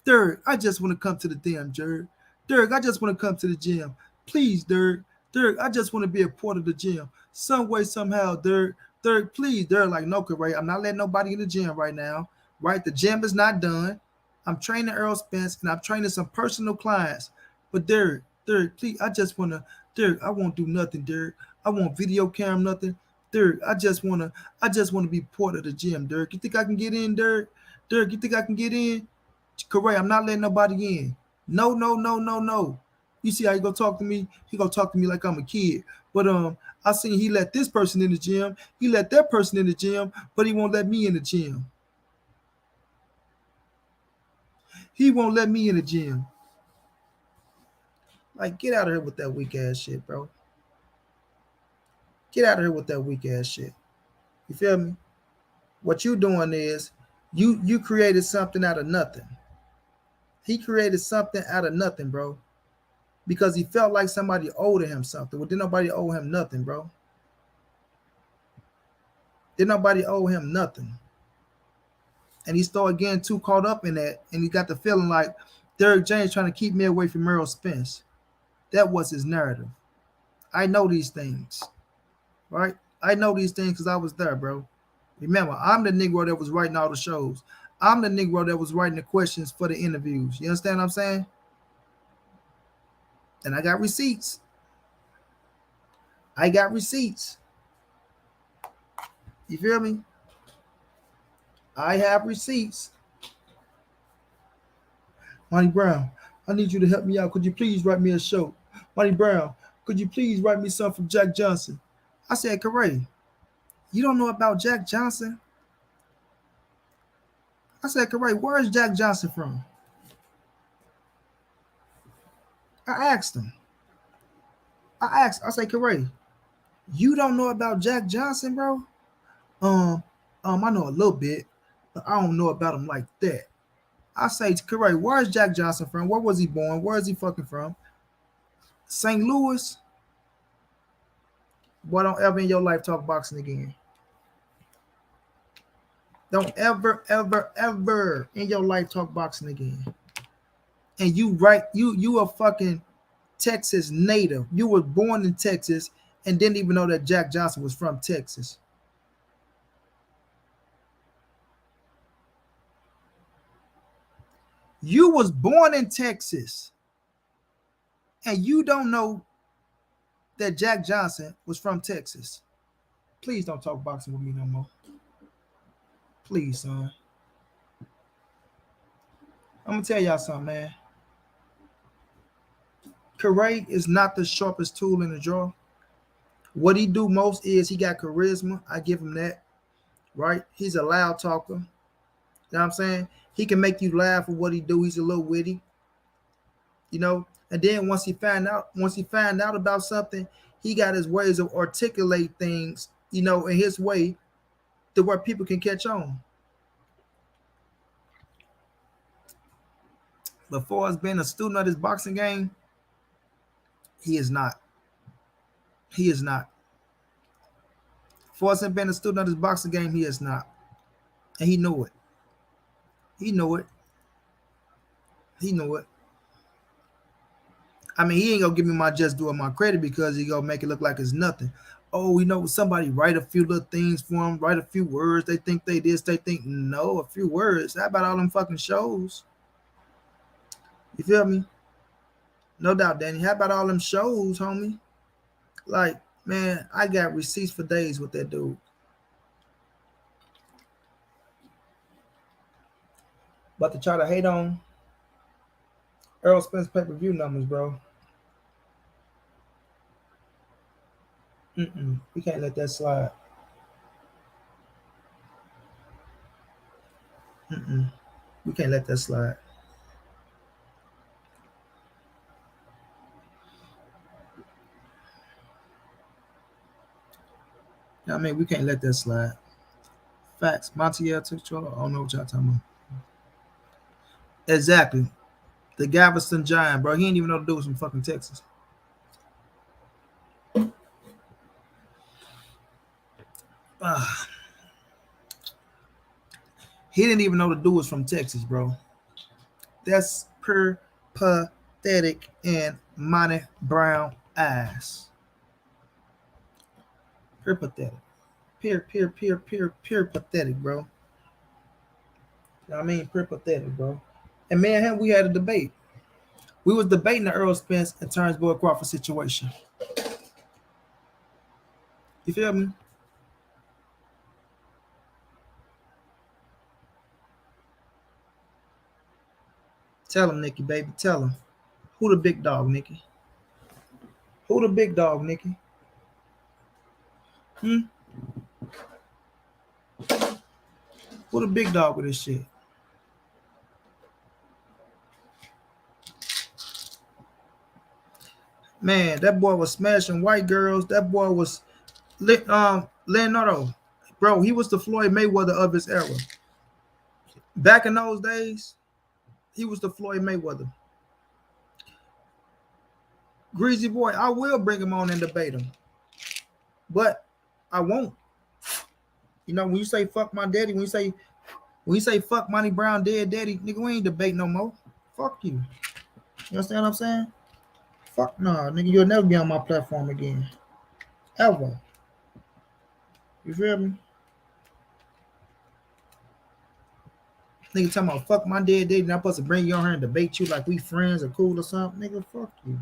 Derrick, I just want to come to the damn Derrick. Derrick, I just want to come to the gym. Please, Derrick. Derrick, I just want to be a part of the gym. Some way, somehow, Derrick. Derrick, please. Derrick, like, no, Correa, I'm not letting nobody in the gym right now. Right? The gym is not done. I'm training Errol Spence and I'm training some personal clients. But Derrick, please, I just want to, Derrick, I won't do nothing, Derrick. I won't video cam nothing. Derrick, I just want to be part of the gym, Derrick. You think I can get in, Derrick? Derrick, you think I can get in? Correct. I'm not letting nobody in. No, no, no, no, no. You see how he gonna talk to me? He gonna talk to me like I'm a kid. But I seen he let this person in the gym. He let that person in the gym, but he won't let me in the gym. He won't let me in the gym. Like, get out of here with that weak ass shit, bro. Get out of here with that weak ass shit. You feel me? What you doing is you created something out of nothing. He created something out of nothing, bro. Because he felt like somebody owed him something. Well, did nobody owe him nothing, bro? Did nobody owe him nothing? And he started getting too caught up in that, and he got the feeling like Derrick James trying to keep me away from Errol Spence. That was his narrative. I know these things, right? I know these things because I was there, bro. Remember, I'm the Negro that was writing all the shows. I'm the Negro that was writing the questions for the interviews. You understand what I'm saying? And I got receipts. I got receipts. You feel me? I have receipts. Monty Brown, I need you to help me out. Could you please write me a show? Monty Brown, could you please write me something from Jack Johnson? I said, Correa, you don't know about Jack Johnson? I said, Correa, where is Jack Johnson from? I asked him. I said, Correa, you don't know about Jack Johnson, bro? I know a little bit, but I don't know about him like that. I say, correct. Where is Jack Johnson from? Where was he born? Where is he fucking from? St. Louis? Boy, don't ever in your life talk boxing again. Don't ever, ever, ever in your life talk boxing again. And you a fucking Texas native. You were born in Texas and didn't even know that Jack Johnson was from Texas. You was born in Texas and you don't know that Jack Johnson was from Texas. Please don't talk boxing with me no more. Please, son. I'm gonna tell y'all something, man. Critic is not the sharpest tool in the drawer. What he do most is he got charisma. I give him that. Right? He's a loud talker. You know what I'm saying? He can make you laugh with what he do. He's a little witty. You know, and then once he find out about something, he got his ways of articulate things, you know, in his way to where people can catch on. But for us being a student of this boxing game, he is not. He is not. For us being a student of this boxing game, he is not. And he knew it. He knew it. He knew it. I mean, he ain't gonna give me my just due my credit because he gonna make it look like it's nothing. Oh, you know, somebody write a few little things for him, write a few words. They think they this, they think no, a few words. How about all them fucking shows? You feel me? No doubt, Danny. How about all them shows, homie? Like, man, I got receipts for days with that dude. But to try to hate on Errol Spence pay-per-view numbers, bro. We can't let that slide. We can't let that slide. I mean, we can't let that slide. Facts. Montiel took control. I don't know what y'all talking about. Exactly. The Galveston Giant, bro. He didn't even know the dude was from fucking Texas. He didn't even know the dude was from Texas, bro. That's pure pathetic and Monty Brown ass. Pure pathetic. Pure pathetic, bro. You know what I mean? Pure pathetic, bro. And me and him, we had a debate. We was debating the Errol Spence and Terrence Boyd Crawford situation. You feel me? Tell him, Nikki, baby. Tell him. Who the big dog, Nikki? Who the big dog, Nikki? Who the big dog with this shit? Man, that boy was smashing white girls. That boy was Leonardo. Bro, he was the Floyd Mayweather of his era. Back in those days, he was the Floyd Mayweather. Greasy boy, I will bring him on and debate him. But I won't. You know, when you say fuck my daddy, when you say fuck Monty Brown dead daddy, nigga, we ain't debate no more. Fuck you. You understand what I'm saying? Fuck no, nigga, you'll never be on my platform again. Ever. You feel me? Nigga talking about fuck my dead daddy and I'm supposed to bring you on here and debate you like we friends or cool or something. Nigga, fuck you.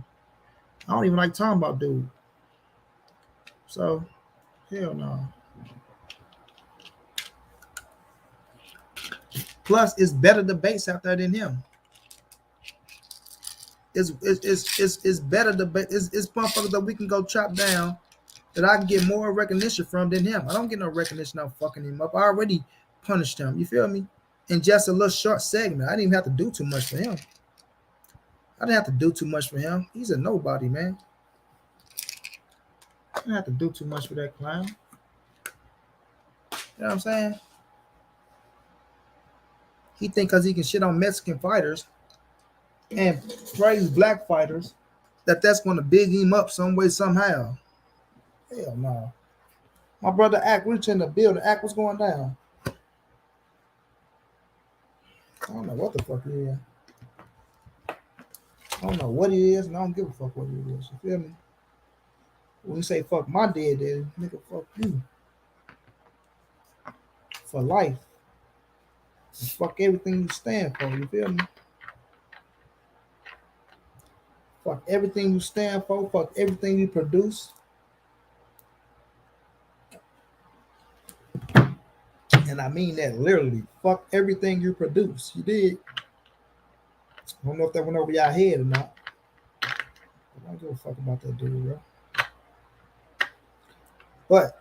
I don't even like talking about dude. So, hell no. Plus, it's better debates out there than him. It's better debate. It's motherfuckers that we can go chop down that I can get more recognition from than him. I don't get no recognition out fucking him up. I already punished him. You feel me? In just a little short segment. I didn't even have to do too much for him. He's a nobody, man. I didn't have to do too much for that clown. You know what I'm saying? He think because he can shit on Mexican fighters and praise black fighters that that's going to big him up some way somehow. Hell no. My brother Act Rich in the building. Act was going down. I don't know what the fuck he is. I don't know what he is, and I don't give a fuck what he is. You feel me? When you say fuck my dead daddy, nigga, fuck you. For life. And fuck everything you stand for. You feel me? Fuck everything you stand for. Fuck everything you produce. And I mean that literally. Fuck everything you produce. You did. I don't know if that went over your head or not. I don't give a fuck about that dude, bro. But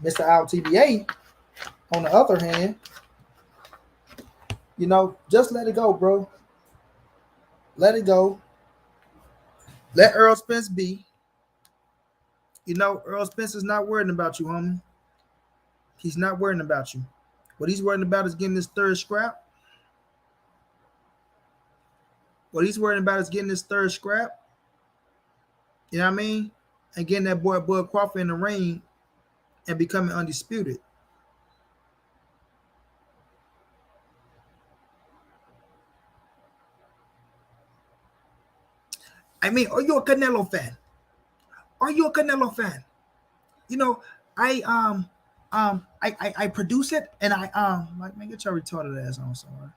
Mr. LTBA, on the other hand, you know, just let it go, bro. Let it go. Let Errol Spence be. You know, Errol Spence is not worrying about you, homie. He's not worrying about you. What he's worrying about is getting this third scrap. What he's worrying about is getting this third scrap. You know what I mean? And getting that boy Bud Crawford in the ring and becoming undisputed. I mean, are you a Canelo fan? Are you a Canelo fan? You know, I produce it and like man, get your retarded ass on somewhere.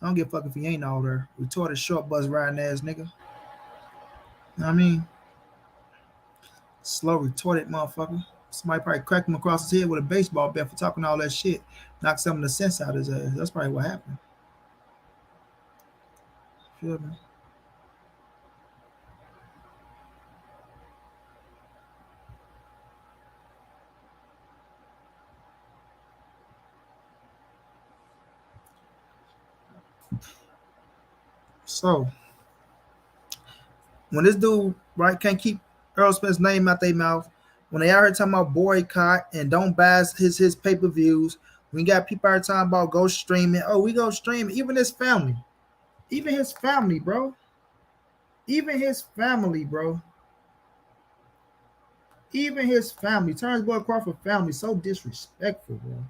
I don't give a fuck if he ain't all there. Retarded short bus riding ass nigga. You know what I mean? Slow retarded motherfucker. Somebody probably cracked him across his head with a baseball bat for talking all that shit. Knocked some of the sense out of his ass. That's probably what happened. Feel me? So when this dude right can't keep Errol Spence's name out their mouth, when they out here talking about boycott and don't buy his pay-per-views, we got people out here talking about go streaming. Oh, we go streaming. Even his family, bro. Even his family, bro. Even his family. Turns Boy Crawford family so disrespectful, bro.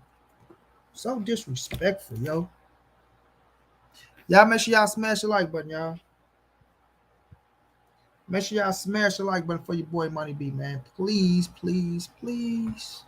So disrespectful, yo. Y'all make sure y'all smash the like button, y'all. Make sure y'all smash the like button for your boy Money B, man. Please, please, please.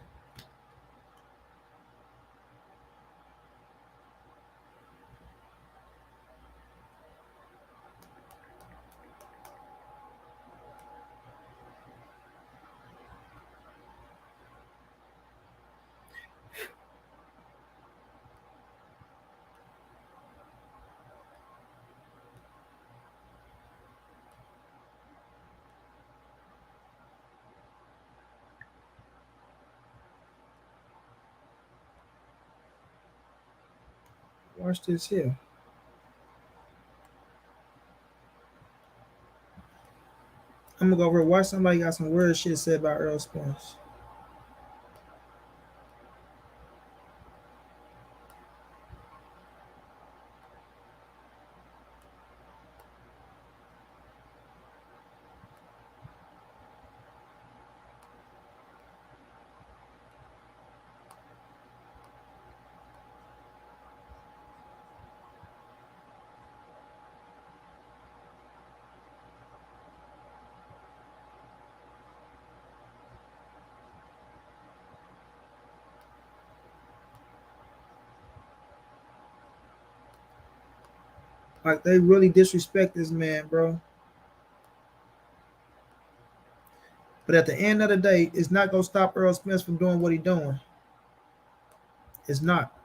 Watch this here. I'm gonna go over and watch somebody got some weird shit said about Errol Spence. Like they really disrespect this man, bro. But at the end of the day, it's not gonna stop Errol Spence from doing what he's doing. It's not.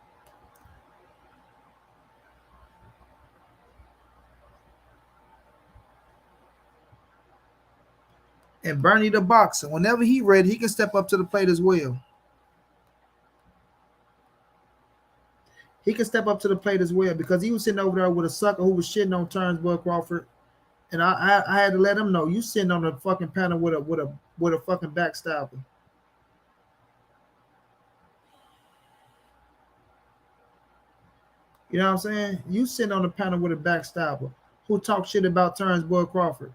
And Bernie the boxer, whenever he ready, he can step up to the plate as well. He can step up to the plate as well because he was sitting over there with a sucker who was shitting on Turnbull Crawford, and I had to let him know you sitting on the fucking panel with a fucking backstabber. You know what I'm saying? You sitting on the panel with a backstabber who talk shit about Terrence Boyd Crawford.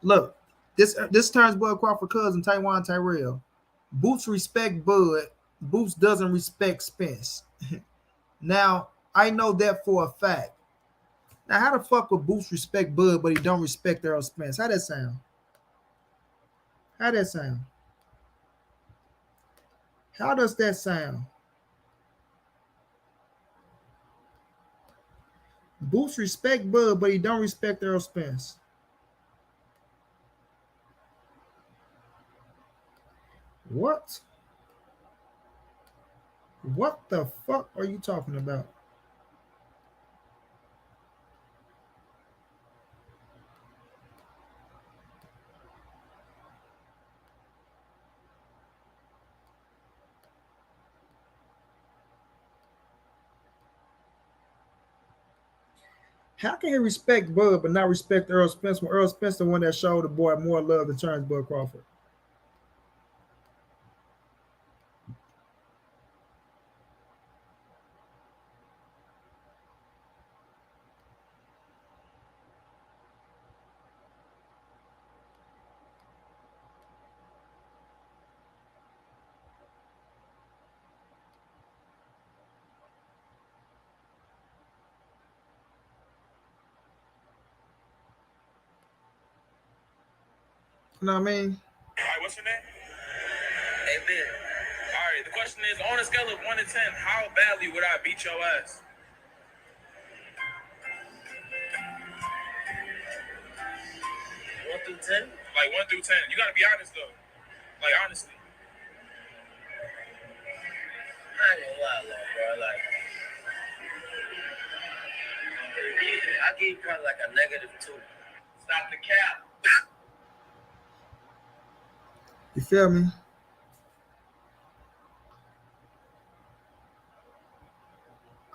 Look, this Terrence Boyd Crawford cousin Taiwan Tyrell. Boots respect Bud. Boots doesn't respect Spence. Now I know that for a fact. Now how the fuck would Boots respect Bud but he don't respect Errol Spence? How that sound? How that sound? How does that sound? Boots respect Bud but he don't respect Errol Spence. What? What the fuck are you talking about? How can he respect Bud but not respect Errol Spence when Errol Spence the one that showed the boy more love than Terrence Bud Crawford? You know what I mean? All right, what's your name? Amen. All right, the question is, on a scale of 1 to 10, how badly would I beat your ass? 1 through 10? Like 1 through 10. You gotta be honest though. Like honestly. I ain't gonna lie, bro. Like, I give you probably like a -2. Stop the cap. You feel me?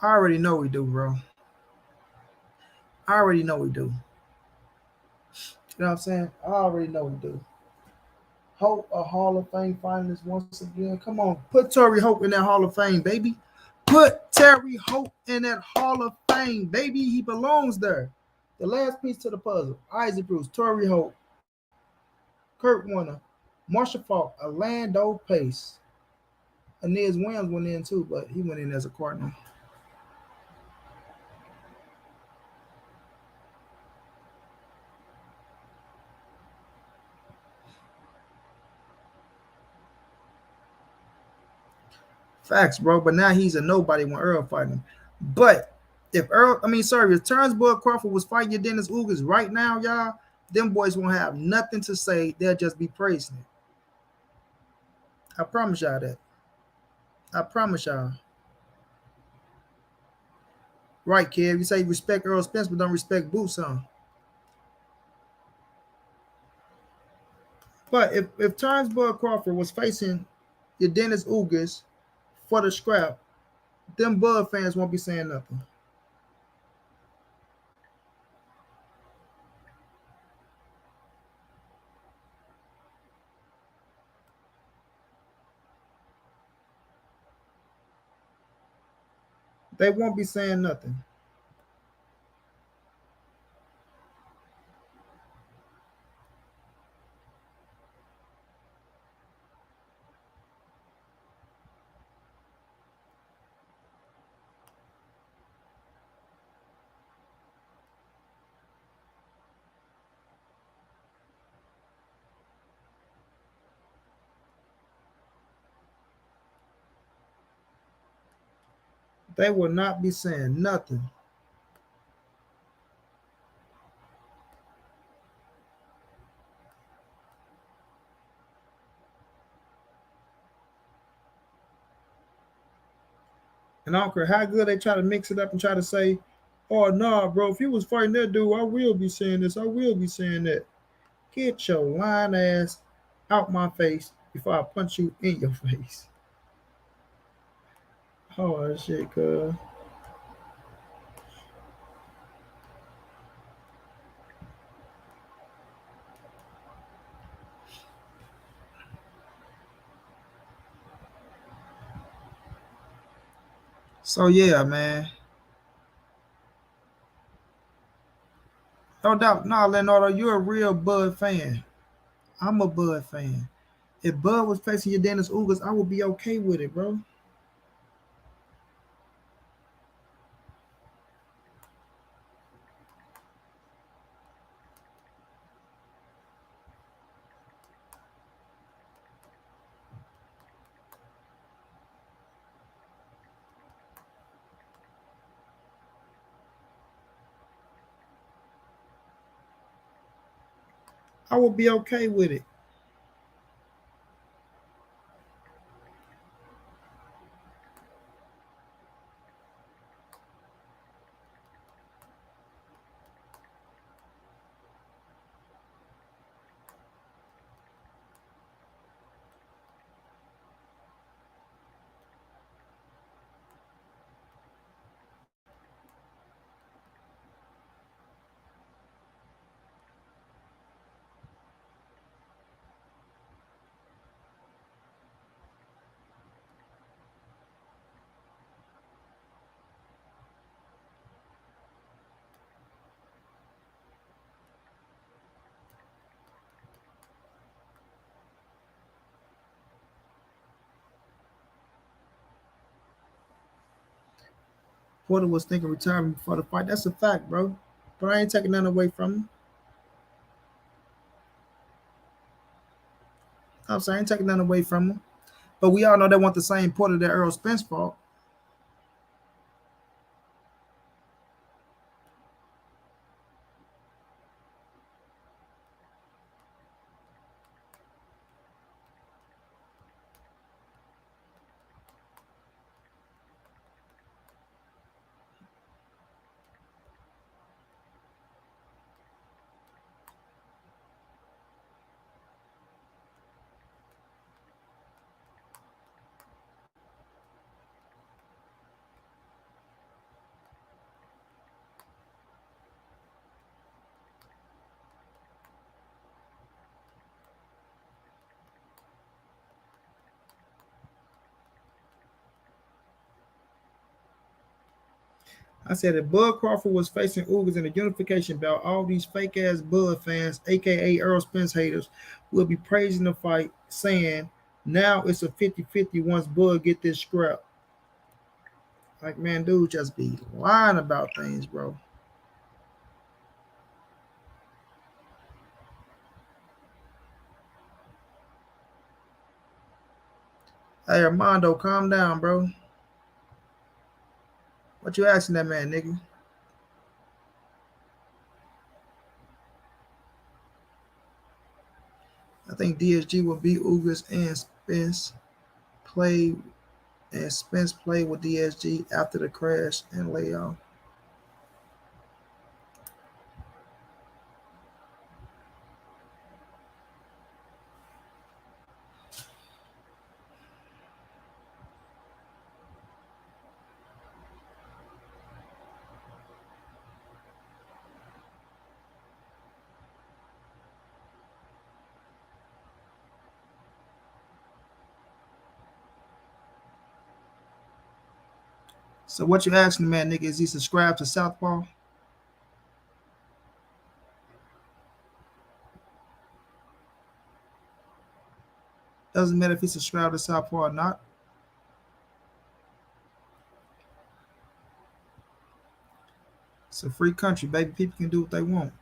I already know we do, bro. I already know we do. You know what I'm saying? I already know we do. Hope a Hall of Fame finalist once again. Come on, put Terry Hope in that Hall of Fame, baby. Put Terry Hope in that Hall of Fame, baby. He belongs there. The last piece to the puzzle: Isaac Bruce, Terry Hope, Kurt Warner, Marshall Falk, Orlando Pace. Aeneas Williams went in too, but he went in as a Cardinal. Facts, bro. But now he's a nobody when Earl fighting him. But if if Terrence Boyd Crawford was fighting your Dennis Ugas right now, y'all, them boys won't have nothing to say. They'll just be praising it. I promise y'all that. I promise y'all. Right, kid. You say you respect Errol Spence, but don't respect Boots, huh? But if Terrence Boyd Crawford was facing your Dennis Ugas for the scrap, them Bud fans won't be saying nothing. They won't be saying nothing. They will not be saying nothing. And I don't care how good they try to mix it up and try to say, oh, nah, bro, if he was fighting that dude, I will be saying this. I will be saying that. Get your lying ass out my face before I punch you in your face. Oh, shit, cuz. So yeah, man. No doubt, nah, Leonardo, you're a real Bud fan. I'm a Bud fan. If Bud was facing your Dennis Ugas, I would be okay with it, bro. I would be okay with it. Porter was thinking retirement before the fight. That's a fact, bro. But I ain't taking nothing away from him. I'm saying I ain't taking nothing away from him. But we all know they want the same Porter that Errol Spence fought. I said if Bud Crawford was facing Ugas in a unification bout, all these fake ass Bud fans, aka Errol Spence haters, will be praising the fight, saying now it's a 50-50 once Bud get this scrap. Like man, dude just be lying about things, bro. Hey Armando, calm down, bro. What you asking that man, nigga? I think DSG will beat Ugas played Spence played with DSG after the crash and layoff. So what you asking the man, nigga? Is he subscribed to Southpaw? Doesn't matter if he subscribed to Southpaw or not. It's a free country, baby. People can do what they want.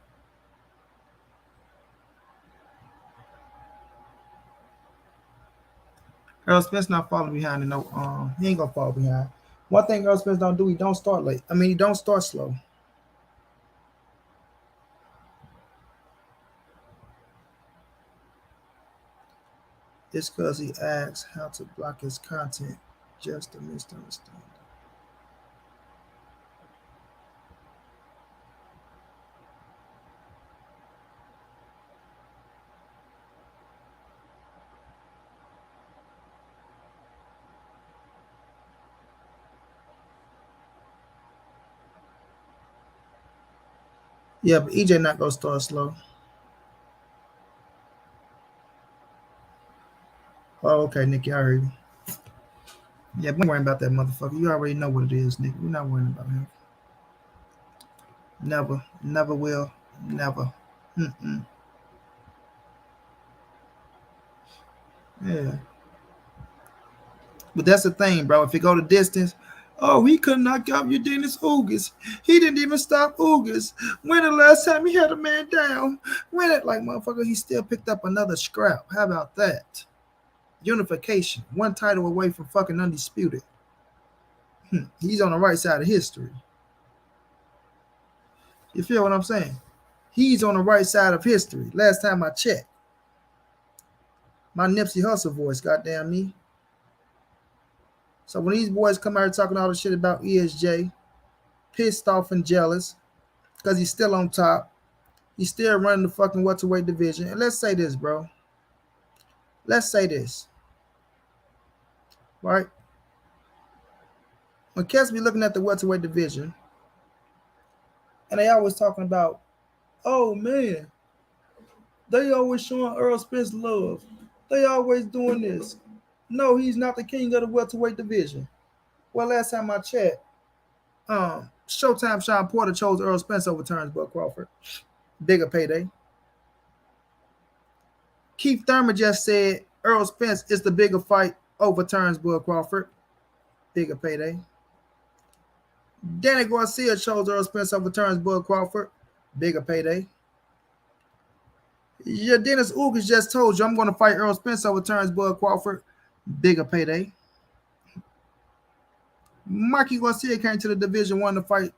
Earl Spence not falling behind, and no, he ain't gonna fall behind. One thing Earl Spence don't do, he don't start late. I mean, he don't start slow. It's because he asks how to block his content. Just a misunderstanding. Yeah, but EJ not gonna start slow. Oh, okay, Nicky, I heard you. Yeah, we ain't worrying about that motherfucker. You already know what it is, nigga. We're not worrying about him. Never, never will, never. Mm-mm. Yeah. But that's the thing, bro. If you go the distance, oh, he could knock out Dennis Ugas. He didn't even stop Ugas. When the last time he had a man down? When it, like, motherfucker, he still picked up another scrap. How about that? Unification. One title away from fucking undisputed. He's on the right side of history. You feel what I'm saying? He's on the right side of history. Last time I checked. My Nipsey Hussle voice, goddamn me. So when these boys come out here talking all the shit about ESJ, pissed off and jealous, because he's still on top, he's still running the fucking welterweight division. And let's say this, bro. Let's say this. Right? When cats be looking at the welterweight division, and they always talking about, oh man, they always showing Errol Spence love. They always doing this. No, he's not the king of the welterweight division. Well, last time I checked, Showtime Sean Porter chose Errol Spence over Turnbull Crawford. Bigger payday. Keith Thurman just said Errol Spence is the bigger fight over Turnbull Crawford. Bigger payday. Danny Garcia chose Errol Spence over Turnbull Crawford. Bigger payday. Yeah, Dennis Ugas just told you I'm going to fight Errol Spence over Turnbull Crawford. Bigger payday. Mikey Garcia came to the Division 1 to fight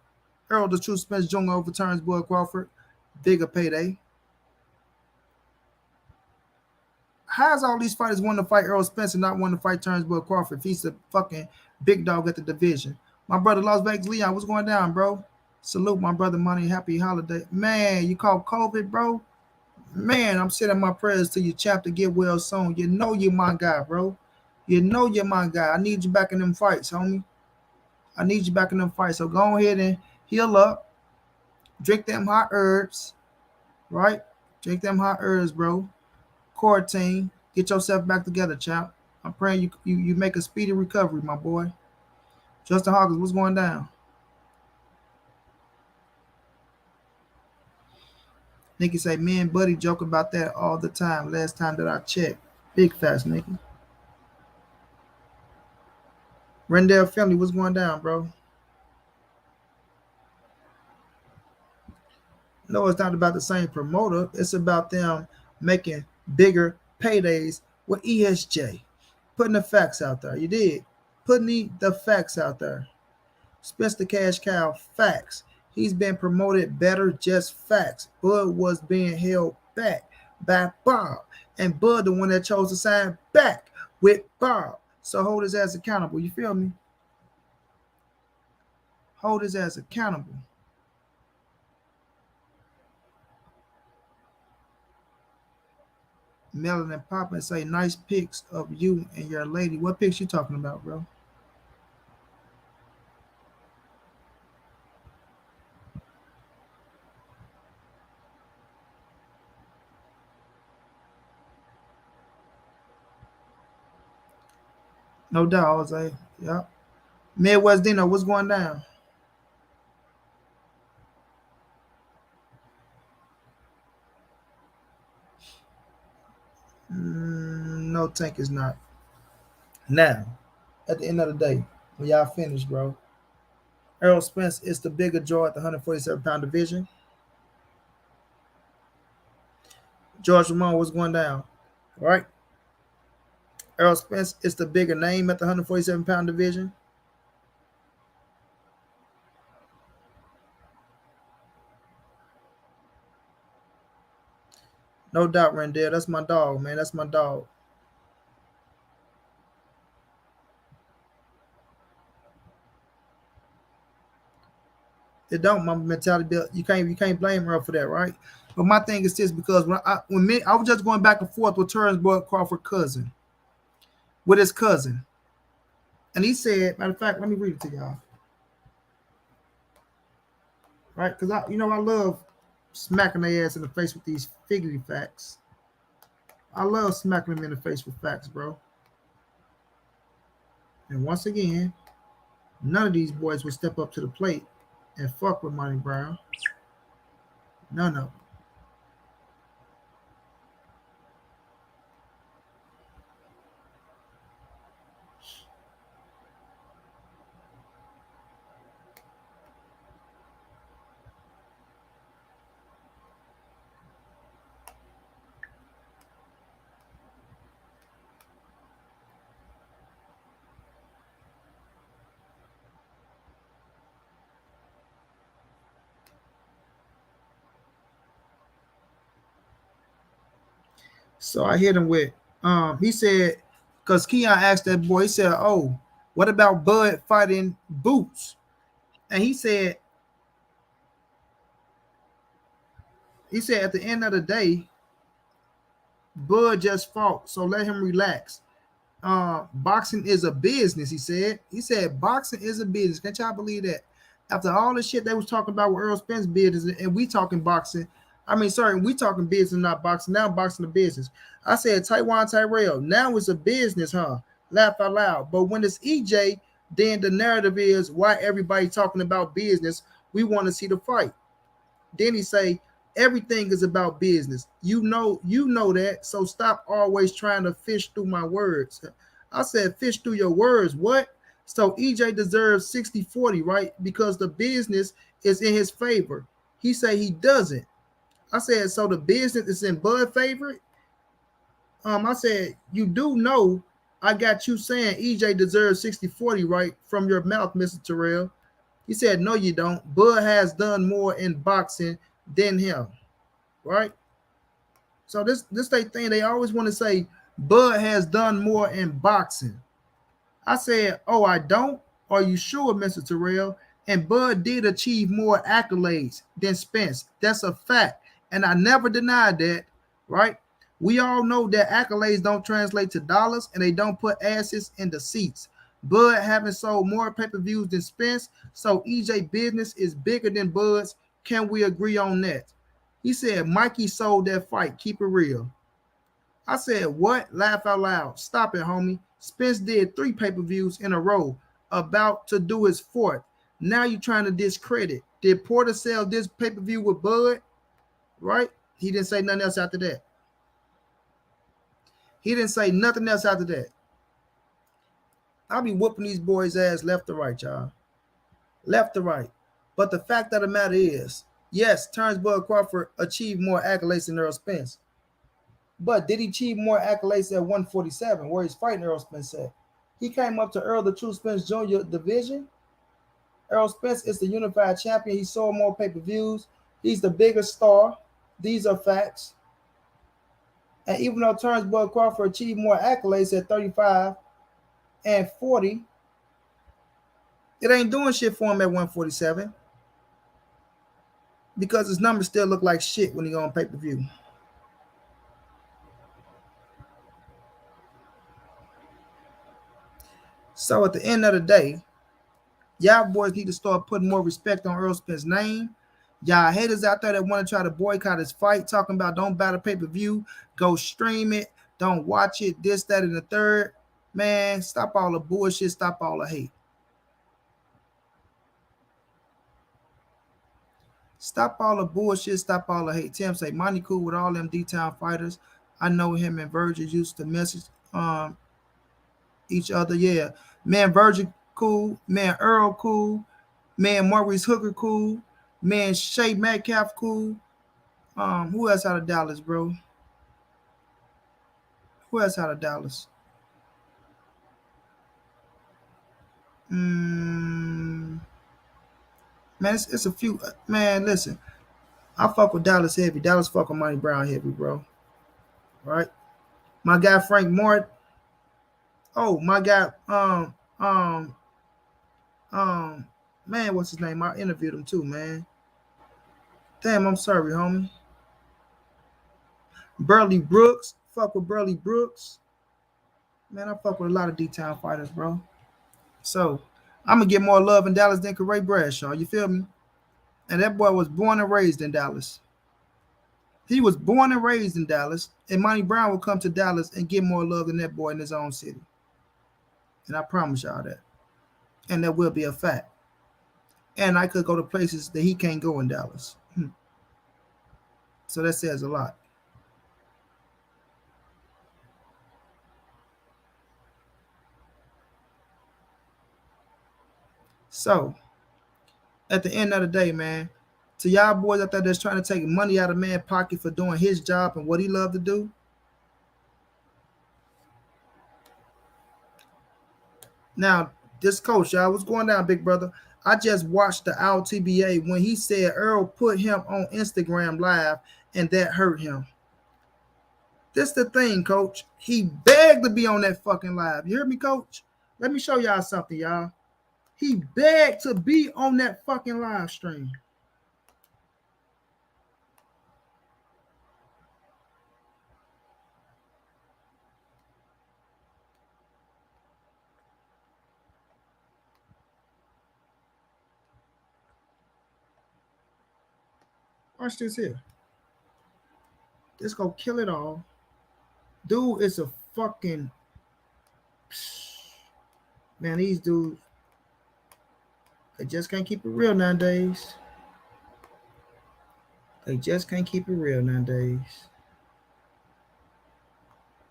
Errol the True Spence Jr. over Turnbull Crawford. Bigger payday. How's all these fighters want to fight Errol Spence and not want to fight Turnbull Crawford if he's the fucking big dog at the division? My brother Las Vegas Leon, what's going down, bro? Salute my brother Money. Happy holiday. Man, you caught COVID, bro? Man, I'm sending my prayers to you, champ, to get well soon. You know you're my guy, bro. You know you're my guy. I need you back in them fights, homie. I need you back in them fights. So go ahead and heal up. Drink them hot herbs, right? Drink them hot herbs, bro. Quarantine. Get yourself back together, champ. I'm praying you make a speedy recovery, my boy. Justin Hawkins, what's going down? Nikki say, me and Buddy joke about that all the time. Last time that I checked. Big fast, Nikki. Rendell family, what's going down, bro? No, it's not about the same promoter. It's about them making bigger paydays with ESJ. Putting the facts out there. You did. Putting the facts out there. Spence the Cash Cow, facts. He's been promoted better, just facts. Bud was being held back by Bob. And Bud, the one that chose to sign back with Bob. So hold his ass accountable. You feel me? Hold his ass accountable. Melon and Papa say nice pics of you and your lady. What pics you talking about, bro? No doubt, Jose. Yeah. Midwest Dino, what's going down? No, Tank is not. Now, at the end of the day, when y'all finish, bro, Errol Spence is the bigger draw at the 147-pound division. George Ramon, what's going down? All right. Errol Spence is the bigger name at the 147-pound division. No doubt, Rendell. That's my dog, man. That's my dog. It don't my mentality built. You can't blame her for that, right? But my thing is this, because I was just going back and forth with Turnbull Crawford cousin, with his cousin, and he said, matter of fact, let me read it to y'all, right? Because I love smacking their ass in the face with these figurative facts. I love smacking them in the face with facts, bro. And once again, none of these boys would step up to the plate and fuck with Monty Brown. None of them. So I hit him with, he said, because Keon asked that boy, he said, oh, what about Bud fighting Boots? And he said at the end of the day, Bud just fought, so let him relax. Boxing is a business, he said. He said boxing is a business. Can't y'all believe that? After all the shit they was talking about with Errol Spence business, and we talking boxing. I mean, sorry, we talking business, not boxing. Now boxing a business. I said Taiwan Tyrell. Now it's a business, huh? Laugh out loud. But when it's EJ, then the narrative is why everybody talking about business. We want to see the fight. Then he say everything is about business. You know that. So stop always trying to fish through my words. I said fish through your words. What? So EJ deserves 60-40, right? Because the business is in his favor. He say he doesn't. I said, so the business is in Bud's favor. I said, you do know I got you saying EJ deserves 60-40, right? From your mouth, Mr. Terrell. He said, no, you don't. Bud has done more in boxing than him, right? So this they thing, they always want to say Bud has done more in boxing. I said, oh, I don't? Are you sure, Mr. Terrell? And Bud did achieve more accolades than Spence. That's a fact. And I never denied that, right? We all know that accolades don't translate to dollars and they don't put asses in the seats. Bud having sold more pay-per-views than Spence, so EJ business is bigger than Bud's. Can we agree on that? He said, Mikey sold that fight. Keep it real. I said, what? Laugh out loud. Stop it, homie. Spence did 3 pay-per-views in a row, about to do his 4th. Now you're trying to discredit. Did Porter sell this pay-per-view with Bud? Right? He didn't say nothing else after that. He didn't say nothing else after that. I'll be whooping these boys' ass left to right, y'all. Left to right. But the fact of the matter is, yes, Terrence Bud Crawford achieved more accolades than Errol Spence. But did he achieve more accolades at 147, where he's fighting Errol Spence at? He came up to Earl the True Spence Jr. division. Errol Spence is the unified champion. He sold more pay-per-views. He's the biggest star. These are facts. And even though Terrence Bud Crawford achieved more accolades at 35 and 40, it ain't doing shit for him at 147 because his numbers still look like shit when he go on pay-per-view. So at the end of the day, y'all boys need to start putting more respect on Errol Spence's name. Y'all haters out there that want to try to boycott his fight, talking about don't buy the pay-per-view, go stream it, don't watch it, this, that, and the third. Man, stop all the bullshit, stop all the hate. Stop all the bullshit, stop all the hate. Tim say, Monty cool with all them D-Town fighters. I know him and Virgil used to message each other. Yeah. Man, Virgil cool. Man, Earl cool. Man, Maurice Hooker cool. Man, Shay Metcalf cool. Who else out of Dallas, bro? Who else out of Dallas? Man, it's a few. Man, listen. I fuck with Dallas heavy. Dallas fuck with Monty Brown heavy, bro. Right? My guy Frank Mort. Oh, my guy, man, what's his name? I interviewed him too, man. Damn, I'm sorry, homie. Burley Brooks. Fuck with Burley Brooks. Man, I fuck with a lot of D-Town fighters, bro. So, I'm going to get more love in Dallas than Ray Bradshaw. You feel me? And that boy was born and raised in Dallas. He was born and raised in Dallas. And Monty Brown will come to Dallas and get more love than that boy in his own city. And I promise y'all that. And that will be a fact. And I could go to places that he can't go in Dallas. So that says a lot. So, at the end of the day, man, to y'all boys out there that's trying to take money out of man's pocket for doing his job and what he loved to do, now, this coach, y'all, what's going down, big brother? I just watched the TBA when he said Errol put him on Instagram Live and that hurt him. This the thing, coach. He begged to be on that fucking live. You hear me, coach? Let me show y'all something, y'all. He begged to be on that fucking live stream. Watch this here. This gonna kill it all. Dude is a fucking... Man, these dudes, they just can't keep it real nowadays. They just can't keep it real nowadays.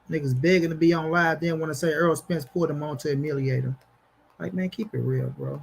Niggas begging to be on live, then want to say Errol Spence pulled him on to humiliate him. Like, man, keep it real, bro.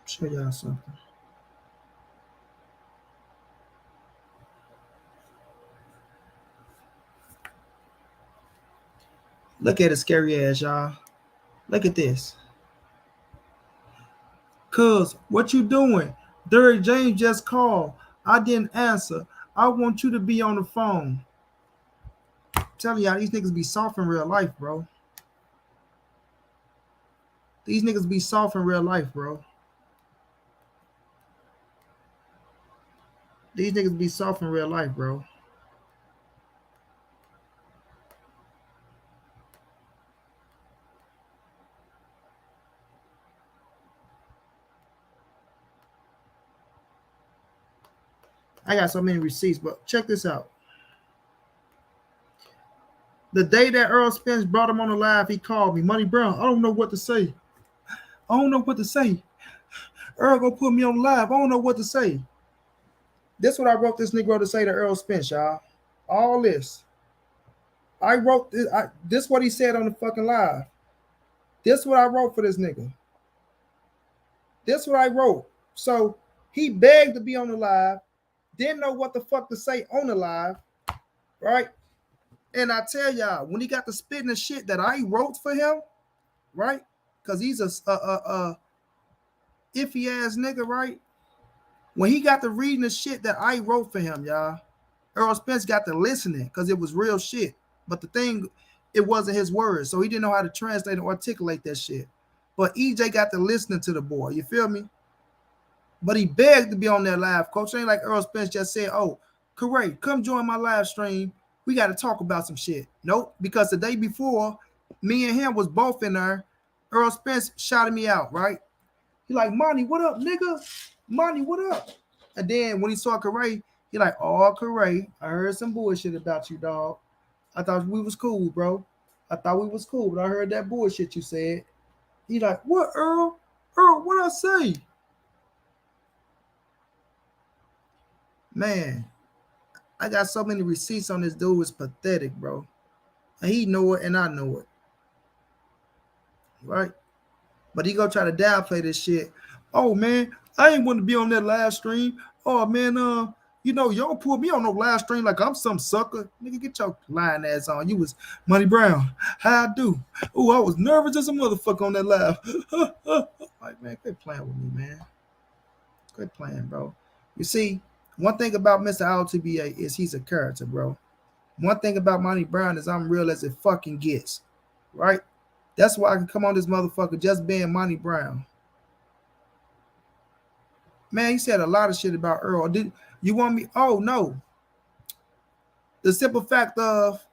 Show y'all something. Look at it, scary ass, y'all. Look at this. Cuz, what you doing? Derrick James just called. I didn't answer. I want you to be on the phone. I'm telling y'all, these niggas be soft in real life, bro. These niggas be soft in real life, bro. These niggas be soft in real life, bro. I got so many receipts, but check this out. The day that Errol Spence brought him on the live, he called me. Money Brown, I don't know what to say. I don't know what to say. Errol gonna put me on live. I don't know what to say. This is what I wrote this Negro to say to Errol Spence, y'all. All this. I wrote this. This is what he said on the fucking live. This is what I wrote for this nigga. This is what I wrote. So he begged to be on the live. Didn't know what the fuck to say on the live. Right? And I tell y'all, when he got to spitting the shit that I wrote for him, right? Because he's a iffy ass nigga, right? When he got to reading the shit that I wrote for him, y'all, Errol Spence got to listening because it was real shit. But the thing, it wasn't his words, so he didn't know how to translate and articulate that shit. But EJ got to listening to the boy, you feel me? But he begged to be on that live, coach. It ain't like Errol Spence just said, oh, Critic, come join my live stream. We got to talk about some shit. Nope, because the day before, me and him was both in there. Errol Spence shouted me out, right? He like, Monty, what up, nigga? Money, what up? And then when he saw Corey, he like, oh, Corey, I heard some bullshit about you, dog. I thought we was cool, bro. I thought we was cool, but I heard that bullshit you said. He like, what, Earl? Earl, what I say? Man, I got so many receipts on this dude. It's pathetic, bro. And he know it, and I know it, right? But he gonna try to downplay this shit. Oh man, I ain't want to be on that live stream. Oh man, y'all pulled me on no live stream like I'm some sucker. Nigga, get your lying ass on. You was Money Brown. How I do? Oh, I was nervous as a motherfucker on that live. Like, man, quit playing with me, man. Quit playing, bro. You see, one thing about Mr. LTBA is he's a character, bro. One thing about Monty Brown is I'm real as it fucking gets, right? That's why I can come on this motherfucker just being Monty Brown. Man, he said a lot of shit about Earl. Did you want me? Oh no. The simple fact of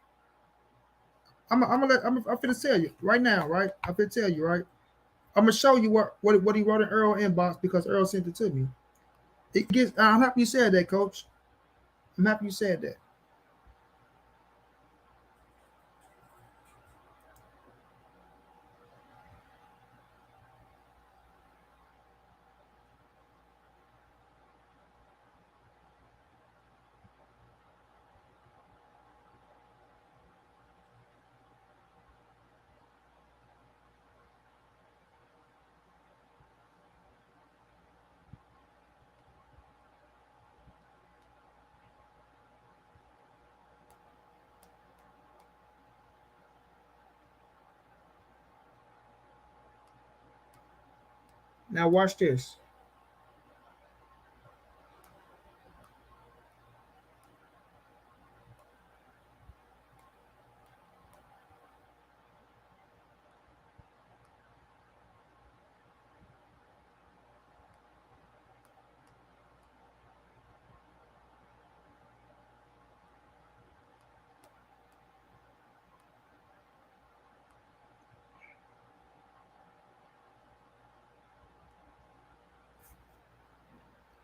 I'm finna tell you right now, right? I'm finna tell you, right? I'm gonna show you what he wrote in Earl inbox because Earl sent it to me. It gets. I'm happy you said that, Coach. I'm happy you said that. Now watch this.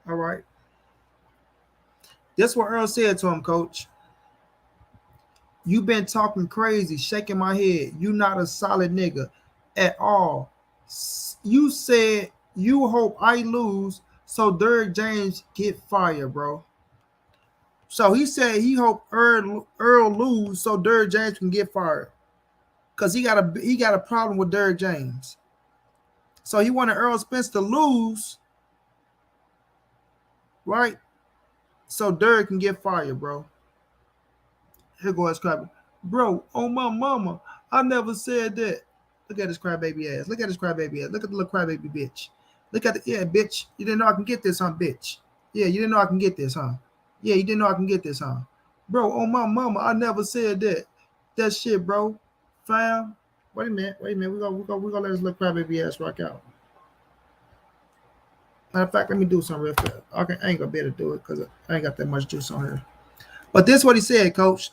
All right. That's what Earl said to him, Coach. You been talking crazy, shaking my head. You not a solid nigga at all. You said you hope I lose so Derrick James get fired, bro. So he said he hope Earl lose so Derrick James can get fired. Cause he got a problem with Derrick James. So he wanted Errol Spence to lose, right? So Derrick can get fired, bro. Here goes Crabby. Bro, oh my mama, I never said that. Look at this crybaby ass. Look at this crybaby ass. Look at the little crybaby bitch. Look at the, yeah, bitch. You didn't know I can get this, huh, bitch? Yeah, you didn't know I can get this, huh? Yeah, you didn't know I can get this, huh? Bro, oh my mama, I never said that. That shit, bro. Fam. Wait a minute. We're gonna let this little crybaby ass rock out. Matter of fact, let me do something real fast. I ain't gonna be able to do it because I ain't got that much juice on here. But this is what he said, Coach.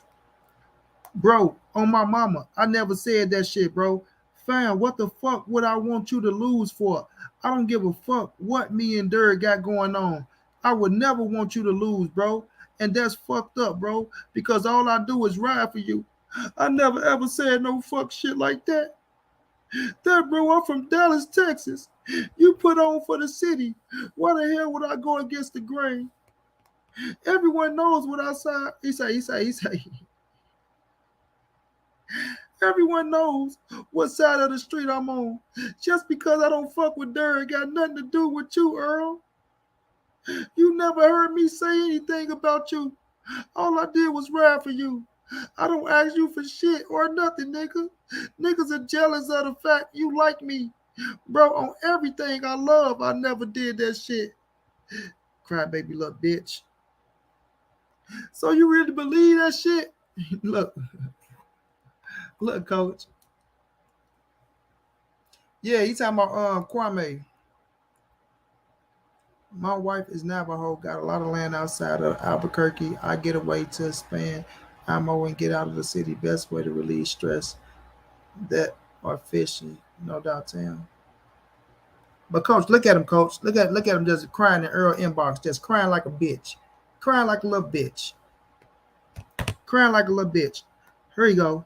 Bro, on my mama, I never said that shit, bro. Fam, what the fuck would I want you to lose for? I don't give a fuck what me and Derrick got going on. I would never want you to lose, bro. And that's fucked up, bro. Because all I do is ride for you. I never ever said no fuck shit like that. That, bro, I'm from Dallas, Texas. You put on for the city. Why the hell would I go against the grain? Everyone knows what I say. He say. Everyone knows what side of the street I'm on. Just because I don't fuck with Derrick got nothing to do with you, Earl. You never heard me say anything about you. All I did was ride for you. I don't ask you for shit or nothing, nigga. Niggas are jealous of the fact you like me. Bro, on everything I love, I never did that shit. Crybaby little bitch. So you really believe that shit? Look, Coach. Yeah, he talking about Kwame. My wife is Navajo, got a lot of land outside of Albuquerque. I get away to expand ammo and get out of the city. Best way to release stress that or fishing, no doubt, Tim. But coach, look at him, coach. Look at him just crying in Earl inbox, just crying like a bitch. Crying like a little bitch. Crying like a little bitch. Here you go.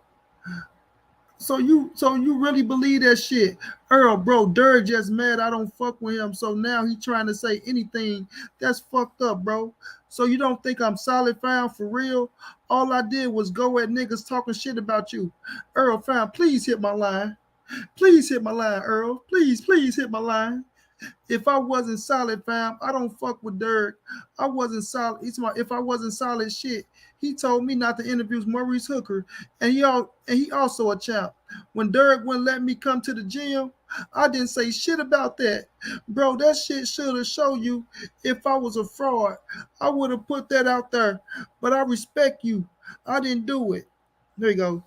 So you really believe that shit? Earl, bro, Derrick just mad I don't fuck with him. So now he trying to say anything. That's fucked up, bro. So you don't think I'm solid, fam, for real? All I did was go at niggas talking shit about you. Earl, fam, please hit my line. Please hit my line, Earl. Please hit my line. If I wasn't solid, fam, I don't fuck with Derrick. I wasn't solid. If I wasn't solid shit, he told me not to interview Maurice Hooker, and he also a champ. When Derrick wouldn't let me come to the gym, I didn't say shit about that, bro. That shit should have showed you if I was a fraud. I would have put that out there, but I respect you. I didn't do it. There you go.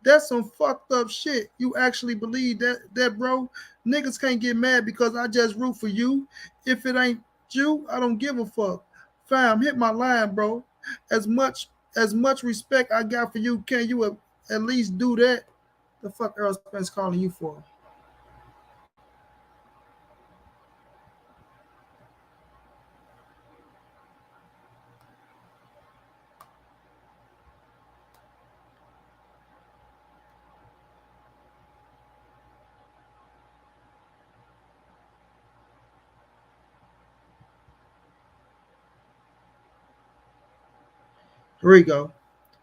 That's some fucked up shit. You actually believe that, bro? Niggas can't get mad because I just root for you. If it ain't you, I don't give a fuck. Fam, hit my line, bro. As much respect I got for you, can you at least do that? The fuck Errol Spence calling you for? Here we go.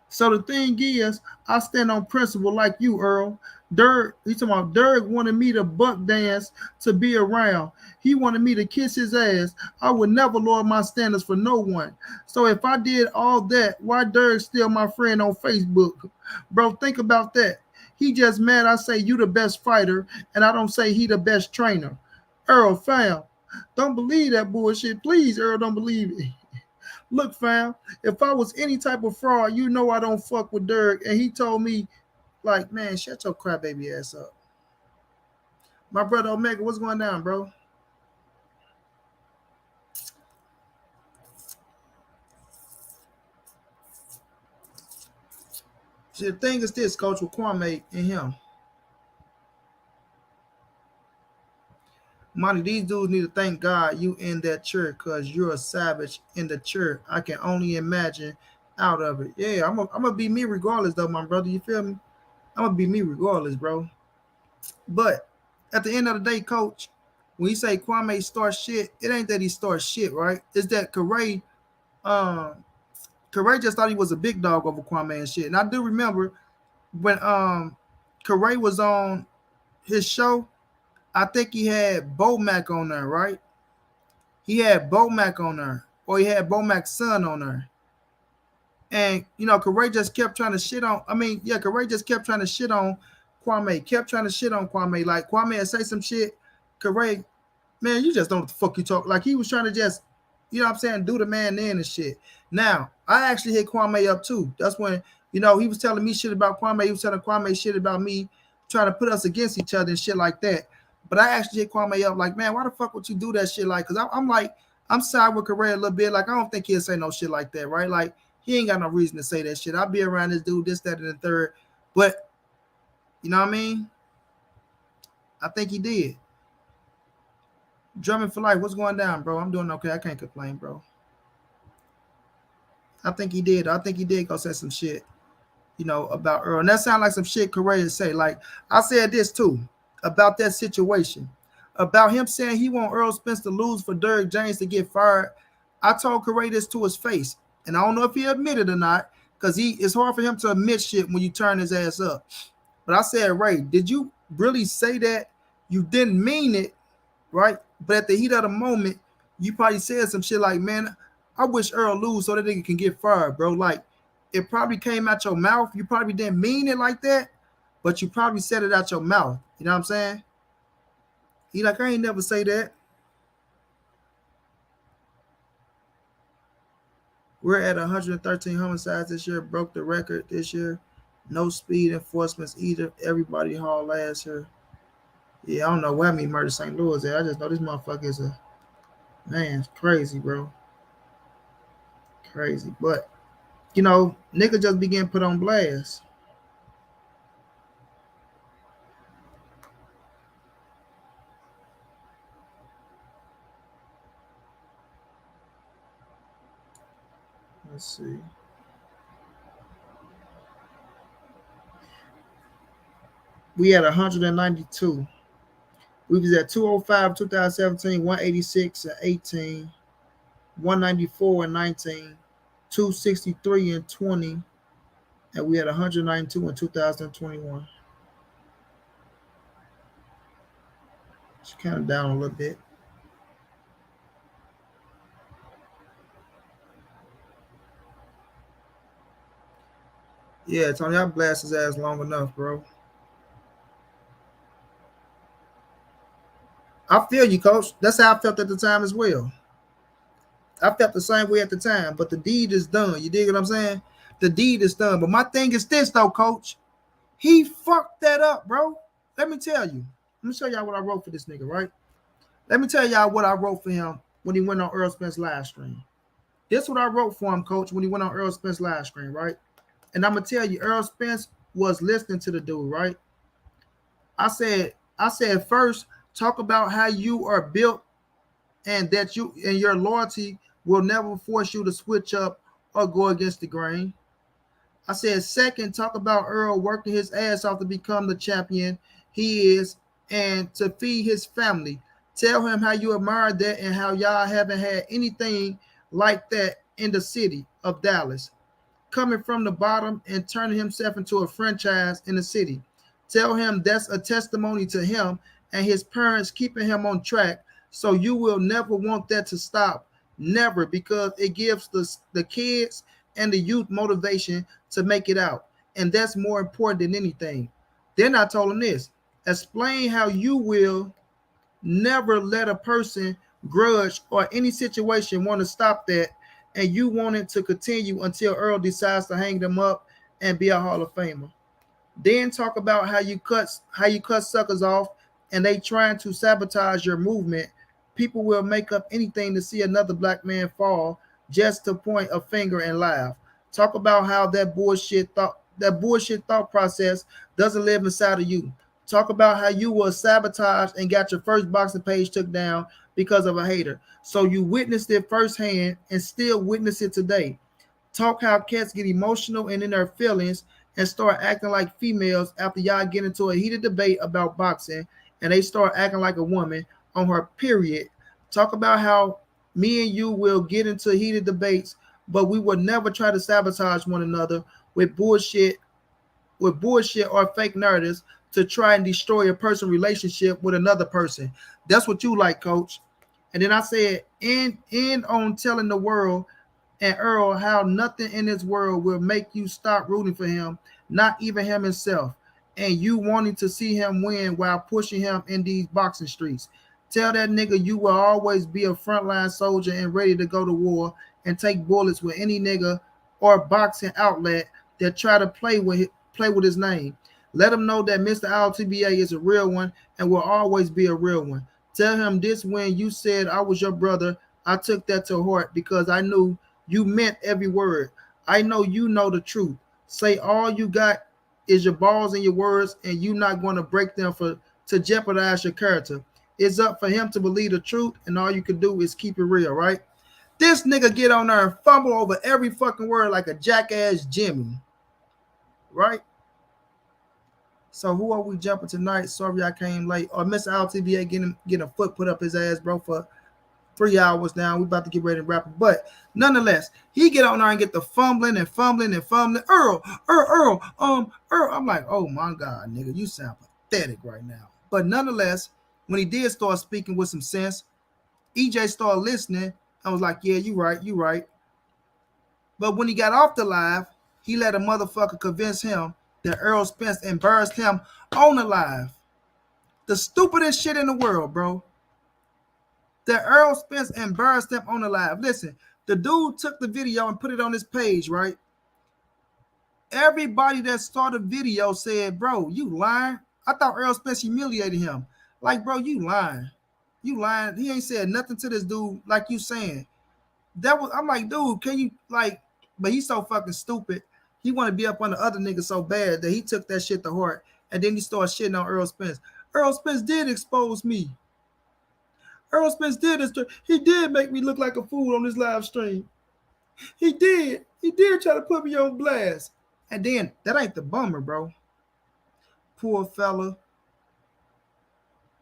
So the thing is, I stand on principle like you, Earl. He talking about Derrick wanted me to buck dance to be around. He wanted me to kiss his ass. I would never lower my standards for no one. So if I did all that, why Derrick still my friend on Facebook? Bro, think about that. He just mad I say you the best fighter and I don't say he the best trainer. Earl, fam, don't believe that bullshit. Please, Earl, don't believe it. Look, fam, if I was any type of fraud, you know I don't fuck with Derrick. And he told me, like, man, shut your crybaby ass up. My brother Omega, what's going down, bro? See, the thing is this, coach, with Kwame and him. Monty, these dudes need to thank God you in that church because you're a savage in the church. I can only imagine out of it. Yeah, I'm gonna be me regardless, though, my brother. You feel me? I'm gonna be me regardless, bro. But at the end of the day, coach, when you say Kwame starts shit, it ain't that he starts shit, right? It's that um, Correa just thought he was a big dog over Kwame and shit. And I do remember when Correa was on his show, I think he had Bo Mac on there, right? He had Bo Mac on there, or he had Bo Mac's son on there. And Correa just kept trying to shit on. I mean, yeah, Correa just kept trying to shit on Kwame. Kept trying to shit on Kwame. Like Kwame would say some shit. Correa, man, you just don't know what the fuck you talk. Like he was trying to just, what I'm saying, do the man in and shit. Now, I actually hit Kwame up too. That's when, he was telling me shit about Kwame. He was telling Kwame shit about me, trying to put us against each other and shit like that. But I actually hit Kwame up like, man, why the fuck would you do that shit? Like, because I'm like, I'm side with Correa a little bit. Like, I don't think he'll say no shit like that, right? Like, he ain't got no reason to say that shit. I'll be around this dude, this, that, and the third. But, you know what I mean? I think he did. Drumming for life. What's going down, bro? I'm doing okay. I can't complain, bro. I think he did. I think he did go say some shit, about Earl. And that sounds like some shit Correa say. Like, I said this too about that situation. About him saying he want Errol Spence to lose for Derrick James to get fired. I told Correa this to his face. And I don't know if he admitted or not, because it's hard for him to admit shit when you turn his ass up. But I said, Ray, did you really say that? You didn't mean it, right? But at the heat of the moment, you probably said some shit like, man, I wish Earl lose so that nigga can get fired, bro. Like, it probably came out your mouth. You probably didn't mean it like that, but you probably said it out your mouth. You know what I'm saying? He like, I ain't never say that. We're at 113 homicides this year, broke the record this year. No speed enforcements either. Everybody haul ass here. Yeah, I don't know where me murder St. Louis at. I just know this motherfucker is it's crazy, bro. Crazy. But, nigga just began put on blast. Let's see. We had 192. We was at 205 2017, 186 and 18, 194 and 19, 263 and 20, and we had 192 in 2021. It's kind of down a little bit. Yeah, Tony, I blast his ass long enough, bro. I feel you, coach. That's how I felt at the time as well. I felt the same way at the time, but the deed is done. You dig what I'm saying? The deed is done. But my thing is this, though, coach. He fucked that up, bro. Let me tell you. Let me show y'all what I wrote for this nigga, right? Let me tell y'all what I wrote for him when he went on Errol Spence live stream. This is what I wrote for him, coach, when he went on Errol Spence live stream, right? And I'm gonna tell you, Errol Spence was listening to the dude, right? I said first, talk about how you are built and that you and your loyalty will never force you to switch up or go against the grain. I said second, talk about Earl working his ass off to become the champion he is and to feed his family. Tell him how you admired that and how y'all haven't had anything like that in the city of Dallas. Coming from the bottom and turning himself into a franchise in the city. Tell him that's a testimony to him and his parents keeping him on track. So you will never want that to stop. Never, because it gives the kids and the youth motivation to make it out. And that's more important than anything. Then I told him this. Explain how you will never let a person grudge or any situation want to stop that and you want it to continue until Earl decides to hang them up and be a Hall of Famer. Then talk about how you cut suckers off and they trying to sabotage your movement. People will make up anything to see another black man fall just to point a finger and laugh. Talk about how that bullshit thought process doesn't live inside of you. Talk about how you were sabotaged and got your first boxing page took down because of a hater. So you witnessed it firsthand and still witness it today. Talk how cats get emotional and in their feelings and start acting like females after y'all get into a heated debate about boxing and they start acting like a woman on her period. Talk about how me and you will get into heated debates, but we would never try to sabotage one another with bullshit or fake narratives to try and destroy a person's relationship with another person. That's what you like, coach. And then I said, end on telling the world and Earl how nothing in this world will make you stop rooting for him, not even him himself, and you wanting to see him win while pushing him in these boxing streets. Tell that nigga you will always be a frontline soldier and ready to go to war and take bullets with any nigga or boxing outlet that try to play with his name. Let him know that Mr. LTBA is a real one and will always be a real one. Tell him this when you said I was your brother, I took that to heart because I knew you meant every word. I know you know the truth. Say all you got is your balls and your words, and you not going to break them to jeopardize your character. It's up for him to believe the truth, and all you can do is keep it real, right? This nigga get on there and fumble over every fucking word like a jackass Jimmy, right? So who are we jumping tonight? Sorry I came late. Or Mr. LTBA getting a foot put up his ass, bro, for 3 hours now. We about to get ready to wrap it. But nonetheless, he get on there and get the fumbling and fumbling and fumbling. Earl. I'm like, oh my God, nigga, you sound pathetic right now. But nonetheless, when he did start speaking with some sense, EJ started listening. I was like, yeah, you right. But when he got off the live, he let a motherfucker convince him that Errol Spence embarrassed him on the live. The stupidest shit in the world, bro. That Errol Spence embarrassed him on the live. Listen, the dude took the video and put it on his page, right? Everybody that saw the video said, bro, you lying. I thought Errol Spence humiliated him. Like, bro, you lying. You lying. He ain't said nothing to this dude like you saying. I'm like, dude, can you like, but he's so fucking stupid. He want to be up on the other nigga so bad that he took that shit to heart. And then he started shitting on Errol Spence. Errol Spence did expose me. Errol Spence did this. He did make me look like a fool on this live stream. He did. He did try to put me on blast. And then that ain't the bummer, bro. Poor fella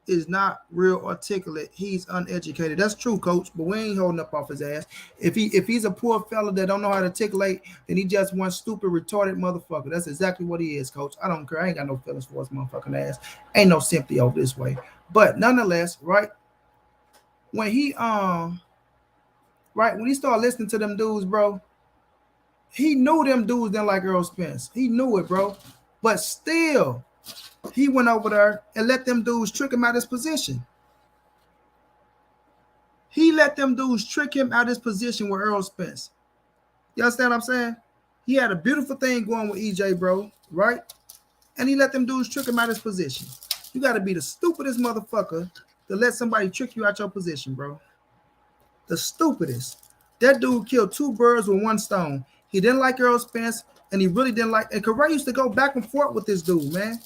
is not real articulate. He's uneducated. That's true, coach. But we ain't holding up off his ass. If he's a poor fella that don't know how to articulate, then he just one stupid, retarded motherfucker. That's exactly what he is, coach. I don't care. I ain't got no feelings for his motherfucking ass. Ain't no sympathy over this way. But nonetheless, right? When he when he started listening to them dudes, bro, he knew them dudes didn't like Errol Spence. He knew it, bro. But still, he went over there and let them dudes trick him out of his position. He let them dudes trick him out of his position with Errol Spence. You understand what I'm saying? He had a beautiful thing going with EJ, bro, right? And he let them dudes trick him out of his position. You got to be the stupidest motherfucker to let somebody trick you out your position, bro. The stupidest. That dude killed two birds with one stone. He didn't like Errol Spence, and he really didn't like. And Correa used to go back and forth with this dude, man.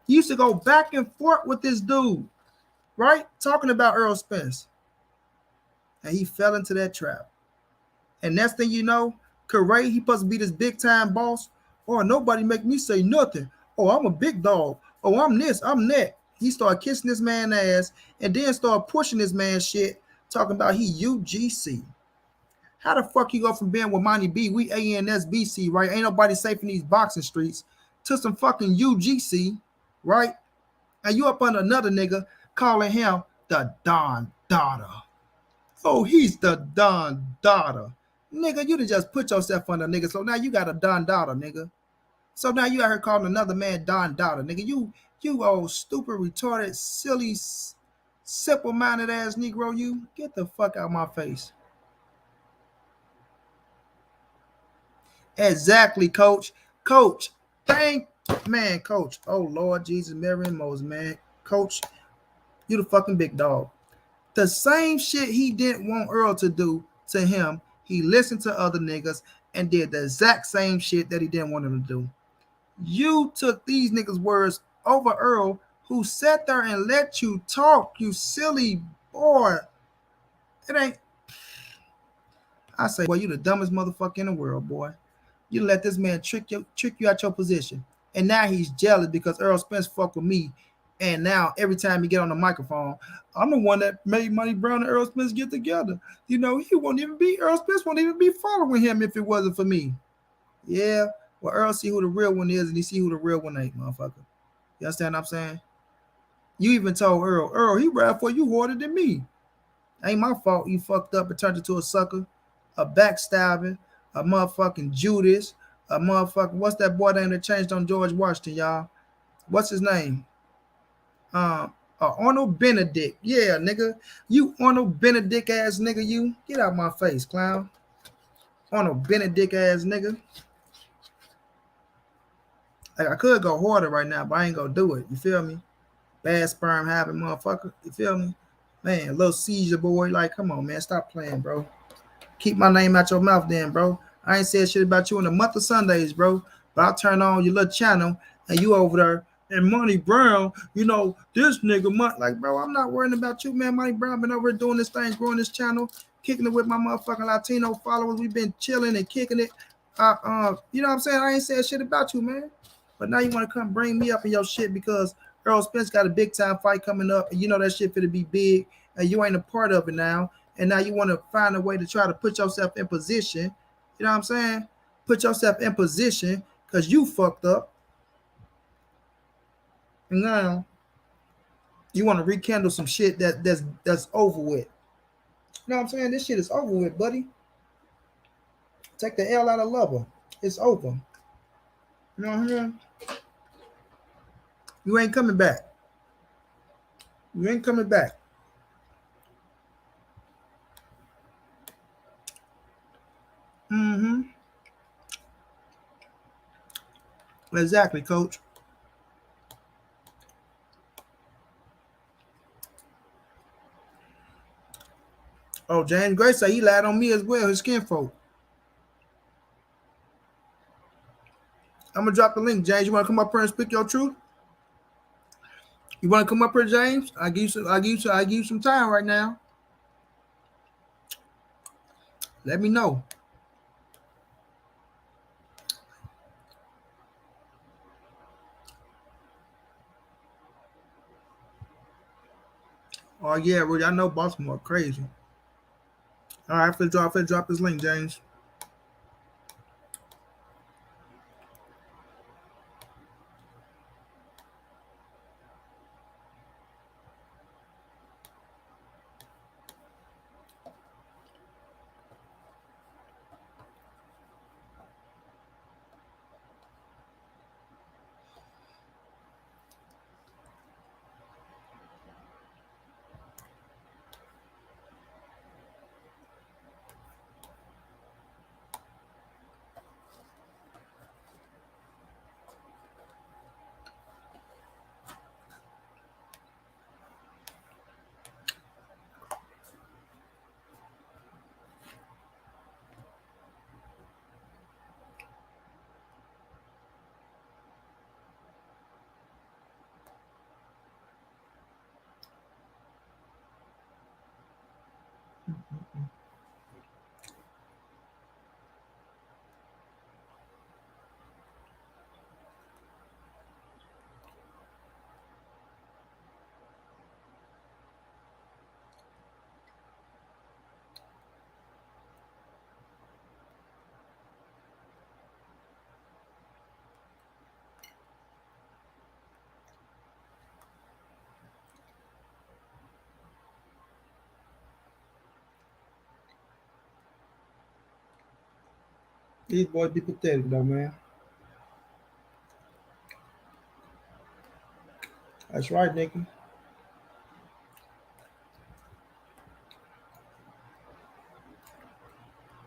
He used to go back and forth with this dude, right? Talking about Errol Spence. And he fell into that trap. And next thing you know, Correa, he supposed to be this big time boss. Oh, nobody make me say nothing. Oh, I'm a big dog. Oh, I'm this, I'm that. He started kissing this man's ass and then started pushing this man's shit, talking about he UGC. How the fuck you go from being with Monty B, we ANSBC, right? Ain't nobody safe in these boxing streets, to some fucking UGC, right? And you up under another nigga calling him the Don Dada. Oh, he's the Don Dada. Nigga, you done just put yourself under nigga. So now you got a Don Dada, nigga. So now you out here calling another man Don Dada, nigga. You old stupid, retarded, silly, simple-minded ass Negro, you. Get the fuck out of my face. Exactly, coach. Coach, man, coach. Oh, Lord Jesus, Mary and Moses, man. Coach, you the fucking big dog. The same shit he didn't want Earl to do to him, he listened to other niggas and did the exact same shit that he didn't want him to do. You took these niggas' words over Earl, who sat there and let you talk, you silly boy. It ain't. I say, boy, you the dumbest motherfucker in the world, boy. You let this man trick you out your position. And now he's jealous because Errol Spence fucked with me. And now every time you get on the microphone, I'm the one that made Money Brown and Errol Spence get together. You know, Errol Spence won't even be following him if it wasn't for me. Yeah, well, Earl see who the real one is and he see who the real one ain't, motherfucker. You understand what I'm saying? You even told Earl, he rap for you harder than me. Ain't my fault you fucked up and turned into a sucker, a backstabbing, a motherfucking Judas, a motherfucking, what's that boy name that changed on George Washington, y'all? What's his name? Arnold Benedict. Yeah, nigga. You Arnold Benedict ass nigga, you. Get out my face, clown. Arnold Benedict ass nigga. Like, I could go harder right now, but I ain't gonna do it. You feel me? Bad sperm having motherfucker. You feel me? Man, little seizure boy. Like, come on, man. Stop playing, bro. Keep my name out your mouth then, bro. I ain't said shit about you in a month of Sundays, bro. But I'll turn on your little channel and you over there and Money Brown, you know, this nigga, like, bro, I'm not worrying about you, man. Money Brown been over here doing this thing, growing this channel, kicking it with my motherfucking Latino followers. We've been chilling and kicking it. You know what I'm saying? I ain't saying shit about you, man. But now you want to come bring me up in your shit because Errol Spence got a big time fight coming up and you know that shit finna be big and you ain't a part of it now. And now you want to find a way to try to put yourself in position. You know what I'm saying? Put yourself in position because you fucked up. And now you want to rekindle some shit that's over with. You know what I'm saying? This shit is over with, buddy. Take the L out of lover. It's over. You know what I'm saying? You ain't coming back. You ain't coming back. Mm-hmm. Exactly, coach. Oh, James Gray said he lied on me as well, his kinfolk. I'm gonna drop the link, James. You wanna come up here and speak your truth? You wanna come up here, James? I give you some time right now. Let me know. Oh yeah, Rudy, I know Baltimore crazy. All right, finna drop this link, James. These boys be pathetic though, man. That's right, Nicky.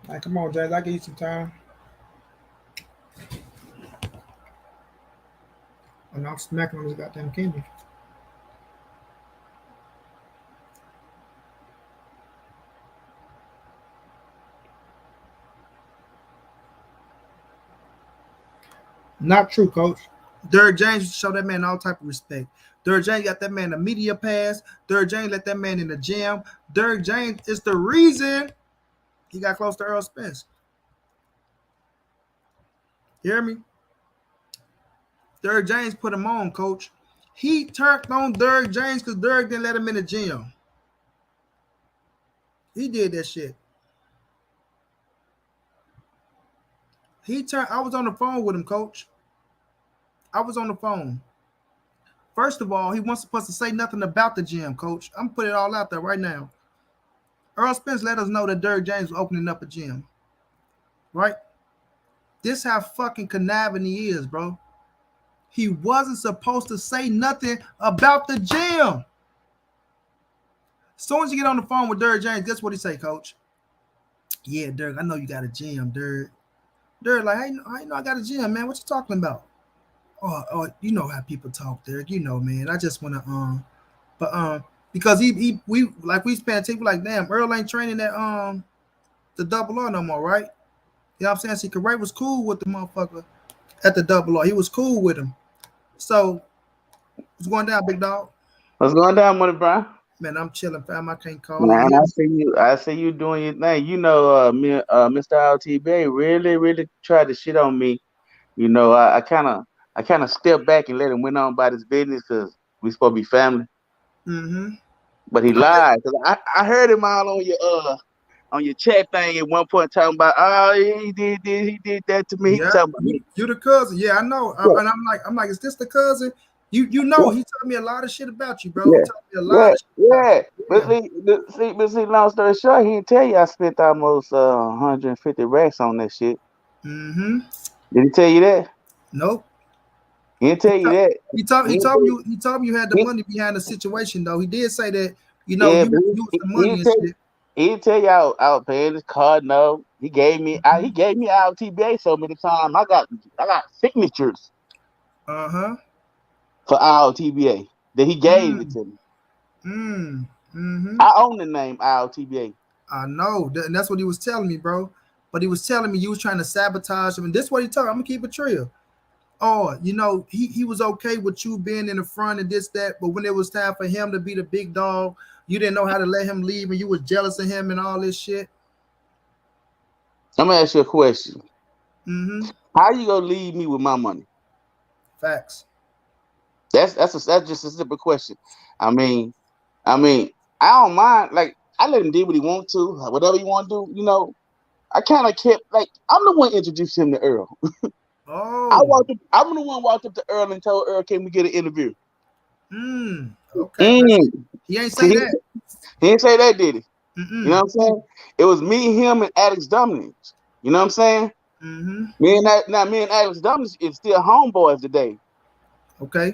Like, come on, James. I give you some time. And I'm smacking on this goddamn candy. Not true, coach. Derrick James show that man all type of respect. Derrick James got that man a media pass. Derrick James let that man in the gym. Derrick James is the reason he got close to Errol Spence. You hear me? Derrick James put him on, coach. He turned on Derrick James because Derrick didn't let him in the gym. He did that shit. He turned. I was on the phone with him, coach. I was on the phone. First of all, he wasn't supposed to say nothing about the gym, coach. I'm putting it all out there right now. Errol Spence let us know that Derrick James was opening up a gym. Right? This how fucking conniving he is, bro. He wasn't supposed to say nothing about the gym. As soon as you get on the phone with Derrick James, guess what he say, coach? Yeah, Derrick, I know you got a gym, Derrick. Derrick, like, I know I got a gym, man. What you talking about? Oh, you know how people talk, Derrick. You know, man. I just wanna but because we spent people like, damn, Earl ain't training that the double R no more, right? You know what I'm saying? See, Ray was cool with the motherfucker at the double R. He was cool with him. So what's going down, big dog? What's going down, Money Brown? Man, I'm chilling, fam. I can't call it. Man, I see you doing your thing. You know, Mr. LTB really tried to shit on me. You know, I kind of stepped back and let him went on about his business because we supposed to be family. Mm-hmm. But he lied because I heard him all on your chat thing at one point talking about, oh, he did that to me. He Yeah, talking about me. you the cousin. Yeah, I know. And I'm like, is this the cousin? You know, he told me a lot of shit about you, bro. He Yeah, told me a lot yeah, of shit about yeah. you. But see, long story short, he didn't tell you I spent almost 150 racks on that shit. Yeah. Mm-hmm. Did he tell you that? Nope. He didn't tell you that. He He didn't told tell me you, you had the he, money behind the situation though. He did say that, yeah, but you was the money and shit. he didn't tell you I was paying his card. No, he gave me our TBA so many times. I got signatures Uh-huh. for our TBA that he gave it Mm. to me. Mm. Mm-hmm. I own the name our TBA. I know. And that's what he was telling me, bro. But he was telling me you was trying to sabotage him. And this is what he told me. I'm gonna keep it real. Oh, he was okay with you being in the front and this, that, but when it was time for him to be the big dog, you didn't know how to let him leave and you was jealous of him and all this shit. I'm gonna ask you a question. Mm-hmm. How you gonna leave me with my money? Facts. That's just a simple question. I mean, I don't mind. Like I let him do what he want to, whatever he want to do. I kind of kept like I'm the one introduced him to Earl. Oh. I'm the one walked up to Earl and told Earl, "Can we get an interview?" Okay, but Mm. he ain't See, say that. he didn't say that, did he? You know Mm-mm. what I'm saying? It was me, him, and Alex Dominic. You know what I'm saying? Mm-hmm. Me and Alex Dominic is still homeboys today. Okay.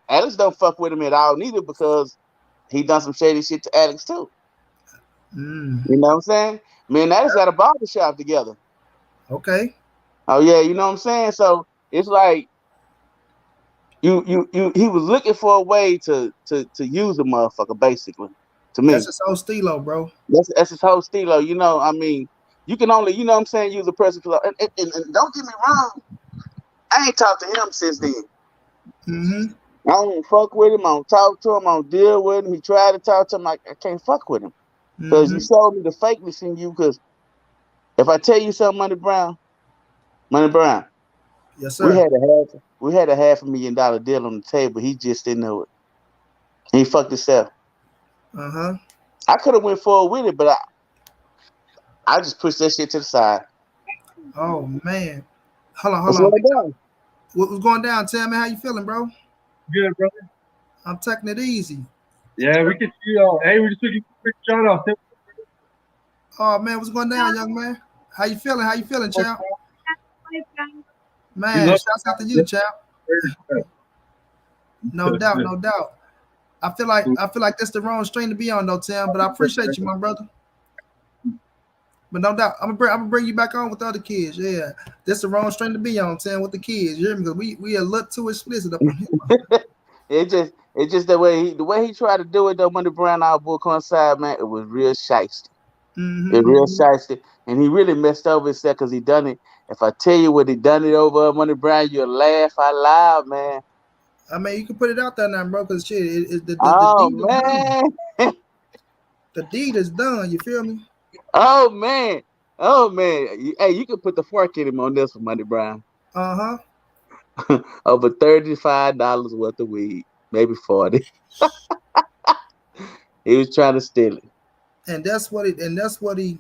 Alex don't fuck with him at all neither because he done some shady shit to Alex too. Mm. You know what I'm saying? Me and Alex got a barber shop together. Okay. Oh yeah, you know what I'm saying? So it's like you he was looking for a way to use a motherfucker basically. To That's me, his whole stilo, bro. that's his whole stilo. I mean, you can only what I'm saying use a person for and don't get me wrong. I ain't talked to him since then. Mm-hmm. I don't fuck with him. I don't talk to him. I don't deal with him. He tried to talk to him. Like I can't fuck with him because you Mm-hmm. showed me the fakeness in you. Because if I tell you something, Money Brown, Yes, we sir. had a $500,000 deal on the table. He just didn't know it. He fucked himself. Uh-huh. I could have went forward with it, but I just pushed that shit to the side. Oh man. Hold on, hold What's on. going on? What was going down? Tell me how you feeling, bro. Good, brother. I'm taking it easy. Yeah, we can see y'all. Hey, we just took you a quick shout out. Oh man, what's going down, young man? How you feeling? How you feeling, champ? We Man, love shouts out to you, champ. No doubt, you. no doubt. I feel like that's the wrong string to be on though, Tim. But I appreciate you, my brother. But no doubt, I'm gonna bring you back on with the other kids. Yeah, that's the wrong string to be on, Tim, with the kids. You hear me? Because we a little too explicit up on here. It's just the way he tried to do it though. Money Brown our book on side, man, it was real shiesty. It Mm-hmm. real shiesty, and he really messed over himself because he done it. If I tell you what he done it over, Money Brown, you'll laugh out loud, man. I mean, you can put it out there now, bro. Because shit, the Oh deed is done. man, The deed is done. You feel me? oh man, oh man. Hey, you can put the fork in him on this one, Money Brown. Uh huh. Over $35 worth of weed, maybe 40. He was trying to steal it. And that's what he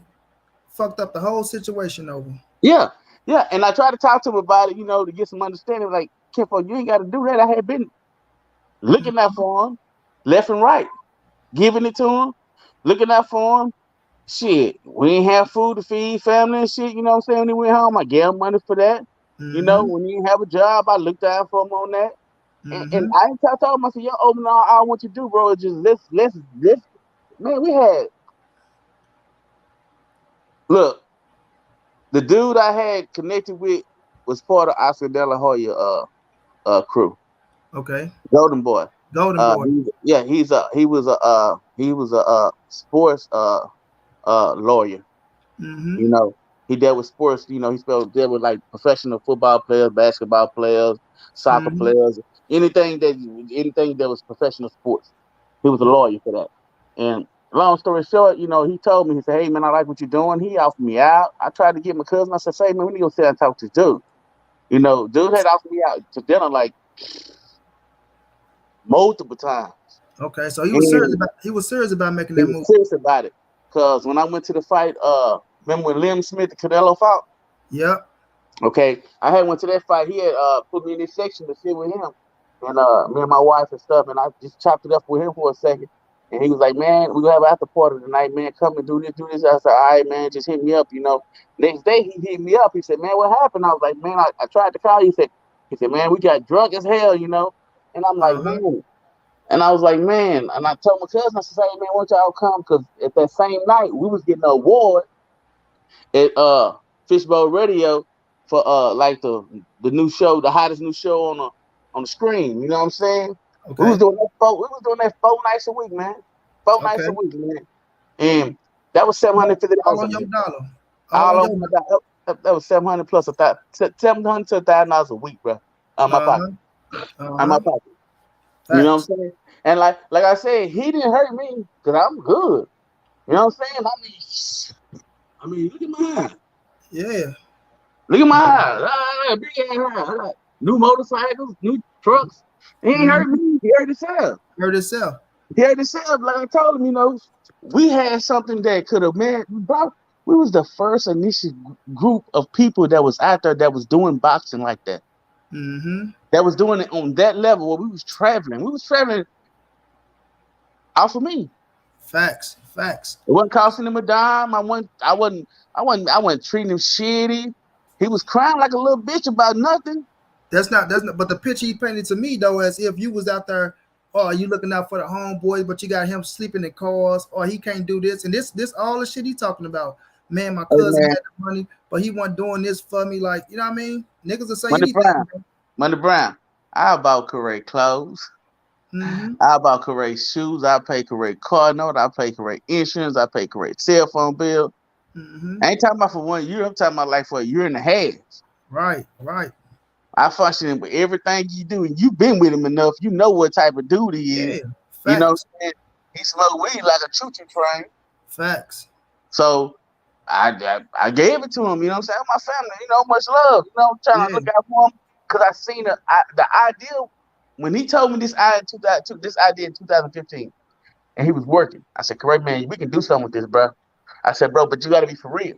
fucked up the whole situation over. Yeah, yeah. And I tried to talk to him about it, to get some understanding. Like, Kimpo, you ain't got to do that. I had been looking out for him, left and right, giving it to him, looking out for him. Shit, we ain't have food to feed family and shit. You know what I'm saying? When he went home, I gave him money for that. Mm-hmm. When he didn't have a job, I looked out for him on that. And Mm-hmm. I ain't told him, I said, yo, open all I want you to do, bro, is just let's man, we had look, the dude I had connected with was part of Oscar De La Hoya crew. Okay. Golden Boy. Golden boy. He was a sports lawyer. Mm-hmm. You know, he dealt with sports. He dealt with like professional football players, basketball players, soccer Mm-hmm. players, anything that was professional sports. He was a lawyer for that. And long story short, he told me, he said, "Hey man, I like what you're doing." He offered me out. I tried to get my cousin. I said, "Hey man, we need to go sit and talk to this dude." Dude had offered me out to dinner like multiple times. Okay. So he was serious And about making he that was move. serious about it. Cause when I went to the fight, remember when Liam Smith and Canelo fought? Yep. Okay, I had went to that fight. He had put me in this section to sit with him, and me and my wife and stuff, and I just chopped it up with him for a second. And he was like, "Man, we gonna have an after party tonight, man. Come and do this, do this." I said, "All right, man, just hit me up." Next day he hit me up. He said, "Man, what happened?" I was like, "Man, I tried to call you." He said, "Man, we got drunk as hell." And I'm like, Uh-huh. "Man," and I was like, "Man," and I told my cousin, I said, "Hey, man, why don't y'all come?" Because at that same night we was getting an award at Fishbowl Radio for like the new show, the hottest new show on the screen. You know what I'm saying? We was Okay. doing that four nights a week, man. Four nights a Okay. week, man. And that was seven hundred fifty All dollars a on your week. dollar. All on All your over my dollar. That was 700 plus $700 to $1,000 a week, bro. On my pocket. uh-huh. On my Uh-huh. pocket. You know what Facts. I'm saying? And like I said, he didn't hurt me because I'm good. You know what I'm saying? I mean, look at my eyes. Yeah. Look at my eyes. Big ass eyes. New motorcycles, new trucks. He ain't hurt Mm-hmm. me. He hurt himself. Hurt itself. He had himself, like I told him, we had something that could have, man, bro. We was the first initial group of people that was out there that was doing boxing like that. Mm-hmm. That was doing it on that level where we was traveling. We was traveling off of me. Facts. Facts. It wasn't costing him a dime. I wasn't treating him shitty. He was crying like a little bitch about nothing. That's not. But the picture he painted to me though, as if you was out there. Oh, you looking out for the homeboys, but you got him sleeping in cars, or he can't do this and this all the shit he talking about. Man, my Hey cousin man, had the money, but he wasn't doing this for me. Like, you know what I mean? Niggas will say Money anything. Brown, Money Brown. I bought correct clothes. Mm-hmm. I bought correct shoes. I pay correct car note. I pay correct insurance. I pay correct cell phone bill. Mm-hmm. I ain't talking about for 1 year. I'm talking about like for a year and a half. Right. Right. I function with everything you do, and you've been with him enough. You know what type of dude he Yeah. is. You know what Facts. I'm saying? He smoked weed like a choo-choo train. Facts. So I gave it to him. You know what I'm saying? My family, much love. I'm trying to Yeah. look out for him because I seen the idea when he told me this idea in 2015, and he was working. I said, "Correct, man. We can do something with this, bro." I said, "Bro, but you got to be for real."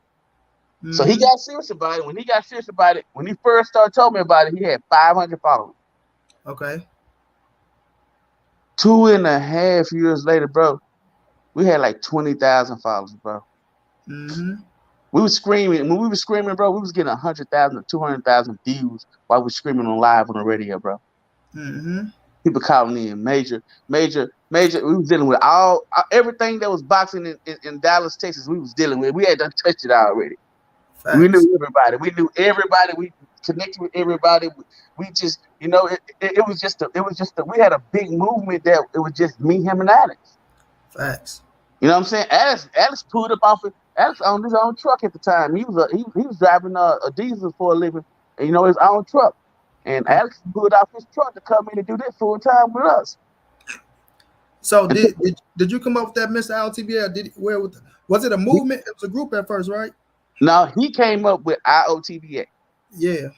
So he Mm-hmm. got serious about it. When he got serious about it, when he first started telling me about it, he had 500 followers. Okay. 2.5 years later, bro, we had like 20,000 followers, bro. Mm-hmm. We was screaming. When we was screaming, bro, we was getting 100,000 to 200,000 views while we were screaming on live on the radio, bro. Mm-hmm. People calling in major, major, major. We was dealing with everything that was boxing in Dallas, Texas. We was dealing with. We had done touched it already. We Facts. knew everybody. We knew everybody. We connected with everybody. We just, it was just we had a big movement that it was just me, him, and Alex. Facts. You know what I'm saying? Alex pulled up off it. Alex owned his own truck at the time. He was driving a diesel for a living, and his own truck. And Okay. Alex pulled off his truck to come in and do this full time with us. So And did you come up with that, Mr. LTBL? Was it a movement? It was a group at first, right? now he came up with IOTBA. Yeah.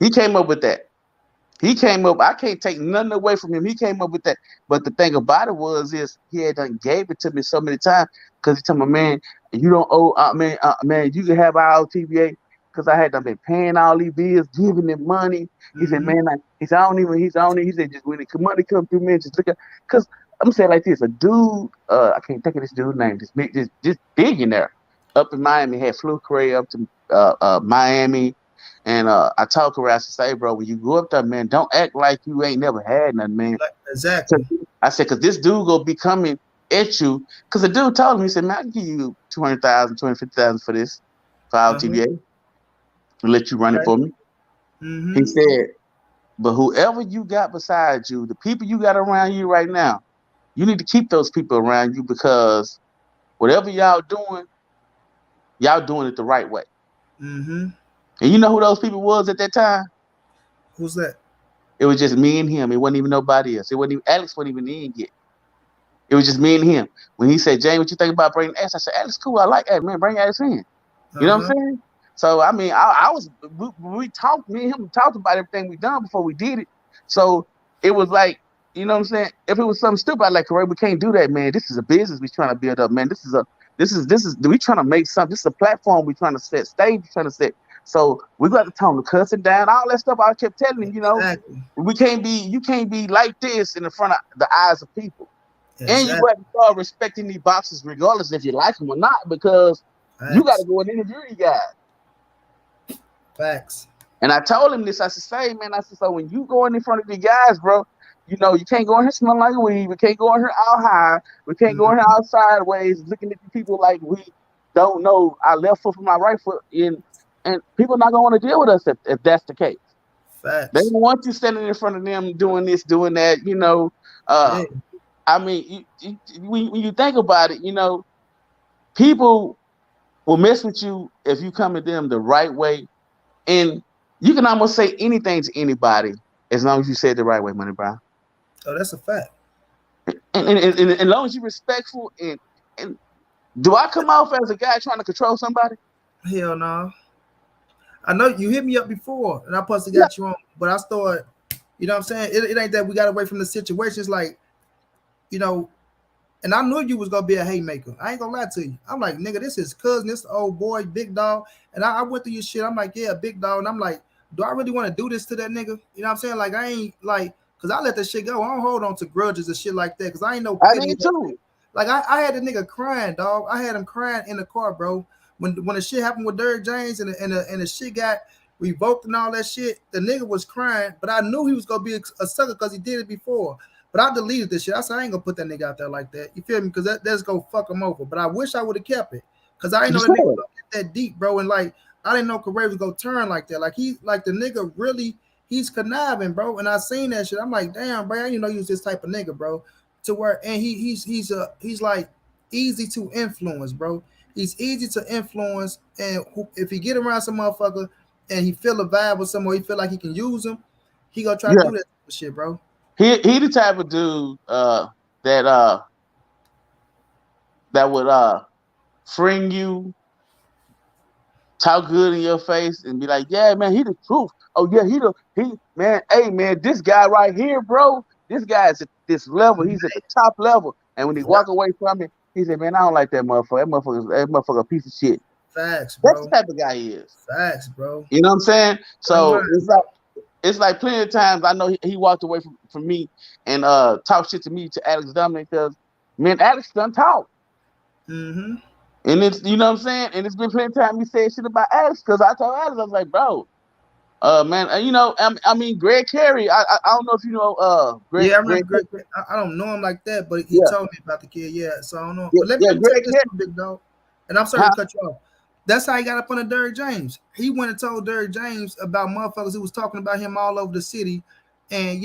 He came up with that. He came up. I can't take nothing away from him. He came up with that. But the thing about it is he had done gave it to me so many times because he told me, man, you don't owe, man, you can have our TBA because I had done been paying all these bills, giving them money. He said, Mm-hmm. man, I don't even. He said, just when the money come through, man, just look at. Because I'm saying like this, a dude, I can't think of this dude's name. This billionaire up in Miami had flew Cray up to Miami. And I talk to her, I say, bro, when you go up there, man, don't act like you ain't never had nothing, man. So Exactly. I said, because this dude gonna be coming at you. Because the dude told me, he said, man, I can give you 200,000, 250,000 for this, for our Uh-huh. TBA, and let you run it Okay. for me. He Mm-hmm. said, but whoever you got beside you, the people you got around you right now, you need to keep those people around you because whatever y'all doing it the right way. Mm-hmm. And you know who those people was at that time? Who's that? It was just me and him. It wasn't even nobody else. It wasn't even Alex wasn't even in yet. It was just me and him. When he said, James, what you think about bringing Alex? I said, Alex, cool. I like that, man. Bring Alex in. You know what Uh-huh. I'm saying? So I mean, I was we talked, me and him talked about everything we done before we did it. So it was like, you know what I'm saying? If it was something stupid, I'd like, correct, we can't do that, man. This is a business we trying to build up, man. This is we trying to make something. This is a platform we trying to set, stage we trying to set. So we got to tone the cussing down, all that stuff. I kept telling him, Exactly. you can't be like this in the front of the eyes of people. And you Exactly. got to start respecting these boxers regardless if you like them or not, because you got to Facts. go and interview these guys. Facts. And I told him this. I said, say, man, I said, so when you go in front of the guys, bro, you can't go in here smelling like weed. We can't go in here out high. We can't go in here Mm-hmm. out sideways, looking at the people like we don't know our left foot from our right foot. And people not gonna want to deal with us if that's the case. They Facts. don't want you standing in front of them doing this, doing that. Uh, Yeah. I mean, when you think about it, people will mess with you if you come at them the right way. And you can almost say anything to anybody as long as you say it the right way, Money Brown. Oh, that's a fact. And as long as you're respectful and do I come off as a guy trying to control somebody? Hell no. I know you hit me up before and I possibly Yeah. got you on, but I started, you know what I'm saying? It ain't that we got away from the situation. It's like, you know, And I knew you was gonna be a haymaker. I ain't gonna lie to you. I'm like, nigga, this is cousin, this old boy, big dog. And I went through your shit. I'm like, yeah, big dog. And I'm like, do I really want to do this to that nigga? You know what I'm saying? Like, I ain't like, cause I let that shit go. I don't hold on to grudges and shit like that. Cause I ain't no I pity. did too. Like I had the nigga crying, dog. I had him crying in the car, bro. When the shit happened with Derrick James and the shit got revoked and all that shit, the nigga was crying, but I knew he was gonna be a sucker because he did it before. But I deleted this shit. I said I ain't gonna put that nigga out there like that. You feel me? Because that's gonna fuck him over. But I wish I would have kept it. Cause I didn't You know that nigga said was it. gonna get that deep, bro. And like I didn't know Correa was gonna turn like that. Like the nigga really he's conniving, bro. And I seen that shit. I'm like, damn, bro, I didn't know you was this type of nigga, bro. To where and he's like easy to influence, bro. He's easy to influence, and if he get around some motherfucker and he feel a vibe with someone, he feel like he can use him, he gonna try to Yeah. do that shit, bro. He the type of dude that that would friend you, talk good in your face, and be like, yeah, man, he the truth. Oh yeah, he man, hey man, this guy right here, bro. This guy is at this level. He's at the top level. And when he walk away from it, he said, man, I don't like that motherfucker. That motherfucker a piece of shit. Facts, That's the bro. type of guy he is. Facts, bro. You know what I'm saying? You ain't So lying, it's like plenty of times I know he walked away from me and talked shit to me to Alex Dominic because man, Alex done talk. Mm-hmm. And it's you know what I'm saying? And it's been plenty of time he said shit about Alex because I told Alex, I was like, bro, man, I mean Greg Carey, I don't know if you know Yeah, I Greg remember Greg. I don't know him like that, but he yeah, told me about the kid. Yeah, so I don't know. yeah, But let yeah, me tell you Greg this Carey. too, big dog. And I'm sorry Huh? to cut you off. That's how he got up under Derrick James. He went and told Derrick James about motherfuckers who was talking about him all over the city, and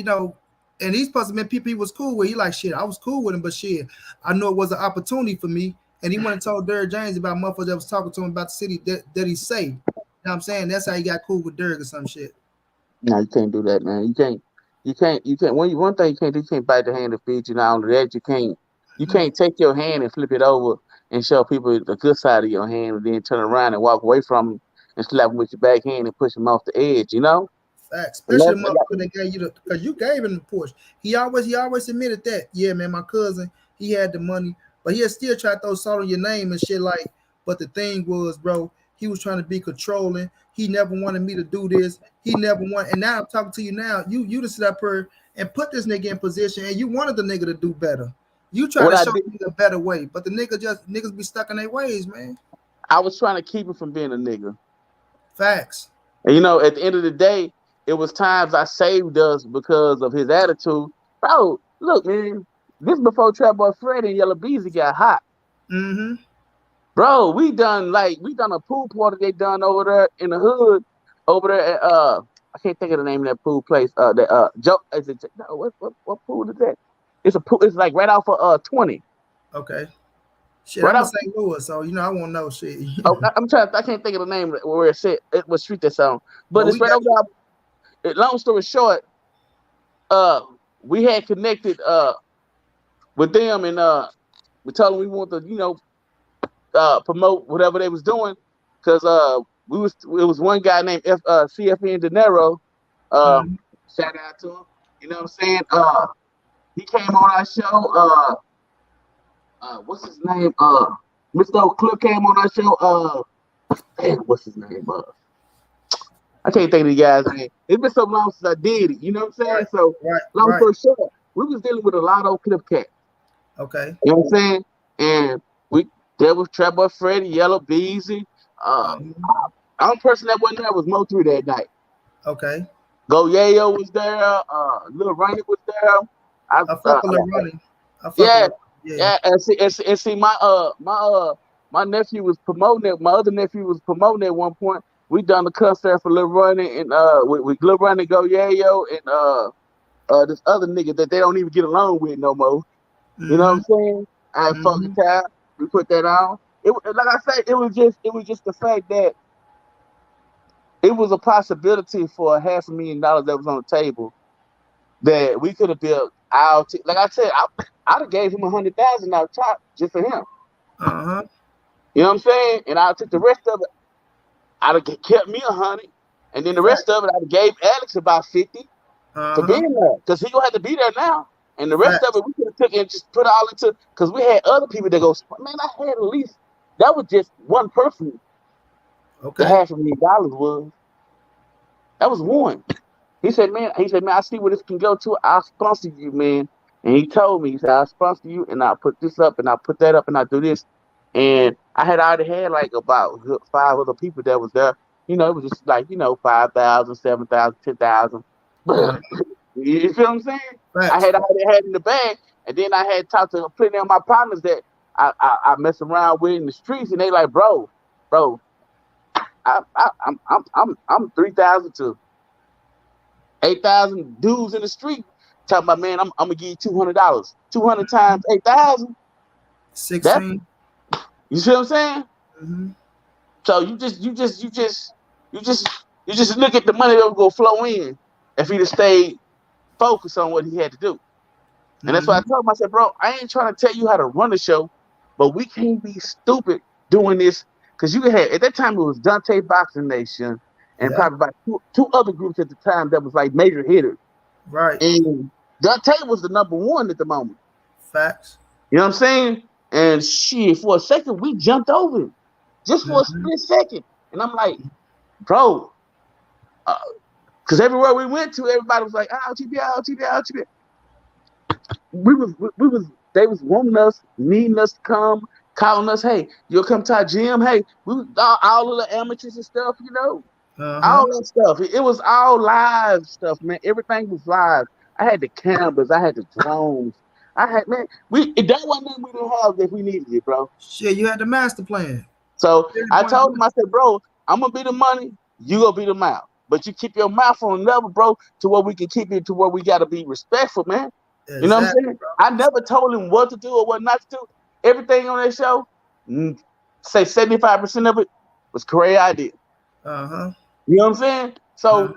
and he's supposed to be people he was cool with. He like shit. I was cool with him, but shit, I knew it was an opportunity for me. And he went and told Derrick James about motherfuckers that was talking to him about the city that he saved. You know what I'm saying? That's how he got cool with Derrick or some shit. No, you can't do that, man. You can't. One thing you can't do, you can't bite the hand that feeds you. Not only that, you can't take your hand and flip it over and show people the good side of your hand, and then turn around and walk away from them and slap them with your back hand and push them off the edge. You know, Facts, and especially that's the motherfucker that gave you the because you gave him the Porsche. He always admitted that. Yeah, man, my cousin, he had the money, but he'll still try to throw salt on your name and shit like. But the thing was, bro, he was trying to be controlling. He never wanted me to do this. He never wanted. And now I'm talking to you now. You to sit up here and put this nigga in position, and you wanted the nigga to do better. You try what to I show did. the nigga a better way, but the niggas be stuck in their ways, man. I was trying to keep him from being a nigga. Facts. And at the end of the day, it was times I saved us because of his attitude. Bro, look, man, this before Trap Boy Fred and Yellow Beezy got hot. Mm-hmm. Bro, we done a pool party they done over there in the hood, over there at I can't think of the name of that pool place. That Joe is it no, what pool is that? It's a pool. It's like right off of 20. Okay. Shit, Right I'm in off. St. Louis, so I won't know shit. Oh, I'm trying. I can't think of the name where it said it was street that's on, but But it's we right got over there. Long story short, uh, we had connected with them and we told them we want to promote whatever they was doing because it was one guy named CFN De Niro. Uh, mm, Shout out to him. You know what I'm saying? He came on our show. What's his name? Mr. O'Clip came on our show. Damn, what's his name? I can't think of the guy's name. It's been so long since I did it. You know what I'm saying? right, So right, long right. story short, we was dealing with a lot of O'Clip cats. Okay. You know what I'm saying? And we there was Trap Boy Freddy, Yellow Beezy. Mhm. The only person that wasn't there was Mo 3 that night. Okay. Go Yayo was there. Lil Ronnie was there. I, I fuck with Lil Ronnie. I fuck with yeah, Lil Yeah. yeah. And see, my nephew was promoting it. My other nephew was promoting it at one point. We done the concert for Lil Ronnie and with Lil Ronnie, Go Yayo, and this other nigga that they don't even get along with no more. You know what Mm-hmm. I'm saying? I had fucking Mm-hmm. time. We put that on. Like I said, it was just the fact that it was a possibility for $500,000 that was on the table that we could have built our like I said, I'd have gave him 100,000 out top just for him. Uh-huh. You know what I'm saying? And I took the rest of it. I'd have kept me 100, and then the rest Fact. of it I'd have gave Alex about 50 for Uh-huh. being there because he gonna have to be there now. And the rest of Facts. it, we could have took and just put all into, because we had other people that go, man, I had at least, that was just one person, the Okay. $500,000 was. That was one. He said, man, I see where this can go to. I'll sponsor you, man. And he told me, he said, I'll sponsor you and I'll put this up and I'll put that up and I'll do this. And I had already had like about five other people that was there. It was just like, 5,000, 7,000, 10,000. Uh, You feel what I'm saying? I facts. had already had in the bag. And then I had talked to plenty of my partners that I mess around with in the streets, and they like, bro, I'm 3,000 to 8,000 dudes in the street talking about, man, I'm gonna give you $200. 200 times 8,000. That 16. you see what I'm saying? Mm-hmm. So you just look at the money that was gonna flow in if he'd have stayed focused on what he had to do. And that's why I Mm-hmm. told him, I said, bro, I ain't trying to tell you how to run the show, but we can't be stupid doing this. Because you had, at that time, it was Dante Boxing Nation and Yeah. probably about two other groups at the time that was like major hitters. Right. And Dante was the number one at the moment. Facts. You know what I'm saying? And shit, for a second, we jumped over him. Just for a Mm-hmm. split second. And I'm like, bro, because everywhere we went to, everybody was like, LTB, LTB, LTB. They was wanting us, needing us to come, calling us, hey, you'll come to our gym. Hey, we was all of the amateurs and stuff, Uh-huh. all that stuff. It was all live stuff, man. Everything was live. I had the cameras, I had the drones. Man, that wasn't nothing we didn't have if we needed it, bro. Shit, you had the master plan. So Really I point told him, blank. I said, bro, I'm gonna be the money, you gonna be the mouth. But you keep your mouth on a level, bro, to where we can keep it to where we gotta be respectful, man. You know what I'm Exactly, saying? bro. I never told him what to do or what not to do. Everything on that show, say 75% of it was Corey idea. Uh-huh. You know what I'm saying? Uh-huh. So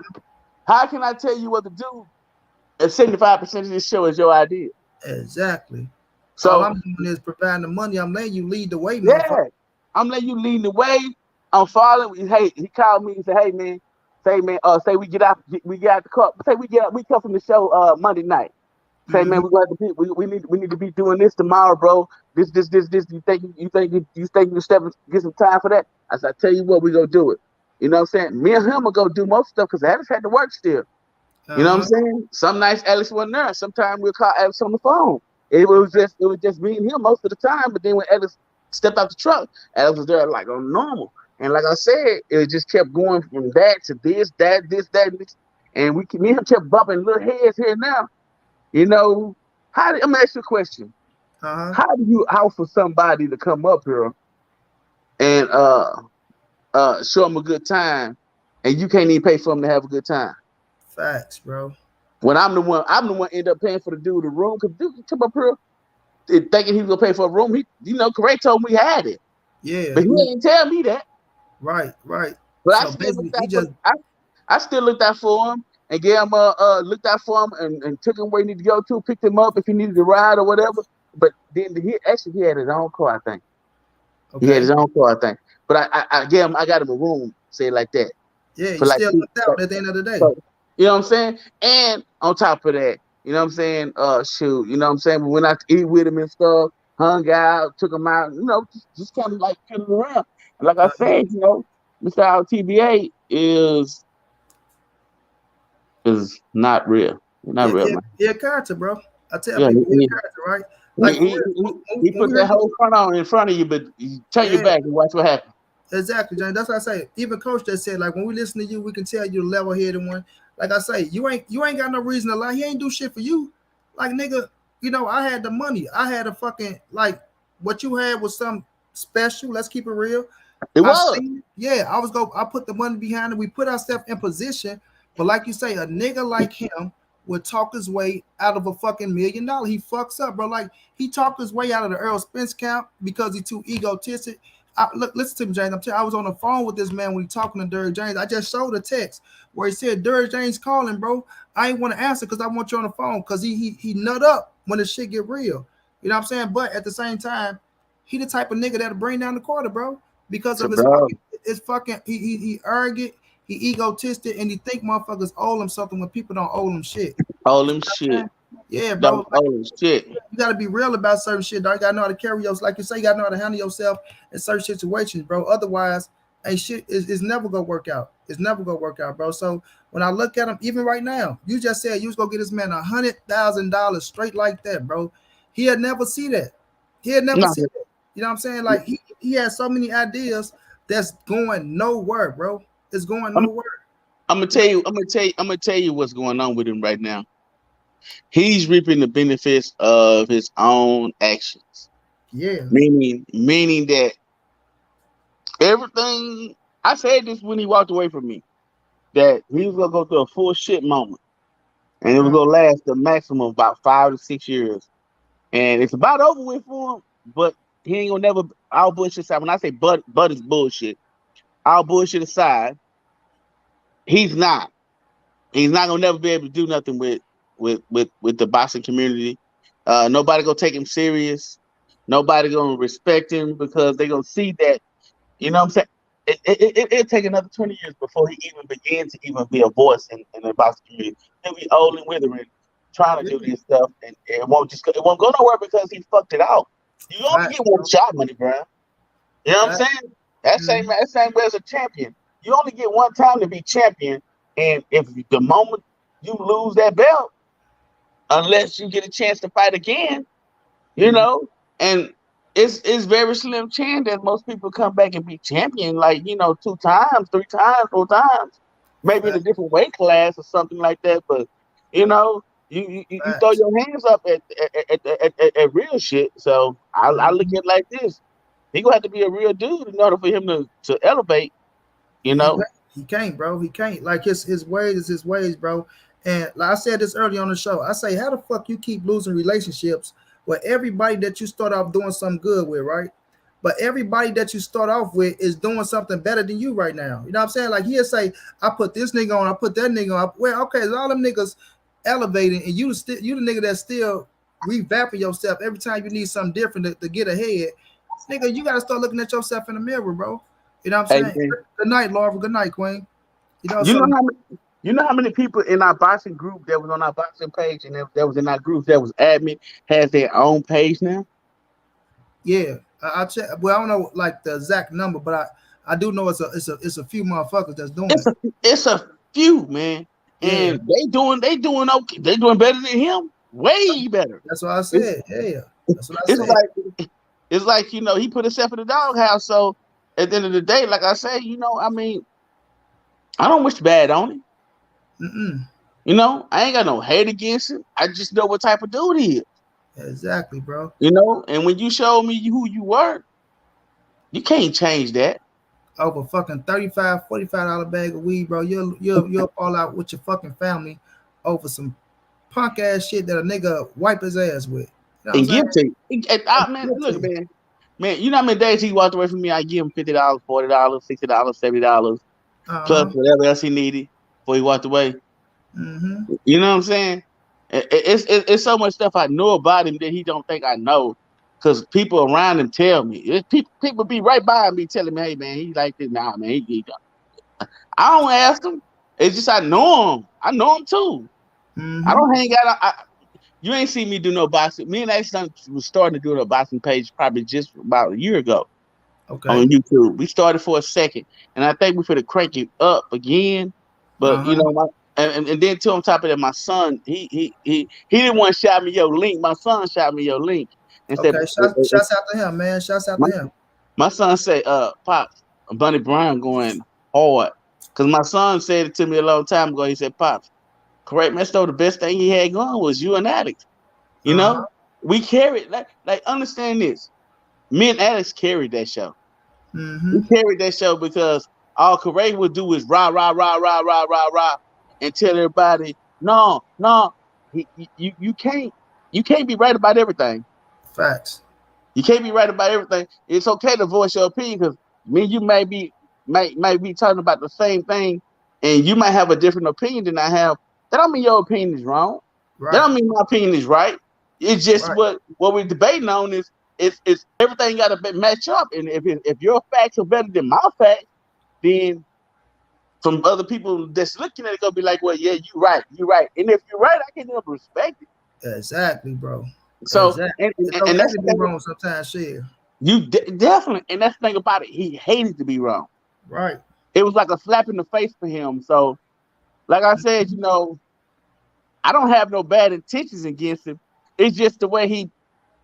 how can I tell you what to do if 75% of this show is your idea? Exactly. All So I'm doing is providing the money. I'm letting you lead the way, motherfucker. yeah, I'm letting you lead the way. I'm following. Hey, he called me and said, "Hey man, say we get out the car. Say we come from the show Monday night. Say man, Mm-hmm. we got to be, we need to be doing this tomorrow, bro. This. You think you get some time for that? I said, I tell you what, we gonna do it. You know what I'm saying? Me and him will go do most stuff because Alex had to work still. You know what I'm Uh-huh. saying? Some nights Alex wasn't there. Sometimes we'll call Alex on the phone. It was just me and him most of the time. But then when Alex stepped out the truck, Alex was there like on normal. And like I said, it just kept going from that to this, that, and this. And me and him kept bumping little heads here and there. You know, let me ask you a question. Uh-huh. How do you offer somebody to come up here and show them a good time, and you can't even pay for them to have a good time? Facts, bro. When I'm the one end up paying for the dude the room, because dude come up here thinking he was gonna pay for a room. Correct told me he had it, Yeah. but he didn't tell me that. Right, right. But I So still basically looked he out for just I still looked out for him and gave him looked out for him and took him where he needed to go to, picked him up if he needed to ride or whatever. But then he had his own car, I think. He had okay. his own car, I think. But I got him a room, say it like that. Yeah, you For like still two, looked out at the end of the day. so, you know what I'm saying? And on top of that, you know what I'm saying? Shoot, you know what I'm saying? We went out to eat with him and stuff, hung out, took him out, just kind of like kidding around. And like I Uh-huh. said, Mr. TBA is not real. He's not Yeah, real, yeah, man. yeah, character, bro. I tell Yeah, people he a character, right? he, Like for he, real, he, he when put we that heard whole front on in front of you, but you turn your yeah, back and watch what happens. exactly, James. That's what I say. Even coach just said, like when we listen to you, we can tell you're level headed one. Like I say, you ain't got no reason to lie. He ain't do shit for you. Like nigga, I had the money. I had a fucking like what you had was something special. Let's keep it real. It I was. seen it. Yeah, I put the money behind it. We put ourselves in position. But like you say, a nigga like him would talk his way out of a fucking $1 million. He fucks up, bro. Like he talked his way out of the Errol Spence camp because he too egotistic. Look, listen to me, James. I was on the phone with this man when he talking to Derrick James. I just showed a text where he said Derrick James calling, bro. I ain't want to answer because I want you on the phone because he nut up when the shit get real. You know what I'm saying? But at the same time, he the type of nigga that'll bring down the quarter, bro, because So, of bro, his fucking he arrogant, he egotistic, and he think motherfuckers owe him something when people don't owe him shit. all You see them what I'm shit. saying? Yeah, Don't bro. Like, oh shit. you gotta be real about certain shit, dog. You gotta know how to carry yourself. Like you say, you gotta know how to handle yourself in certain situations, bro. Otherwise, ain't shit is never gonna work out. It's never gonna work out, bro. So when I look at him, even right now, you just said you was gonna get this man $100,000 straight like that, bro. He'll never see that. He'll never No, see that. You know what I'm saying? Like he has so many ideas that's going nowhere, bro. It's going I'm, nowhere. I'm gonna tell you. I'm gonna tell you what's going on with him right now. He's reaping the benefits of his own actions. Yeah. Meaning that everything I said this when he walked away from me, that he was gonna go through a full shit moment. And it was Uh, gonna last the maximum of about 5 to 6 years. And it's about over with for him, but he ain't gonna never all bullshit aside. When I say but is bullshit, all bullshit aside, he's not. He's not gonna never be able to do nothing with the boxing community. Nobody gonna take him serious. Nobody gonna respect him because they gonna see that, you know what I'm saying? It'll take another 20 years before he even begins to even be a voice in the boxing community. He'll be old and withering, trying to yeah. do this stuff, and it won't go nowhere because he fucked it out. You only Facts, get one bro. shot, money, bro. You know what I'm Facts. saying? That same Mhm. that same way as a champion. You only get one time to be champion, and if the moment you lose that belt, unless you get a chance to fight again, you Mhm. know, and it's very slim chance that most people come back and be champion, like, 2 times, 3 times, 4 times, maybe in a Facts. different weight class or something like that. But you throw Facts. your hands up at real shit. So I look at Mhm. it like this: he gonna have to be a real dude in order for him to elevate. You He know, can't, he can't, bro. He can't. Like his ways is his ways, bro. And like I said this early on the show, I say, how the fuck you keep losing relationships with everybody that you start off doing something good with, right? But everybody that you start off with is doing something better than you right now. You know what I'm saying? Like he'll say, I put this nigga on, I put that nigga on. Well, okay, so all them niggas elevating, and you the nigga that's still revamping yourself every time you need something different to get ahead. Nigga, you gotta start looking at yourself in the mirror, bro. You know what I'm hey saying? man, Good night, Laura. Good night, Queen. You know, you so know how many. You know how many people in our boxing group that was on our boxing page and that was in our group that was admin has their own page now? yeah, I check. Well, I don't know like the exact number, but I do know it's a few motherfuckers that's doing It's it. a few, man, Yeah, and they doing okay. They doing better than him, way better. that's what I It's, said. Yeah, that's what I it's said. like he put himself in the doghouse. So at the end of the day, like I say, I mean, I don't wish bad on him. Mm-mm. I ain't got no hate against him. I just know what type of dude he is. Exactly, bro. And when you showed me who you were, you can't change that. Over fucking 35, $45 bag of weed, bro. You'll fall out with your fucking family over some punk ass shit that a nigga wipe his ass with. You know what I'm And saying? give to you. Man, Guilty. look, man, you know how many days he walked away from me? I give him $50, $40, $60, $70, plus Uh-huh. whatever else he needed before he walked away. Mm-hmm. You know what I'm saying? It's so much stuff I know about him that he don't think I know, because people around him tell me. People be right by me telling me, "Hey man, he like this." Nah, man, I don't ask him. It's just I know him. I know him too. I Mm-hmm. don't hang out. You ain't seen me do no boxing. Me and Ashton was starting to do a boxing page probably just about a year ago Okay. on YouTube. We started for a second, and I think we finna crank it up again. But Uh-huh. and then too on top of that, my son he didn't want to shout me your link. My son shot me your link and said, Okay. Shouts out to him, man. Shouts out my, to him. my son said, Pops, Bunny Brown going hard. Cause my son said it to me a long time ago. He said, Pops, correct me, the best thing he had going was you and Alex. You know, Uh-huh. we carried like understand this. Me and Alex carried that show. Mm-hmm. We carried that show because all Correa would do is rah rah rah rah rah rah rah and tell everybody, no, no, you can't be right about everything. Facts. You can't be right about everything. It's okay to voice your opinion because me and you might be talking about the same thing, and you might have a different opinion than I have. That don't mean your opinion is wrong. That Right. don't mean my opinion is right. It's just Right. what we're debating on is everything got to match up. And if your facts are better than my facts, then from other people that's looking at it, gonna be like, well, yeah, you right. And if you're right, I can never respect it. Exactly, bro. So Exactly. and, It's and, and okay that's to the be thing. wrong sometimes, shit. Definitely, and that's the thing about it. He hated to be wrong. Right. It was like a slap in the face for him. So, like I said, I don't have no bad intentions against him. It's just the way he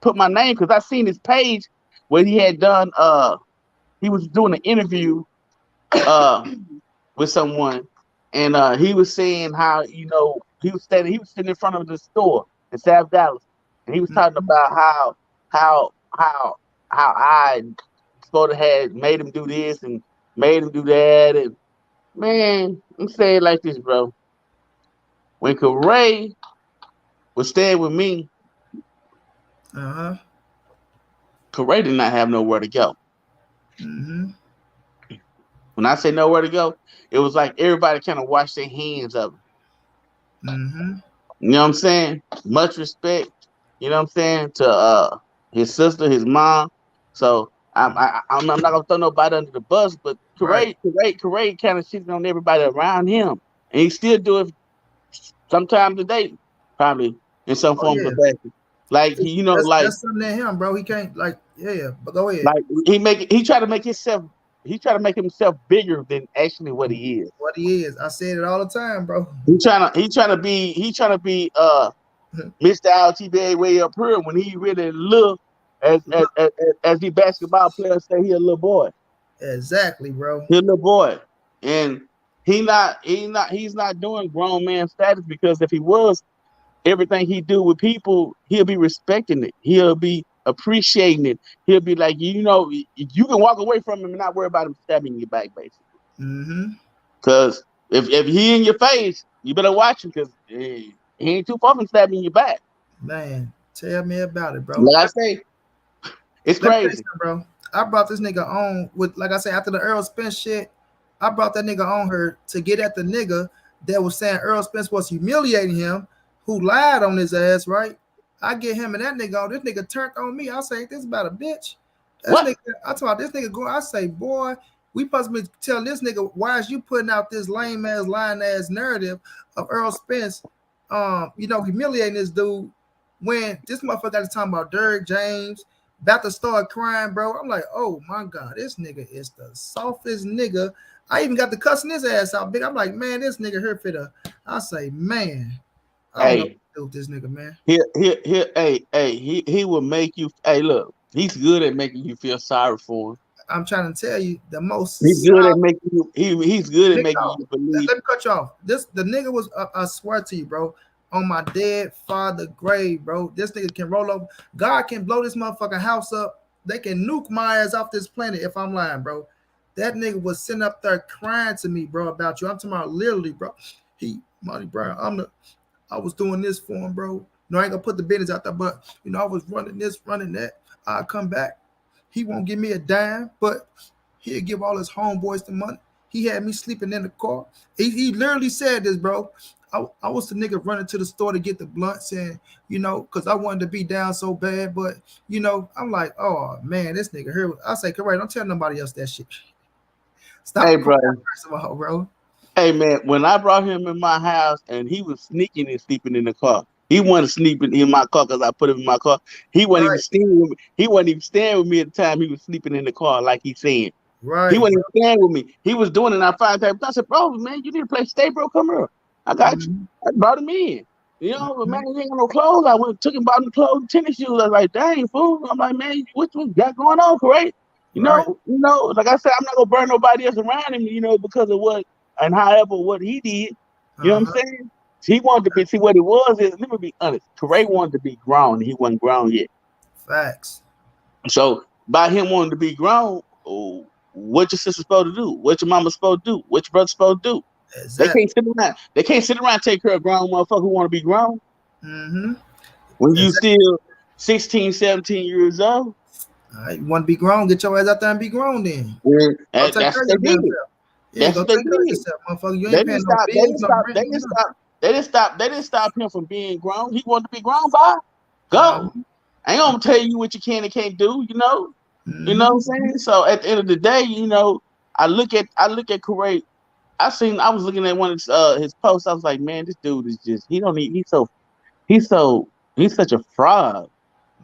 put my name because I seen his page where he had done. He was doing an interview uh with someone, and he was saying how he was sitting in front of the store in South Dallas, and he was talking Mhm. about how how how I supposed to had made him do this and made him do that, and man, I'm saying it like this, bro. When Corey was staying with me, Uh-huh. Corey did not have nowhere to go. Mm-hmm. When I say nowhere to go, it was like everybody kind of washed their hands of him. Mm-hmm. You know what I'm saying? Much respect. You know what I'm saying to his sister, his mom. So I'm not gonna throw nobody under the bus, but Right. Corey kind of shitting on everybody around him, and he still do it sometimes today, probably in some Oh form yeah. of fashion. Like That's something in him, bro. He can't like yeah, but go ahead. like he try to make himself bigger than actually what he is. What he is. I said it all the time, bro. He trying to be Mr. LTBA way up here when he really look as the basketball player say he a little boy. Exactly, bro. He a little boy. And he's not doing grown man status because if he was, everything he do with people, he'll be respecting it. He'll be appreciating it. He'll be like, you can walk away from him and not worry about him stabbing your back, basically. Mm-hmm. Because if he in your face, you better watch him because he ain't too far from stabbing your back. Man, tell me about it, bro. Like I say, it's Let me tell you crazy. something, bro. I brought this nigga on with, like I said, after the Errol Spence shit. I brought that nigga on her to get at the nigga that was saying Errol Spence was humiliating him, who lied on his ass, right? I get him and that nigga on. This nigga turned on me. I say, "Ain't this about a bitch?" This What? nigga, I told about this nigga go. I say, boy, we supposed to be telling this nigga why is you putting out this lame ass, lying ass narrative of Errol Spence, humiliating this dude when this motherfucker got to talking about Derrick James, about to start crying, bro. I'm like, oh my god, this nigga is the softest nigga. I even got the cussing his ass out big. I'm like, man, this nigga here for the. I say, man, I don't know what Hey, to do with this nigga, man. he will make you. Hey, look, he's good at making you feel sorry for him. I'm trying to tell you, the He's most good at making you. He's good at nigga, making no, you believe. let me cut you off. This the nigga was. I swear to you, bro. On my dead father grave, bro. This nigga can roll over. God can blow this motherfucking house up. They can nuke my ass off this planet if I'm lying, bro. That nigga was sitting up there crying to me, bro, about you. I'm talking about literally, bro. Monty Brown. I was doing this for him, bro. No, I ain't gonna put the business out there, but I was running this, running that. I come back. He won't give me a dime, but he'll give all his homeboys the money. He had me sleeping in the car. He literally said this, bro. I was the nigga running to the store to get the blunts and, because I wanted to be down so bad. But, I'm like, oh, man, this nigga here. I say, correct, don't tell nobody else that shit. Hey, Stop bro. crying, first of all, bro. Hey, man. When I brought him in my house and he was sneaking and sleeping in the car, he wasn't sleeping in my car because I put him in my car. He wasn't even Right, staying with me. He wasn't even staying with me at the time. He was sleeping in the car, like he's saying. He right, wasn't bro. even staying with me. He was doing it. And I finally told him, I said, bro, man, you need to play stay, bro. Come here. I got you. Mhm, I brought him in. But man, mhm. he ain't got no clothes. I went took him bought him clothes, tennis shoes. I was like, dang, fool. I'm like, man, what you got going on, correct? Right. Like I said, I'm not gonna burn nobody else around him, because of what and however what he did. You know what I'm Uh-huh. saying? He wanted to be see what it was is let me be honest. Corey wanted to be grown. He wasn't grown yet. Facts. So by him wanting to be grown, what your sister supposed to do? What your mama supposed to do? What your brother supposed to do? They Exactly. can't sit around. They can't sit around and take care of grown motherfucker who want to be grown Mm-hmm. when you Exactly. still 16, 17 years old. All right. You want to be grown? Get your ass out there and be grown then. Go And take that's care of what your they damn did. self. Yeah, That's go what they take care of did. yourself, motherfucker. You They ain't didn't paying no stop. They bills, didn't no stop. rent, They no didn't nothing. stop. They didn't stop. They didn't stop him from being grown. He wanted to be grown by. Go. Uh-huh. I ain't gonna tell you what you can and can't do. You know Mm-hmm. what I'm saying? So at the end of the day, I look at Kuwait. I was looking at one of his posts. I was like, man, this dude is just he don't need he's so He's such a fraud.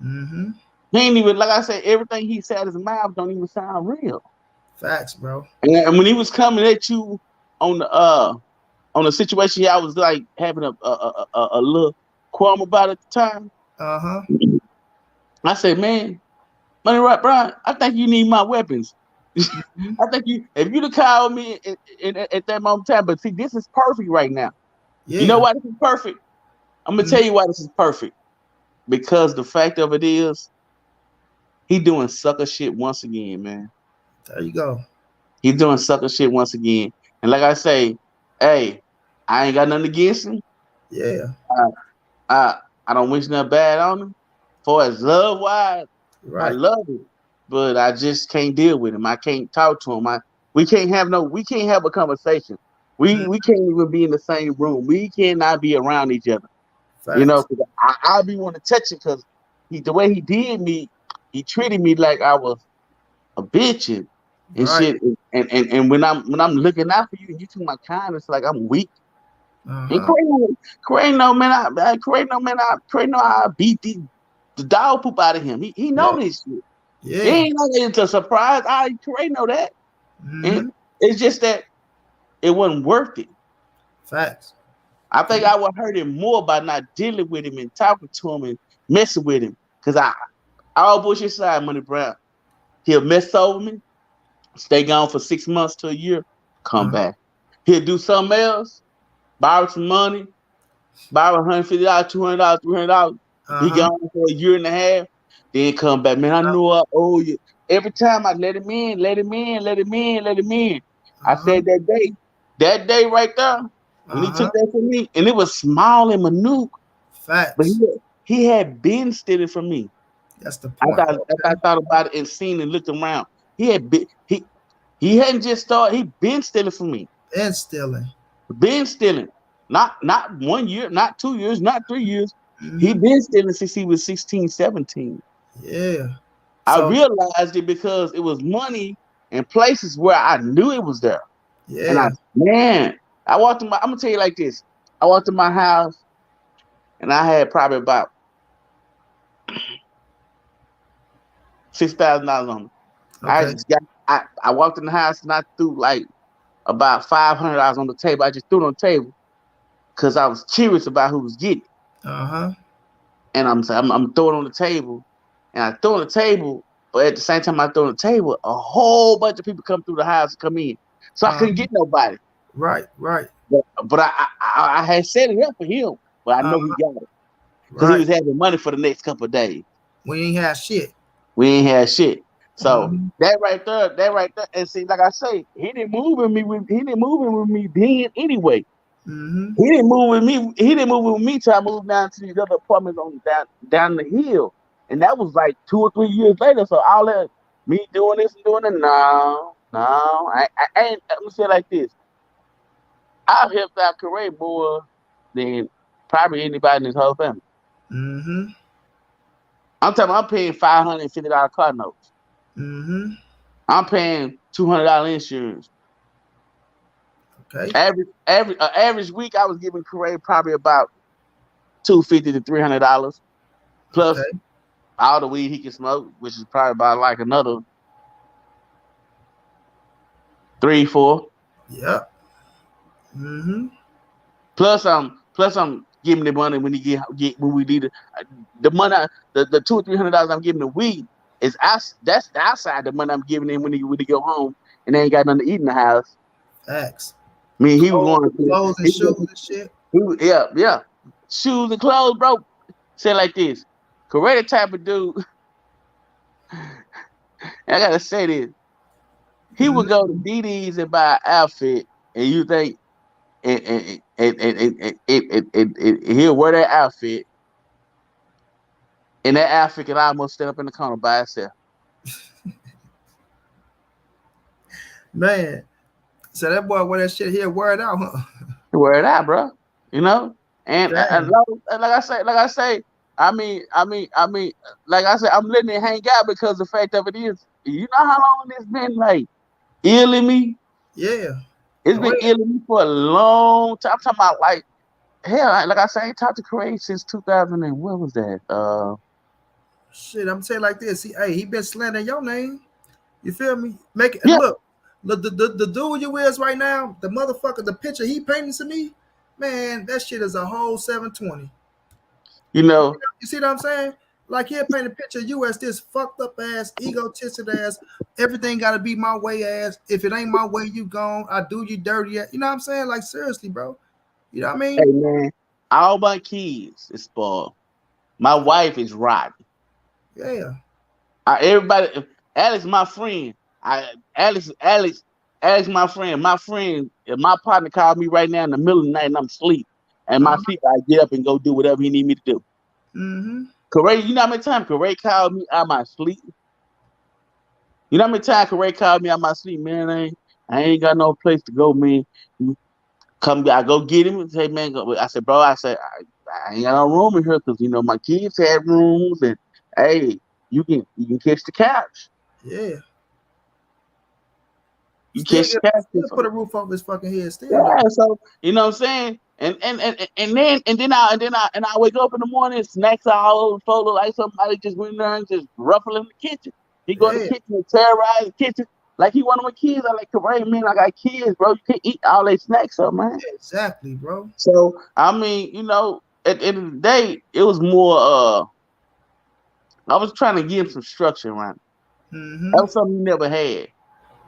Mm-hmm. He ain't even, like I said, everything he said his mouth don't even sound real. Facts, bro. And when he was coming at you on the situation, I was like having a little qualm about at the time. Uh-huh. I said, man, Money Right, Brian, I think you need my weapons. Mm-hmm. I think if you'd have called me at that moment in time, but see, this is perfect right now. You know Yeah. why this is perfect? I'm gonna Mm-hmm. tell you why this is perfect. Because the fact of it is, he doing sucker shit once again, man. There you go. He's doing sucker shit once again. And like I say, hey, I ain't got nothing against him. Yeah. I I, I don't wish nothing bad on him. For as love wise, I Right. love him, but I just can't deal with him. I can't talk to him. We can't have a conversation. We Mm-hmm. can't even be in the same room. We cannot be around each other. You know, Facts. 'cause I be want to touch it because the way he did me, he treated me like I was a bitch and Right. shit. And when I'm looking out for you and you see my kindness, like I'm weak. And Uh-huh. Craig know, man, Craig know how I beat the dog poop out of him. He know this shit. He Yeah. ain't know that it's a surprise. Craig know that. And Mm-hmm. it's just that it wasn't worth it. Facts. I think I would hurt him more by not dealing with him and talking to him and messing with him. Cause all bullshit aside, Money Brown, he'll mess over me, stay gone for 6 months to a year, come Uh-huh. back. He'll do something else, borrow some money, borrow $150, $200, $300. He Uh-huh. gone for a year and a half, then come back. Man, I know I owe you. Every time I let him in, let him in, let him in, let him in. I Uh-huh. said that day right there, when he Uh-huh. took that from me, and it was small and minute, but Facts. he had been stealing from me. That's the I point. thought I Okay. thought about it and seen and looked around. He had been he hadn't just started. He been stealing from me. And stealing. Been stealing. Not 1 year, not 2 years, not 3 years. He Mm-hmm. been stealing since he was 16, 17. Yeah. I So realized it because it was money in places where I knew it was there. And yeah. I walked in I'm gonna tell you like this. I walked in my house and I had probably about $6,000 on me. I Okay. just got I walked in the house and I threw like about $500 on the table. I just threw it on the table because I was curious about who was getting it. Uh-huh. And I'm throwing on the table, and I throw on the table, but at the same time I throw on the table, a whole bunch of people come through the house and come in, so I couldn't Uh-huh. get nobody. Right. Right. But I had set it up for him, but I know he Uh-huh. got it because he Right. was having money for the next couple of days. We ain't have shit. We ain't had shit. So Mm-hmm. that right there, and see, like I say, he didn't move in with me then anyway. Mm-hmm. He didn't move with me. He didn't move with me till I moved down to these other apartments on down the hill, and that was like 2 or 3 years later. So all that me doing this and doing that, no, I ain't. I'm gonna say it like this: I've helped out Corey more than probably anybody in this whole family. Mm-hmm. I'm talking. I'm paying $550 car notes. Mm-hmm. I'm paying $200 insurance. Okay. Average week, I was giving Corey probably about $250 to $300 plus Okay. all the weed he can smoke, which is probably about like another three, four. Yep. Mm-hmm. Plus I'm giving the money when he get when we need it. The money, the $200 or $300 I'm giving the weed is that's the outside the money I'm giving him when he go home and they ain't got nothing to eat in the house. Facts. I mean, he was Clothes, going to clothes and shoes and shit. yeah, shoes and clothes, bro. Say it like this, correct type of dude. And I gotta say this, he would Mm-hmm. go to DD's and buy an outfit, and you think and he'll wear that outfit, and that outfit can almost stand up in the corner by itself. Man. So that boy wear that shit here, wear it out, huh? Wear it out, bro. You know, and Damn. like I say, like I said, I'm letting it hang out because the fact of it is, you know how long it's been like ill in me. Yeah. It's Oh been yeah. ill in me for a long time. I'm talking about like hell, like I said, I ain't talked to Craig since 2000 and what was that? Shit, I'm saying like this. He been slandering your name. You feel me? Make it Yeah, look the dude you is right now, the motherfucker, the picture he painting to me, man, that shit is a whole 720. you know, You see what I'm saying? Like he'll paint a picture of you as this fucked up ass, egotistic ass, everything gotta be my way ass. If it ain't my way, you gone. I do you dirty. You know what I'm saying? Like seriously, bro. You know what I hey mean? man, all my kids is spoiled. My wife is rotten. Yeah. Everybody, Alex, my friend. I Alex, my friend. My friend, if my partner called me right now in the middle of the night and I'm asleep, and my sleep, I get up and go do whatever he need me to do. Mm-hmm. Corey, you know how many times Corey called me out my sleep? You know how many times Corey called me out my sleep, man? I ain't got no place to go, man. You come, I go get him and say, man. I said, bro, I ain't got no room in here because my kids had rooms and hey, you can catch the couch. Yeah. You Still catch get the still couch. put a roof over his fucking head, still though. Yeah, so you know what I'm saying, and then I wake up in the morning, snacks are all over the floor, look like somebody just went there and just ruffling the kitchen. He go in the Yeah, kitchen and terrorize the kitchen like he one of my kids. I like, hey man, I got kids, bro. You can't eat all that snacks up, man. exactly, bro. So I mean, at the end of the day, it was more. I was trying to give him some structure around it. That Mm-hmm. was something he never had.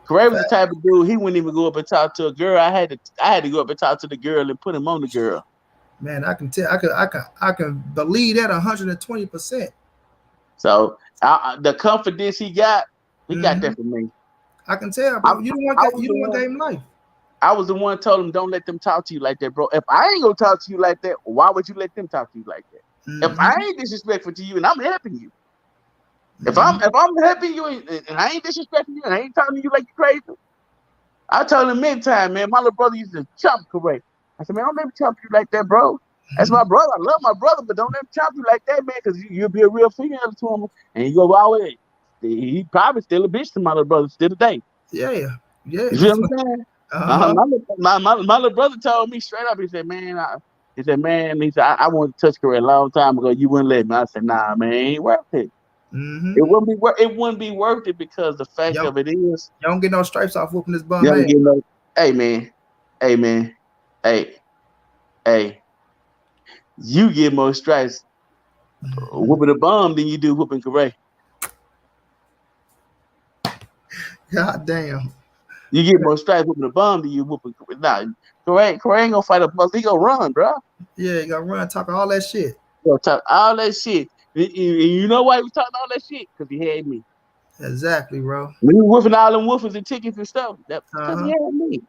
Corey was the Fact. type of dude he wouldn't even go up and talk to a girl. I had to go up and talk to the girl and put him on the girl. Man, I can tell. I can believe that 120%. So the confidence he got Mm-hmm. that from me. I can tell, I, bro. You don't want I that. was You the don't want one. gave him life. I was the one told him don't let them talk to you like that, bro. If I ain't gonna talk to you like that, why would you let them talk to you like that? If I Mm-hmm. ain't disrespectful to you and I'm helping you, if I'm Mm-hmm. if I'm helping you and I ain't disrespecting you and I ain't talking to you like you crazy, I told him many times, man. My little brother used to chump Corey. I said, man, don't let me chump you like that, bro. That's my brother. I love my brother, but don't let him chop you like that, man, because you'll be a real female to him. And you go always. He probably still a bitch to my little brother still today. Yeah, yeah. You feel what I'm saying? Uh-huh. My little brother told me straight up. He said, man, I wanted to touch her a long time ago. You wouldn't let me. I said, nah, man, it ain't worth it. Mm-hmm. It wouldn't be worth it because the fact Y'all, of it is, y'all don't get no stripes off whooping this you bum don't ass. get no. Hey man, hey man, hey hey. You get more strikes whooping a bum than you do whooping Corey. God damn. You get more strikes whooping a bum than you whooping Corey. Nah, Corey ain't gonna fight a bum. He gonna run, bro. Yeah, you gotta run, talk all that shit. He gonna talk all that shit. And you know why he was talking all that shit? Because he had me. Exactly, bro. When he was woofing all them woofers and tickets and stuff, that's because he Uh-huh. had me.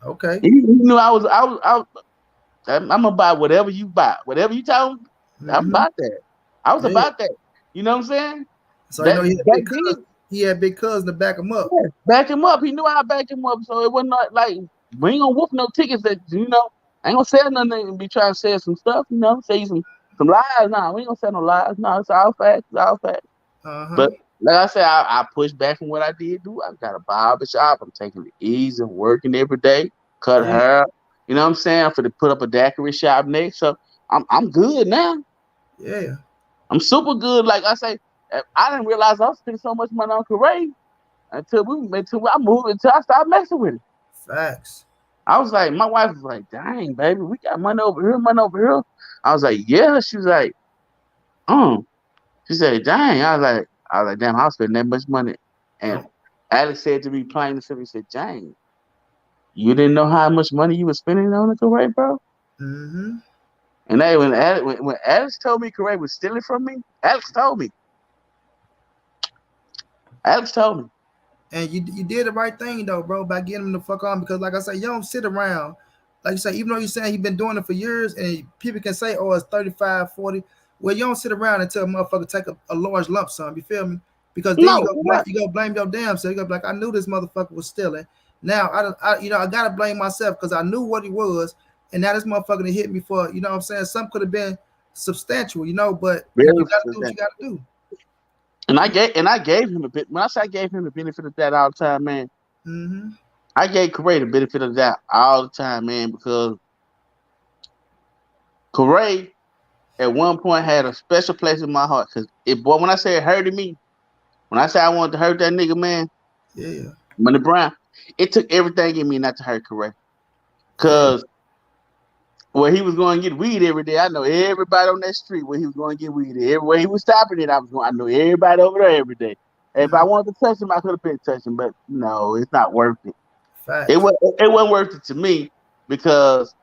Okay. He knew I'm gonna buy whatever you buy. Whatever you tell me, I'm Mm-hmm. about that. I was Yeah. about that. You know what I'm saying? So you know That he had back big then, cousin. He had big cousin to back him up. yeah, back him up. He knew I back him up, so it wasn't like we ain't gonna whoop no tickets that I ain't gonna sell nothing and be trying to sell some stuff, say some lies. Nah, we ain't gonna sell no lies. No, it's all facts, it's all facts. Uh-huh. But like I said, I pushed back from what I did do. I got a barber shop. I'm taking it easy, I'm working every day, cut Yeah, hair. You know what I'm saying? I'm finna put up a daiquiri shop next. So I'm good now. yeah. I'm super good. Like I say, I didn't realize I was spending so much money on Corey until I moved until I started messing with it. Facts. I was like, my wife was like, dang, baby, we got money over here, money over here. I was like, yeah. She was like, oh. She said, dang. I was like, damn, I was spending that much money. And Oh. Alex said to me plain and simple, he said, dang, you didn't know how much money you were spending on the Corey, bro? Mm-hmm. And when Alex told me Corey was stealing from me, Alex told me. Alex told me. And you did the right thing though, bro, by getting him the fuck on because like I said, you don't sit around. Like you say, even though you're saying he's been doing it for years and people can say, oh, it's 35, 40. Well, you don't sit around until a motherfucker take a large lump sum, you feel me? Because then No, you go blame your damn self. You go be like, I knew this motherfucker was stealing. Now I gotta blame myself because I knew what he was, and now this motherfucker done hit me for, you know what I'm saying? Some could have been substantial, but you very gotta do what you gotta do. and I gave him a bit. When I say I gave him the benefit of that all the time, man, Mm-hmm. I gave Corey the benefit of that all the time, man, because Corey at one point had a special place in my heart because boy, when I say it hurted me, when I say I wanted to hurt that nigga, man, Yeah. Money Brown, it took everything in me not to hurt Corey. Yeah. Cause where he was going to get weed every day, I know everybody on that street where he was going to get weed. Everywhere he was stopping it, I know everybody over there every day. If I wanted to touch him, I could have been touching, but no, it's not worth it. Facts. It wasn't worth it to me because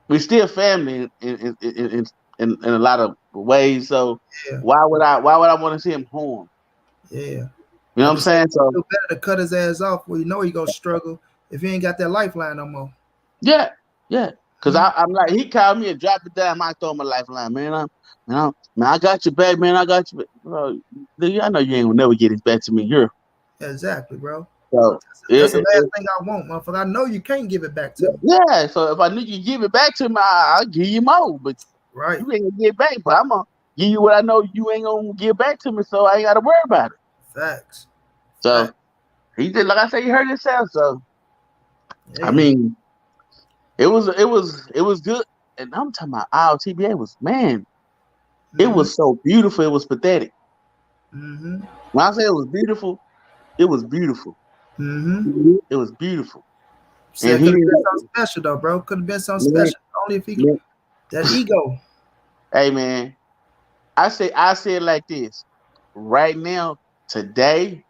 we still family in a lot of ways. So Yeah. why would I want to see him harm? Yeah. You know what Like I'm you said, saying? it's So still better to cut his ass off where you know he gonna struggle if he ain't got that lifeline no more. yeah. Cause Hmm? I'm like he called me and dropped it down. I throw him a lifeline, man. Man, I got your back, man. I got you. Bro, I know you ain't gonna never get his back to me here. Exactly, bro. So That's the last thing I want, motherfucker. I know you can't give it back to me. yeah. So if I knew you give it back to me, I'll give you more. But Right. you ain't gonna get back. But I'm gonna give you what I know you ain't gonna give back to me. So I ain't gotta worry about it. Facts. So Facts. he did, like I say, he hurt himself. So Yeah. I mean, it was good. And I'm talking about our TBA was man. It Mm-hmm. was so beautiful. It was pathetic. Mm-hmm. When I say it was beautiful, it was beautiful. Mm-hmm. It was beautiful. And Said he could have been didn't. something special though, bro. Could have been something Man, special. Only if he man, that ego. hey man, I say it like this. Right now, today,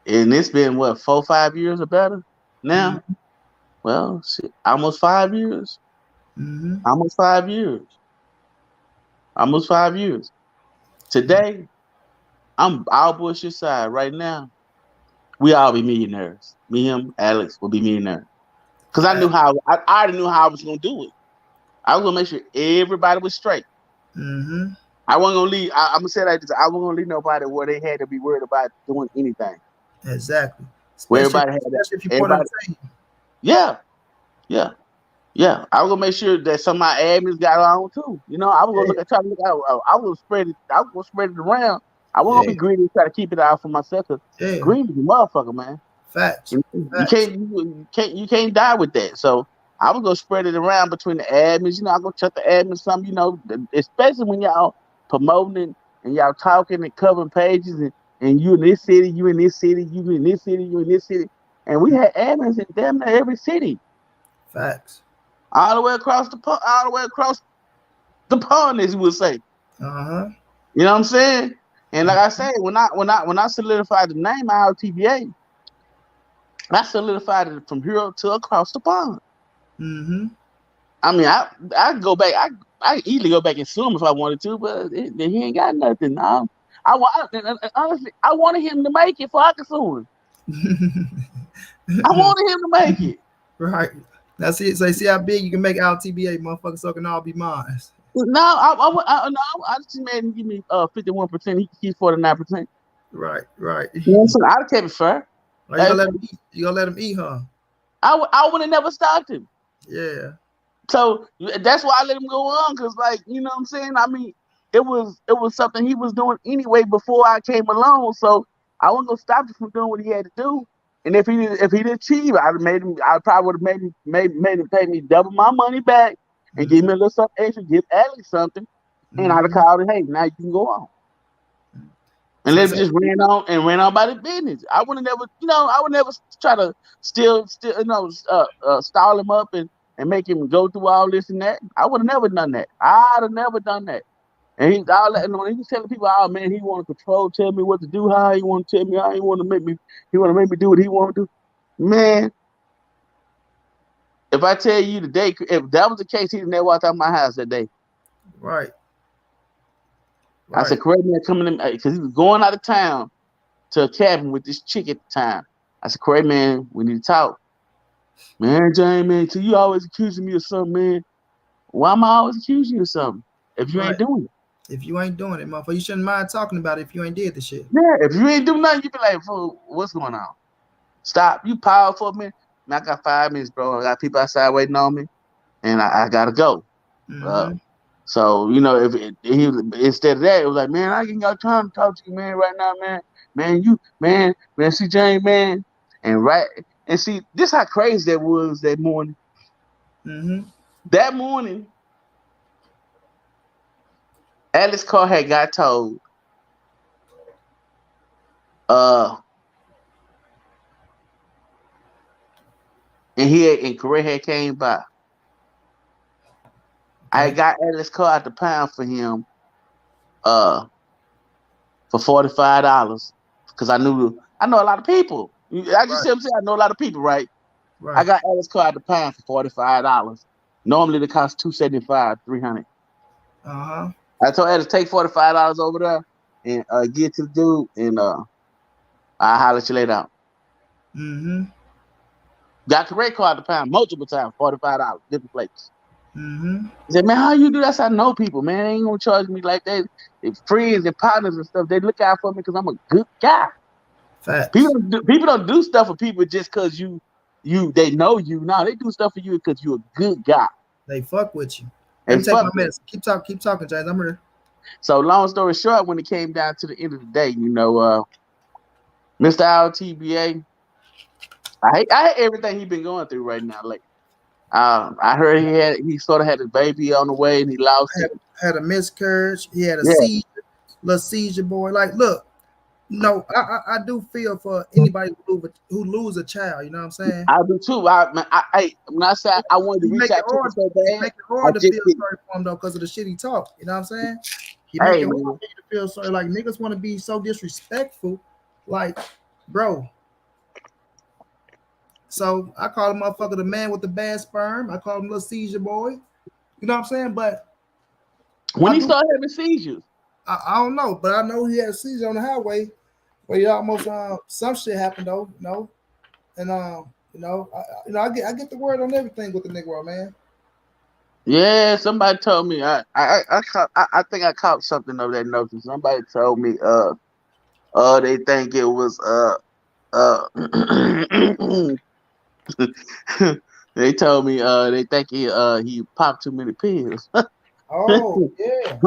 and it's been what 4 5 years or better now. Mm-hmm. Well, shit, almost 5 years. Mm-hmm. Almost 5 years. Almost 5 years. Today, I'm all bullshit side. Right now, we all be millionaires. Me, him, Alex will be millionaires. Cause I knew how. I already knew how I was gonna do it. I was gonna make sure everybody was straight. Mm-hmm. I wasn't gonna leave. I'm gonna say like this. I wasn't gonna leave nobody where they had to be worried about doing anything. Exactly. Where Especially everybody had that. especially if you put on Everybody. team. Yeah, yeah. Yeah, I was gonna make sure that some of my admins got on too. You know, I was gonna Yeah. look at try to look out. I was gonna spread it. I was gonna spread it around. I wasn't gonna Yeah. be greedy and try to keep it out for myself. Cause Yeah. greed is a motherfucker, man. Facts. You Facts. can't die with that. So I was gonna spread it around between the admins. You know, I go check the admins some. You know, especially when y'all promoting and y'all talking and covering pages and you in this city, you in this city, you in this city, you in this city, and we had admins in damn near every city, Facts. all the way across all the way across the pond, as you would say. Uh-huh. You know what I'm saying? And like I said, when I solidified the name ILTBA, I solidified it from here to across the pond. Mm-hmm. I mean, I go back. I easily go back and sue him if I wanted to, but he ain't got nothing. Honestly, I wanted him to make it, so I could sue him. I wanted him to make it. Right. That's it. So see how big you can make LTBA, motherfucker, so it can all be mine. No, no, I just made him give me 51%. He can keep 49%. Right, right. You know what I'm saying? I'd have kept it fair. Like, you gonna let him eat. You gonna let him eat, huh? I would have never stopped him. Yeah. So that's why I let him go on, cause like you know what I'm saying. I mean, it was something he was doing anyway before I came along. So I wasn't gonna stop him from doing what he had to do. And if he didn't achieve, I'd have made him. I probably would have made him pay me double my money back and give Mm-hmm. me a little something extra, give Alex something, and I'd have Mm-hmm. called it. Hey, now you can go on. And So let say, him just ran on by the business. I would never try to still, stall him up and make him go through all this and that. I would have never done that. I'd have never done that. And and when he was telling people, oh man, he want to control, tell me what to do, how he want to tell me, how he want to make me do what he want to do. Man, if I tell you today, if that was the case, he'd never walked out my house that day. right, I right. said, correct me, coming in because he was going out of town to a cabin with this chick at the time. I said, correct man, we need to talk. Man, James, man, so you always accusing me of something, man. Why am I always accusing you of something if you Right. ain't doing it? If you ain't doing it, motherfucker, you shouldn't mind talking about it if you ain't did the shit. Yeah, if you ain't doing nothing, you be like, fool, what's going on? Stop. You powerful, man. Man, I got 5 minutes, bro. I got people outside waiting on me, and I gotta go. Uh, Mm-hmm. so if he instead of that, it was like, man, I ain't got time to talk to you, man, right now, man. Man, see James, man, and see this how crazy that was that morning. Mm-hmm. That morning, Alex Carr had got told, and Correa had came by. I Okay. got Alex Carr out the pound for him, uh, for $45 because I know a lot of people. I just Right. said I know a lot of people, right? I Right. got Alex Carr out the pound for $45. Normally, it costs $275, $300. Uh-huh. I told Alex take $45 over there and get to the dude, and I'll holler at you later. Mm-hmm. Got Correa Carr out the pound multiple times, $45, different places. Mm-hmm. He said, man, how you do that? I said, I know people, man. They ain't gonna charge me like that. They friends and partners and stuff. They look out for me because I'm a good guy. Facts. People don't do stuff for people just because they know you. No, they do stuff for you because you're a good guy. They fuck with you. Let They me take my fuck with. medicine. Keep talking, James. I'm here. So long story short, when it came down to the end of the day, Mr. LTBA, I hate everything he been going through right now. Like, I heard he sort of had his baby on the way and he lost it. Had a miscarriage. He had a Yeah, seizure, little seizure boy. Like, look, no, I do feel for anybody who lose a child. You know what I'm saying? I do too. When I said I wanted to He reach make it out to him hard. so He bad, make it I hard to just feel didn't. sorry for him though, because of the shit he talk. You know what I'm saying? He make Hey it hard man, for you to feel sorry. Like niggas want to be so disrespectful. Like, bro. So I call him motherfucker the man with the bad sperm. I call him little seizure boy. You know what I'm saying? But when I he do. started having seizures, I don't know, but I know he had a seizure on the highway where he almost some shit happened though. You know, and I get the word on everything with the Negro, man. yeah, somebody told me I think I caught something of that notion. Somebody told me they think it was they told me they think he popped too many pills. Oh yeah,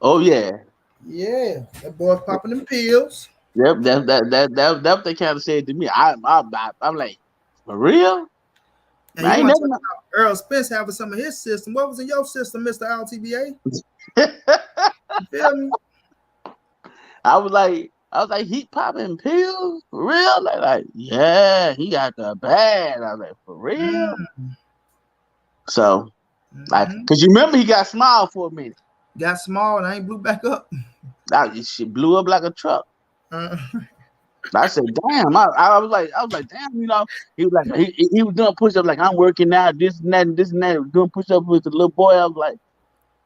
Oh yeah. yeah. That boy popping them pills. Yep, that what they kind of said to me. I'm like, for real? And you I ain't want to never talk about Errol Spence having some of his system? What was in your system, Mister LTBA? know. You feel me? I was like, he popping pills for real? Like, yeah, he got the bad. I was like, for real? Mm-hmm. So, like, cause you remember he got smile for a minute. Got small and I ain't blew back up. She blew up like a truck. Uh, I said, damn. I was like, damn. He was like, he was doing push up like I'm working out, this and that, and this and that, doing push up with the little boy. I was like,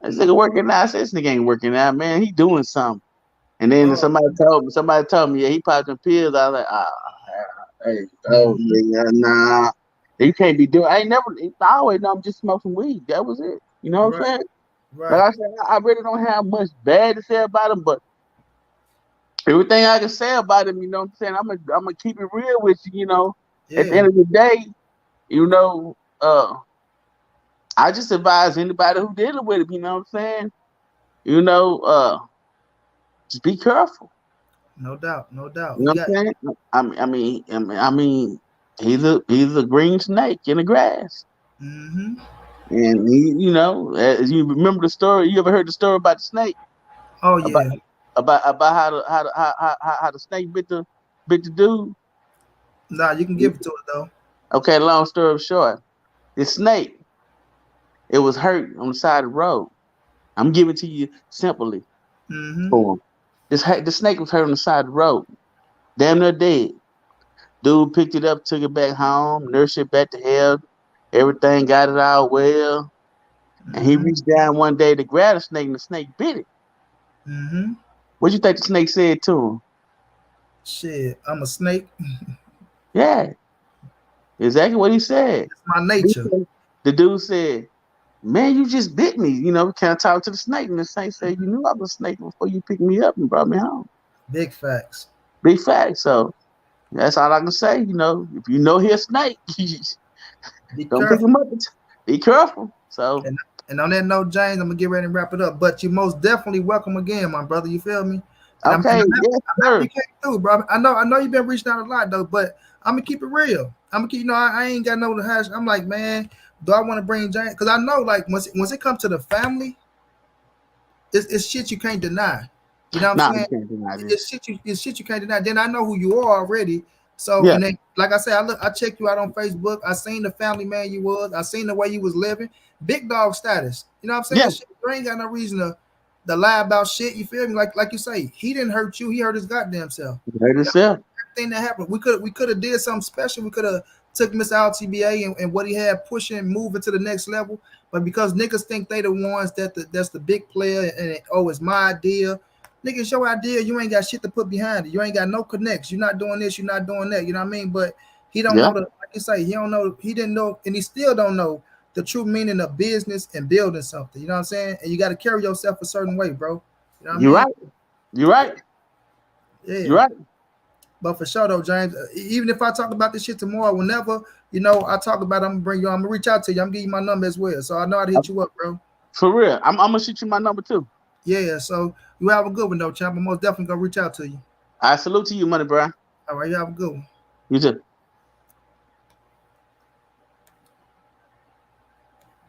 this nigga working out. I said, this nigga ain't working out, man. He doing something. And then oh, somebody told me, yeah, he popped some pills. I was like, hey, oh, mhm. nigga, nah. You can't be doing. I always know I'm just smoking weed. That was it. You know what I'm Right, saying? Like right. I said, I really don't have much bad to say about him, but everything I can say about him, you know what I'm saying? I'm gonna keep it real with you. At the Yeah, end of the day, you know, I just advise anybody who dealing with it, you know what I'm saying? You know, just be careful. no doubt, no doubt. You know what I'm saying? I mean, he's a green snake in the grass. Mm-hmm. And as you remember the story, you ever heard the story about the snake? Oh About yeah. about how the snake bit the dude? Nah, you can give it to it though. Okay, long story short, the snake, it was hurt on the side of the road. I'm giving to you simply Mm-hmm. for him. The snake was hurt on the side of the road, damn near dead. Dude picked it up, took it back home, nursed it back to health. Everything got it all well. And he Mm-hmm. reached down one day to grab the snake, and the snake bit it. Mm-hmm. What you think the snake said to him? Shit, I'm a snake. Yeah, exactly what he said. It's my nature. The dude said, man, you just bit me. Can I talk to the snake? And the snake said, you knew I was a snake before you picked me up and brought me home. Big facts. Big fact. So that's all I can say. If you know he's a snake, Be don't pick careful. him up. Be careful. So, And on that note, James, I'm gonna get ready and wrap it up. But you most definitely welcome again, my brother. You feel me? And okay, yes, I'm happy sir. you came through, bro. I know you've been reaching out a lot though, but I'm gonna keep it real. I'm gonna keep, I ain't got no hash. I'm like, man, Do I want to bring James? Because I know, like, once it comes to the family, it's shit you can't deny. You know what I'm Nah, you saying? can't deny It's this. shit you can't deny. Then I know who you are already. So Yeah, and then, like I said, I checked you out on Facebook. I seen the family man you was. I seen the way you was living. Big dog status. You know what I'm saying? yeah, Shit, you ain't got no reason to lie about shit. You feel me? Like you say, he didn't hurt you. He hurt his goddamn self. you heard yourself. Everything that happened, we could have did something special. We could have took Mr. LTBA and what he had pushing, moving to the next level. But because niggas think they the ones that's the big player and oh, it's my idea. Nigga, it's your idea. You ain't got shit to put behind it. You ain't got no connects. You're not doing this. You're not doing that. You know what I mean? But he don't Yeah, know like you say, he don't know. He didn't know, and he still don't know the true meaning of business and building something. You know what I'm saying? And you got to carry yourself a certain way, bro. You know what I you're mean? right. You're right. You're Yeah. right. But for sure though, James, even if I talk about this shit tomorrow, whenever I talk about it, I'm gonna bring you. I'm gonna reach out to you. I'm gonna give you my number as well, so I know how to hit you up, bro. For real. I'm gonna shoot you my number too. Yeah. So you have a good one though, champ. I'm most definitely gonna reach out to you. I salute to you, money, bro. All right, you have a good one. You too.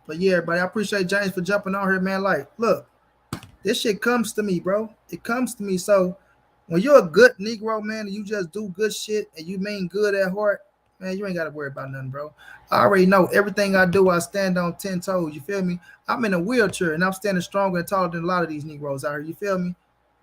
But yeah, everybody, I appreciate James for jumping on here, man. Like, look, this shit comes to me, bro. It comes to me. So when you're a good Negro, man, and you just do good shit and you mean good at heart, man, you ain't gotta worry about nothing, bro. I already know everything I do, I stand on 10 toes. You feel me? I'm in a wheelchair and I'm standing stronger and taller than a lot of these Negroes out here. You feel me?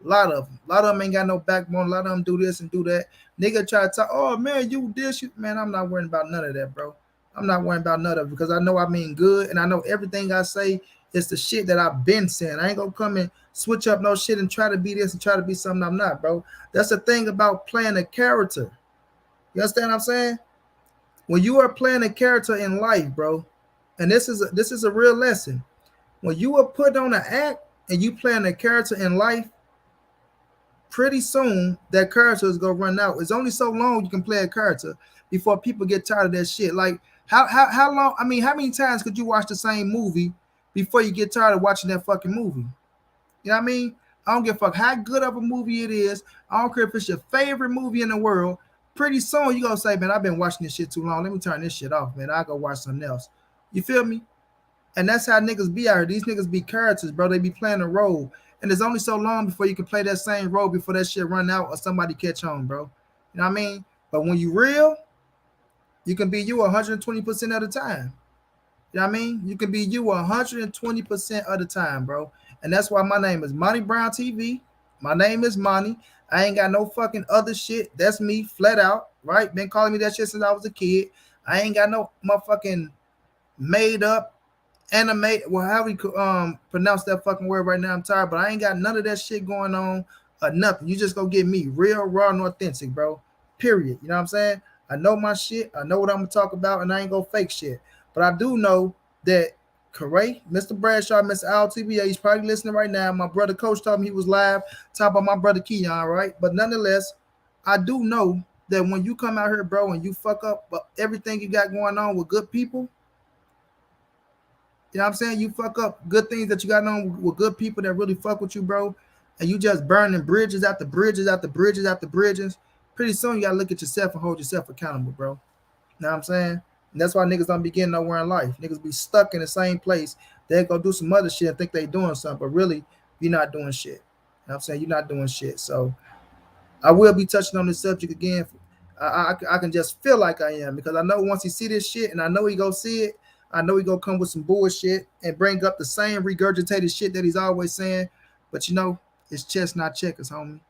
A lot of them. A lot of them ain't got no backbone. A lot of them do this and do that. Nigga try to talk, oh man, you this, man. I'm not worrying about none of that, bro. I'm not worrying about none of it because I know I mean good and I know everything I say is the shit that I've been saying. I ain't gonna come and switch up no shit and try to be this and try to be something I'm not, bro. That's the thing about playing a character. You understand what I'm saying? When you are playing a character in life, bro, and this is a real lesson. When you are put on an act and you playing a character in life, pretty soon that character is gonna run out. It's only so long you can play a character before people get tired of that shit. Like how long? I mean, how many times could you watch the same movie before you get tired of watching that fucking movie? You know what I mean? I don't give a fuck how good of a movie it is. I don't care if it's your favorite movie in the world. Pretty soon you gonna say, man, I've been watching this shit too long. Let me turn this shit off, man. I'll go watch something else. You feel me? And that's how niggas be out here. These niggas be characters, bro. They be playing a role. And there's only so long before you can play that same role before that shit run out or somebody catch on, bro. You know what I mean? But when you real, you can be you 120% of the time. You know what I mean? You can be you 120% of the time, bro. And that's why my name is Monty Brown TV. My name is Monty. I ain't got no fucking other shit. That's me, flat out, right? Been calling me that shit since I was a kid. I ain't got no motherfucking made up animate, well, how we pronounce that fucking word right now. I'm tired, but I ain't got none of that shit going on or nothing. You just go get me real, raw, and authentic, bro. Period. You know what I'm saying? I know my shit. I know what I'm gonna talk about, and I ain't gonna fake shit. But I do know that Corey, Mr. Bradshaw, Mr. Al TBA, he's probably listening right now. My brother Coach told me he was live talking about my brother Keon, right? But nonetheless, I do know that when you come out here, bro, and you fuck up everything you got going on with good people, you know what I'm saying? You fuck up good things that you got on with good people that really fuck with you, bro. And you just burning bridges after bridges after bridges after bridges. Pretty soon you gotta look at yourself and hold yourself accountable, bro. You know what I'm saying? And that's why niggas don't be getting nowhere in life. Niggas be stuck in the same place. They go do some other shit and think they doing something, but really you're not doing shit. You know what I'm saying? You're not doing shit. So I will be touching on this subject again. I can just feel like I am because I know once he see this shit and I know he go see it, I know he gonna come with some bullshit and bring up the same regurgitated shit that he's always saying. But it's chess, not checkers, homie.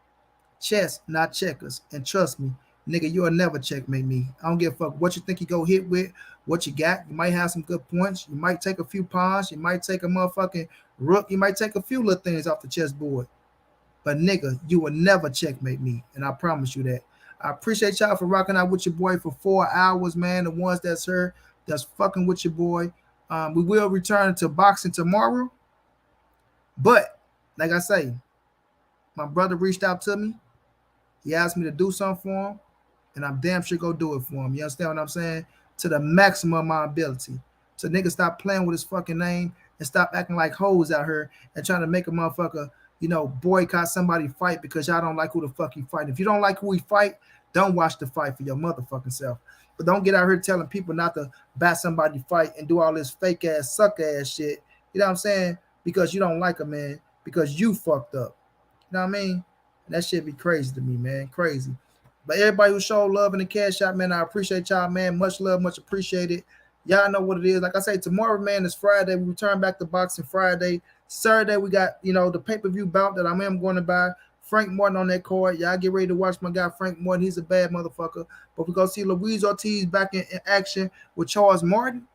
Chess, not checkers. And trust me, nigga, you'll never checkmate me. I don't give a fuck what you think you go hit with, what you got. You might have some good points. You might take a few pawns. You might take a motherfucking rook. You might take a few little things off the chessboard. But nigga, you will never checkmate me. And I promise you that. I appreciate y'all for rocking out with your boy for 4 hours, man. The ones that's here, that's fucking with your boy. We will return to boxing tomorrow. But like I say, my brother reached out to me. He asked me to do something for him, and I'm damn sure go do it for him. You understand what I'm saying? To the maximum of my ability. So nigga stop playing with his fucking name and stop acting like hoes out here and trying to make a motherfucker, boycott somebody fight because y'all don't like who the fuck he fight. If you don't like who he fight, don't watch the fight for your motherfucking self. But don't get out here telling people not to bat somebody fight and do all this fake ass, suck ass shit. You know what I'm saying? Because you don't like a man, because you fucked up. You know what I mean? And that shit be crazy to me, man. Crazy. But everybody who showed love in the cash out, man, I appreciate y'all, man. Much love, much appreciated. Y'all know what it is. Like I say, tomorrow, man, is Friday. We return back to boxing Friday. Saturday, we got, the pay-per-view bout that I am going to buy. Frank Martin on that card. Y'all get ready to watch my guy Frank Martin. He's a bad motherfucker. But we're going to see Luis Ortiz back in action with Charles Martin.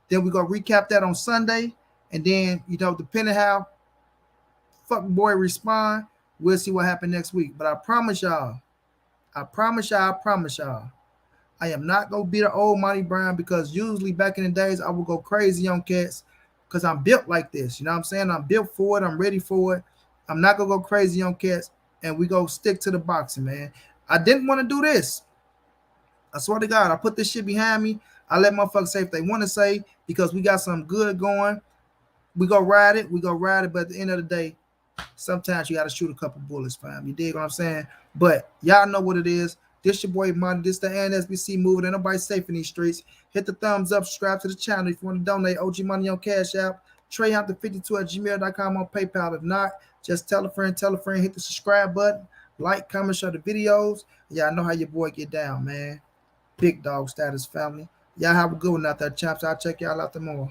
Then we're going to recap that on Sunday. And then, depending how fuck boy respond, we'll see what happens next week. But I promise y'all, I am not going to be the old Monty Brown, because usually back in the days, I would go crazy on cats because I'm built like this. You know what I'm saying? I'm built for it. I'm ready for it. I'm not going to go crazy on cats, and we go stick to the boxing, man. I didn't want to do this. I swear to God, I put this shit behind me. I let motherfuckers say if they want to say, because we got something good going. We go ride it. But at the end of the day, sometimes you got to shoot a couple bullets, fam. You dig what I'm saying? But y'all know what it is. This your boy Monty. This the NSBC moving. Ain't nobody safe in these streets. Hit the thumbs up. Subscribe to the channel if you want to donate. OG Money on Cash App. TreyHunt52@gmail.com on PayPal. If not, just tell a friend. Hit the subscribe button. Like, comment, share the videos. Y'all know how your boy get down, man. Big dog status, family. Y'all have a good one out there, champs. I'll check y'all out tomorrow.